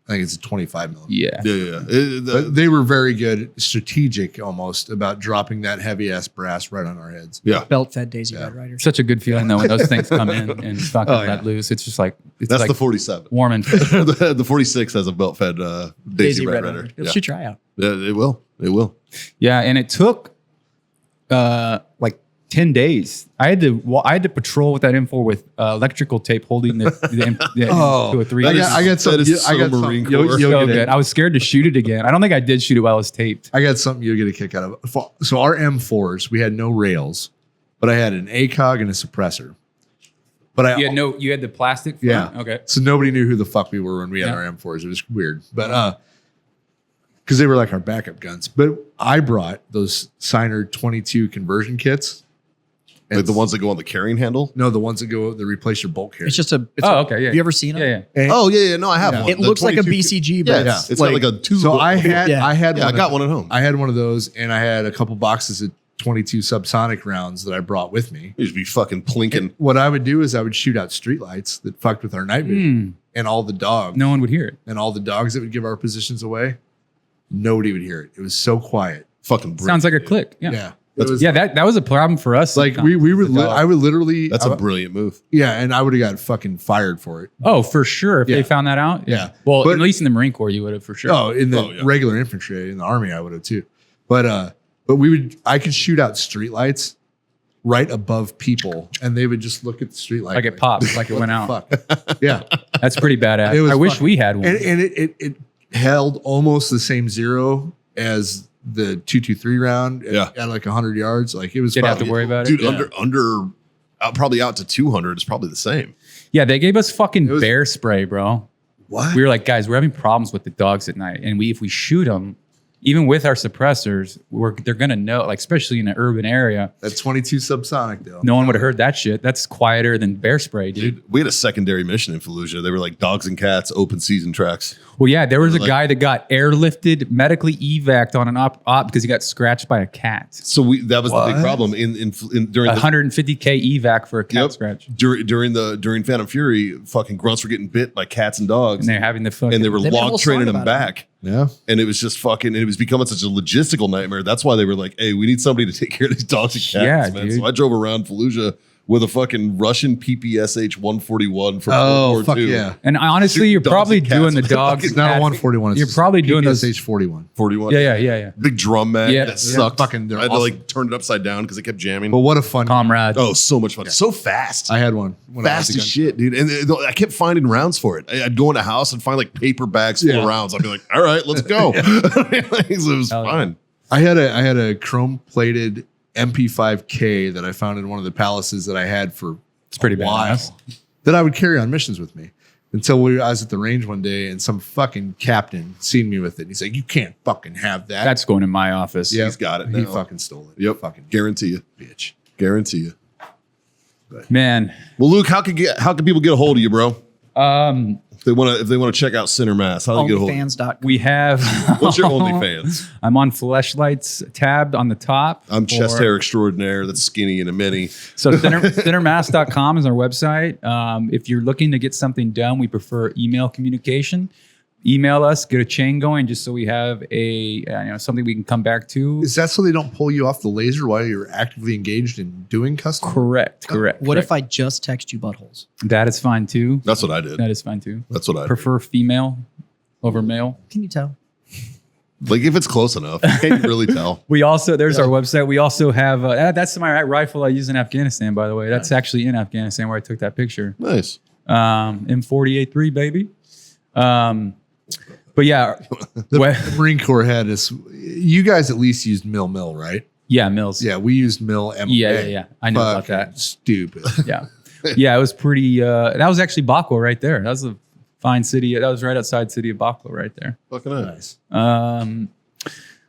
I think it's a 25 millimeter. Yeah. Yeah. But they were very good, strategic almost, about dropping that heavy ass brass right on our heads. Yeah. Belt fed Daisy Red Rider. Such a good feeling though when those things come in and fucking let loose. It's just like That's the 47. warm and The 46 has a belt fed Daisy Red Rider. It Yeah. should try out. Yeah, it will. It will. yeah, and it took 10 days. I had to patrol with that M4 with electrical tape holding the 203. I got something. That is I got so something. Marine You'll Corps. get so it. good. I was scared to shoot it again. I don't think I did shoot it while it was taped. I got something you'll get a kick out of. So our M4s, we had no rails, but I had an ACOG and a suppressor. But You had the plastic front? yeah. Okay. So nobody knew who the fuck we were when we had Yeah. our M4s. It was weird, but because they were like our backup guns. But I brought those Signer 22 conversion kits. Like the ones that go on the carrying handle. No, the ones that replace your bolt carrier. It's just a. It's Okay. Yeah. Have you ever seen them? Yeah. Oh yeah. No, I have Yeah. one. It The looks like a 22 BCG, Yeah, but yeah. It's got like a tube. So I had Yeah. I had Yeah, I got one at home. I had one of those, and I had a couple boxes of 22 subsonic rounds that I brought with me. You should be fucking plinking. What I would do is I would shoot out streetlights that fucked with our night vision, and all the dogs, No one would hear it. and all the dogs that would give our positions away. Nobody would hear it. It was so quiet. Fucking brilliant. Sounds like a click. Yeah. Yeah. It was that was a problem for us. like sometimes. we would. I would literally. That's a brilliant move. Yeah, and I would have got fucking fired for it. Oh, for sure. If Yeah. they found that out. Yeah. Well, But- at least in the Marine Corps, you would have for sure. Oh, in the yeah. regular infantry, in the army, I would have too. But I could shoot out streetlights right above people, and they would just look at the streetlight Like it popped, like it went out. Fuck. Yeah, That's pretty badass. It was I wish fucking- we had one. and it held almost the same zero as the 223 round. Yeah. At like 100 yards, like it was. Didn't have to probably- worry about it. Dude, under probably out to 200 is probably the same. Yeah, they gave us fucking was- bear spray, bro. What? We were like, guys, we're having problems with the dogs at night, and if we shoot them, even with our suppressors, they're gonna know. Like, especially in an urban area, That 22 subsonic though. no one would have heard that shit. That's quieter than bear spray, dude. Dude, we had a secondary mission in Fallujah. They were like dogs and cats, open season tracks. Well, yeah, there was a Like- guy that got airlifted, medically evac'd on an op because he got scratched by a cat. So that was the What? big problem in during the 150K evac for a cat Yep. scratch, during Phantom Fury. Fucking grunts were getting bit by cats and dogs, and they're having the fucking. and they were They've been a log little training smart them about it. back. Yeah. And it was just fucking, and it was becoming such a logistical nightmare. That's why they were like, hey, we need somebody to take care of these dogs and cats, Yeah, man. dude. So I drove around Fallujah with a fucking Russian PPSH 141 from World Oh War fuck II. yeah! and honestly, Shoot you're dogs probably and cats doing the with dogs. It's and not a cats- 141. It's You're probably doing those. PPSH 41. 41. Yeah. Big drum mag Yeah. that Yeah. sucked. Fucking, they're I had to awesome. like turn it upside down because it kept jamming. But what a fun. Comrade. Oh, so much fun. So fast. I had one. When I was Fast a as gun- shit, dude. And I kept finding rounds for it. I'd go in a house and find like paper bags full of Yeah. rounds. I'd be like, all right, let's go. It was Hell yeah. fine. I had a chrome plated MP5K that I found in one of the palaces that I had for It's pretty a while, badass. that I would carry on missions with me until I was at the range one day and some fucking captain seen me with it. And he's like, "You can't fucking have that." That's going in my office. yeah, He's got it He now. fucking stole it. Yep. Fucking Guarantee you. bitch. Guarantee you. Man. Well, Luke, how can people get a hold of you, bro? Um, If they want to check out Center Mass, how do they get a hold of you? Onlyfans.com. we have. What's your OnlyFans? I'm on Fleshlights tabbed on the top. I'm chest Or- hair extraordinaire. That's skinny and a mini. So centermass.com is our website. If you're looking to get something done, we prefer email communication. Email us, get a chain going, just so we have something we can come back to. Is that so they don't pull you off the laser while you're actively engaged in doing custom? Correct. What if I just text you buttholes? That is fine too. That's what I did. That is fine too. That's what I did. Prefer female over male. Can you tell? Like if it's close enough, can you really tell? We also there's our website. We also have that's my rifle I use in Afghanistan, by the way. That's actually in Afghanistan where I took that picture. Nice. M48-3, baby. But yeah, The Marine Corps had this. You guys at least used mill, right? yeah, Mills. Yeah, we used mill. MMA. Yeah. I know about Fucking that. Stupid. Yeah. Yeah, it was pretty that was actually Bakwa right there. That was a fine city. That was right outside city of Bakwa right there. Fucking nice. Nice.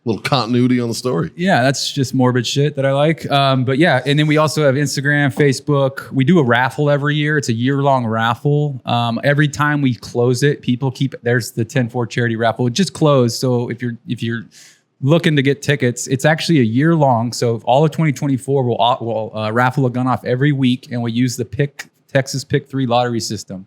Little continuity on the story. Yeah, that's just morbid shit that I like. But yeah, and then we also have Instagram, Facebook. We do a raffle every year. It's a year-long raffle. Every time we close it, people keep there's the 10-4 charity raffle. It just closed. So if you're looking to get tickets, it's actually a year long. So all of 2024, we'll raffle a gun off every week, and we use the Texas Pick 3 lottery system.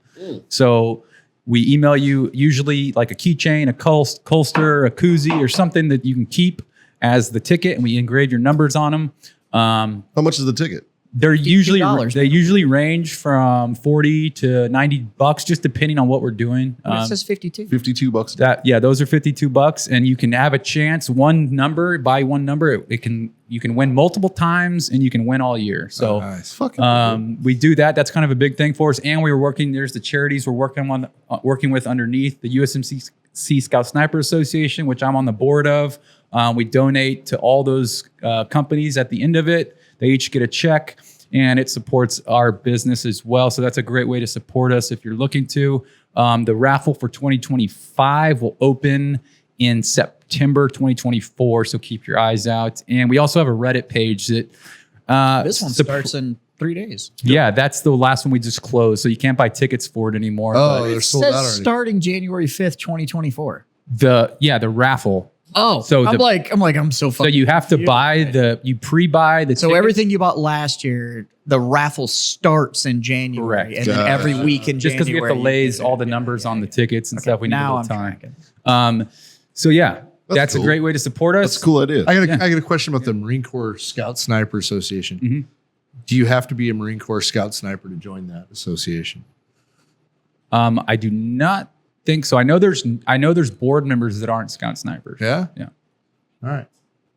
So we email you usually like a keychain, a holster, a koozie, or something that you can keep as the ticket, and we engrave your numbers on them. How much is the ticket? They're usually $50, they usually range from $40 to $90, just depending on what we're doing. It says 52. $52. Those are $52, and you can have a chance. One number, buy one number. You can win multiple times, and you can win all year. So. Nice. Fucking We do that. That's kind of a big thing for us. And we were working. There's the charities we're working with underneath the USMC Scout Sniper Association, which I'm on the board of. We donate to all those companies at the end of it. They each get a check, and it supports our business as well. So that's a great way to support us if you're looking to. The raffle for 2025 will open in September 2024. So keep your eyes out. And we also have a Reddit page that This one starts in 3 days. Yeah, that's the last one we just closed. So you can't buy tickets for it anymore. Oh, but they're It sold out says already. starting January 5th, 2024. the raffle. Oh, So I'm so So fucking. you have to you pre-buy the So tickets. everything you bought last year, the raffle starts in January, Correct. and then every week in just because January. we have to lays all the numbers on the tickets and stuff. We need a Now little I'm time. tracking. So yeah, that's cool. a great way to support us. That's a cool idea. I got a question about the Marine Corps Scout Sniper Association. Mhm. Do you have to be a Marine Corps Scout Sniper to join that association? I do not think so. I know there's board members that aren't scout snipers. Yeah. Yeah. All right.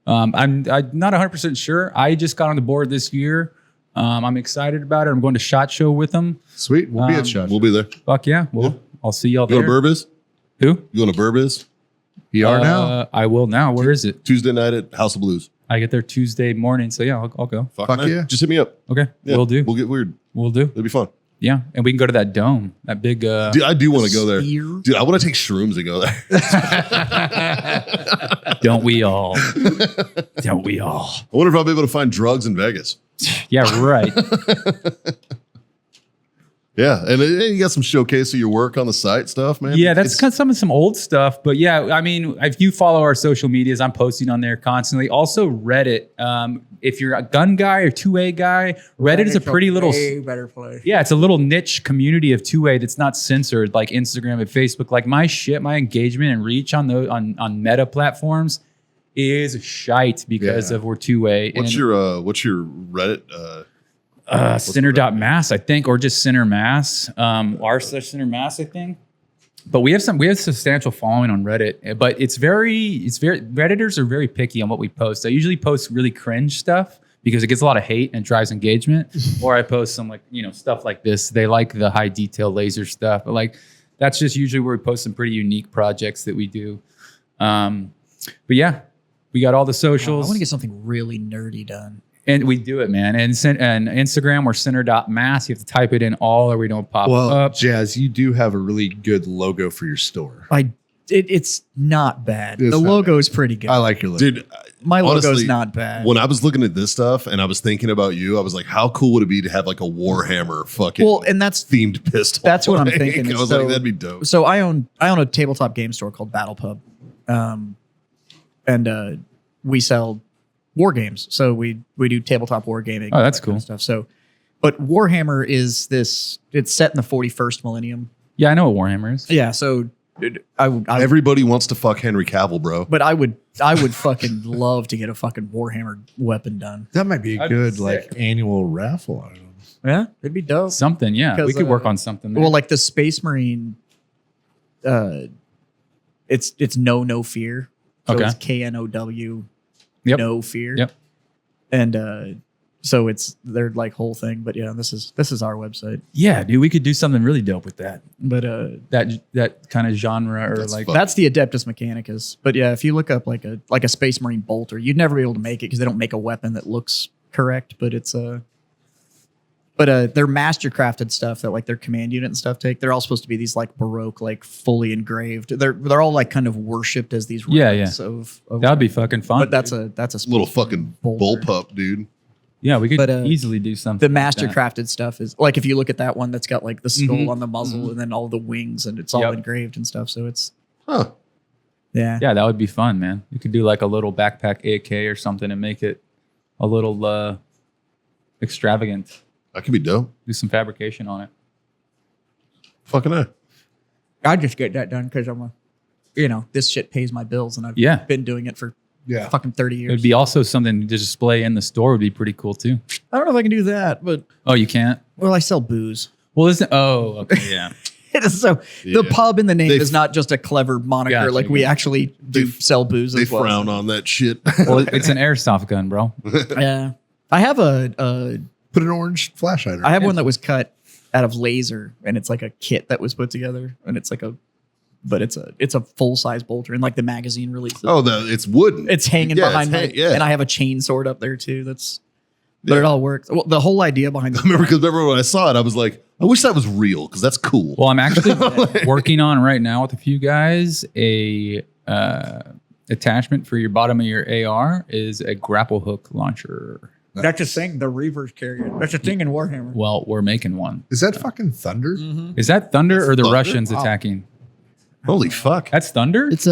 I'm not 100% sure. I just got on the board this year. I'm excited about it. I'm going to SHOT Show with them. Sweet. We'll be at Shot. We'll be there. Fuck yeah. Well, Yeah. I'll see y'all You there. going to Burbiz? Who? You going to Burbiz? You are now. I will now. Where is it? Tuesday night at House of Blues. I get there Tuesday morning. So yeah, I'll go. Fuck Fuck man. yeah. Just hit me up. Okay. Yeah, We'll do. We'll get weird. We'll do. It'll be fun. Yeah. And we can go to that dome, that big, Dude, I do want to go there. Spear? Dude, I want to take shrooms and go there. don't we all? Don't we all? I wonder if I'll be able to find drugs in Vegas. Yeah, right. Yeah, and you got some showcase of your work on the site stuff, man. Yeah, that's It's- kind of some old stuff. But yeah, I mean, if you follow our social medias, I'm posting on there constantly. Also, Reddit. If you're a gun guy or 2A guy, Reddit is a pretty little. way better place. Yeah, it's a little niche community of 2A that's not censored like Instagram and Facebook. Like my engagement and reach on meta platforms is shite because Yeah. of we're 2A. what's your Reddit? Center.mass, I think, or just center mass. r/center mass, I think. But we have substantial following on Reddit. But it's very Redditors are very picky on what we post. I usually post really cringe stuff because it gets a lot of hate and drives engagement. Or I post some stuff like this. They like the high detail laser stuff. But that's just usually where we post some pretty unique projects that we do. But yeah, we got all the I socials. want to get something really nerdy done. And we do it, man. And Instagram, we're center.mass. You have to type it in all or we don't pop Well, up. Jazz, you do have a really good logo for your store. It's not bad. It's The not logo is pretty good. I like your logo. Dude, My logo's honestly, not bad. when I was looking at this stuff and I was thinking about you, I was like, how cool would it be to have like a Warhammer fucking Well, and that's themed pistol? That's what I'm Like, thinking. I was So- like, that'd be dope. so I own a tabletop game store called Battle Pub, and we sell war games. So we do tabletop war gaming. Oh, that's that kind of cool. stuff. So, but Warhammer is this. It's set in the 41st millennium. Yeah, I know what Warhammer is. Yeah. So I Everybody wants to fuck Henry Cavill, bro. but I would fucking love to get a fucking Warhammer weapon done. That might be a That'd be good sick. annual raffle item. Yeah, it'd be dope. Something, yeah. We Because, could work on something there. Well, like the Space Marine, it's no fear. So Okay. it's KNOW, Yep. no fear. Yep. And so it's their like whole thing. But yeah, this is our website. yeah, dude, we could do something really dope with that. But That kind of genre or That's like fun. that's the Adeptus Mechanicus. But yeah, if you look up like a Space Marine bolter, you'd never be able to make it because they don't make a weapon that looks correct. But it's their mastercrafted stuff that like their command unit and stuff take. They're all supposed to be these like Baroque, like fully engraved. They're all like kind of worshipped as these Yeah, relics of that would be fucking fun. But that's a Space Little Marine fucking bolter. bullpup, dude. yeah, we could but, easily do something. The like that. mastercrafted stuff is like if you look at that one that's got like the skull Mhm. on the muzzle and then all the wings and it's all Yep. engraved and stuff. So it's Huh. yeah. Yeah, that would be fun, man. You could do like a little backpack AK or something and make it a little extravagant. That could be dope. Do some fabrication on it. Fucking A. I just get that done because I'm this shit pays my bills and I've Yeah. been doing it for Yeah. fucking 30 It years. would be also something to display in the store would be pretty cool too. I don't know if I can do that, but Oh, you can't? well, I sell booze. Well, isn't oh, okay, yeah. So Yeah. the pub in the name They is not just a clever moniker. Gotcha, like we gotcha. actually do They- sell booze They as well. frown on that shit. Well, it's an airsoft gun, bro. Yeah, I have a Put an orange flashlight on. I have one that was cut out of laser, and it's like a kit that was put together, and it's like it's a full size bolter, and like the magazine release. Oh, it's wooden. It's hanging Yeah, behind it's me, yeah. and I have a chain sword up there too. But Yeah. it all works. Well, the whole idea behind I remember when I saw it, I was like, I wish that was real because that's cool. Well, I'm actually working on right now with a few guys a attachment for your bottom of your AR is a grapple hook launcher. that's a thing. The Reavers carry it. That's a thing in Warhammer. Well, we're making one. Is that fucking thunder? Is that Thunder or the Thunder? Russians Wow. attacking? Holy fuck. That's Thunder? It's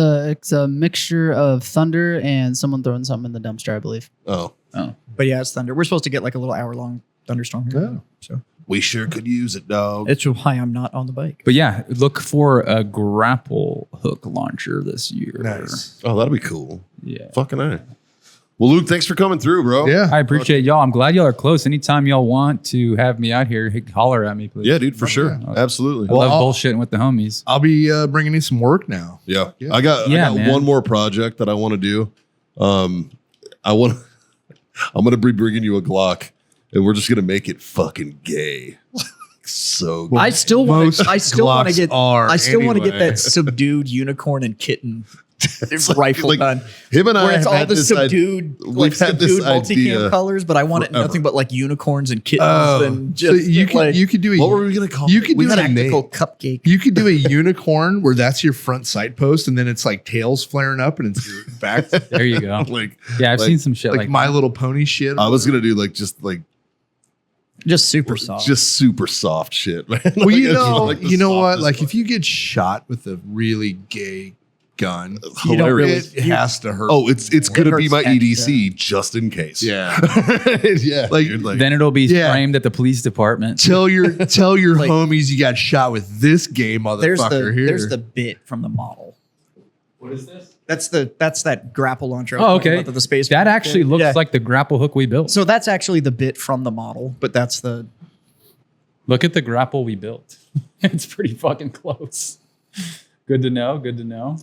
a mixture of thunder and someone throwing something in the dumpster, I believe. Oh. Oh. But yeah, it's thunder. We're supposed to get like a little hour long thunderstorm here. Yeah. So We sure could use it, dog. It's why I'm not on the bike. But yeah, look for a grapple hook launcher this year. Nice. Oh, that'll be cool. Yeah. Fucking A. Well, Luke, thanks for coming through, bro. Yeah. I appreciate y'all. I'm glad y'all are close. Anytime y'all want to have me out here, holler at me, please. Yeah, dude, for sure. Absolutely. I love I'll- bullshitting with the homies. I'll be bringing you some work now. Yeah. Yeah. I got man. one more project that I want to do. I'm going to be bringing you a Glock, and we're just going to make it fucking gay. So good. I still want Most to. I still want to Glocks get. are I still want to get anyway. that subdued unicorn and kitten rifle like, done. him and I Where it's have all had the this subdued, we've like had this subdued multicam idea colors, but I want it forever. nothing but like unicorns and kittens Oh, and so just you could do a What were we going to call you it? could We do had a a name. tactical cupcake. You could do a unicorn where that's your front sight post, and then it's like tails flaring up, and it's your back, There you go. Like, Yeah, I've like- seen some shit like like My Little Pony shit. I was going to do like just like Just super soft. just super soft shit, man. well, Like, you I just know, like the you know what? softest Like one. if you get shot with a really gay gun, You don't Hilarious. really- it has to hurt. Oh, it's gonna be hurts my extra. EDC just in case. yeah. yeah. Like, dude, then it'll be Yeah. framed at the police department. tell your Like- homies you got shot with this gay there's motherfucker here. there's the bit from the model. What is this? That's that grapple launcher. I was Oh, talking okay. about that the space That actually looks Yeah. like the grapple hook we built. So that's actually the bit from the model, but that's the. Look at the grapple we built. It's pretty fucking close. Good to know. Good to know.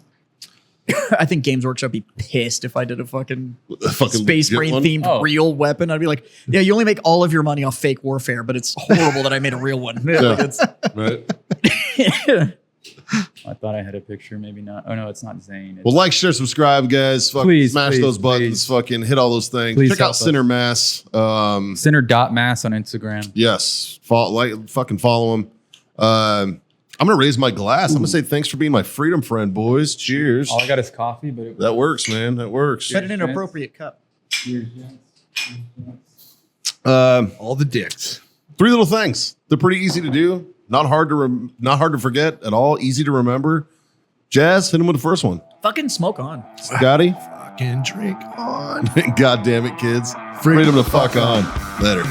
I think Games Workshop would be pissed if I did a fucking fucking Space legit Marine one. themed Oh. real weapon. I'd be like, yeah, you only make all of your money off fake warfare, but it's horrible that I made a real one. Yeah, like Right. I thought I had a picture. Maybe not. Oh, no, it's not Zane. It's Well, like, share, subscribe, guys. Fucking Please, smash please, those buttons. please. Fucking hit all those things. Please Check out help us. Center Mass. Center.mass on Instagram. Yes, fucking follow him. I'm gonna raise my glass. I'm gonna say thanks for being my freedom friend, boys. Cheers. All I got is coffee, but it That works, man. That works. Set it in an appropriate cup. all the dicks. 3 little things. They're pretty easy to do. Not hard to forget at all. Easy to remember. Jazz, hit him with the first one. Fucking smoke on. Scotty, Fucking drink on. God damn it, kids. Freedom to fuck on. Later.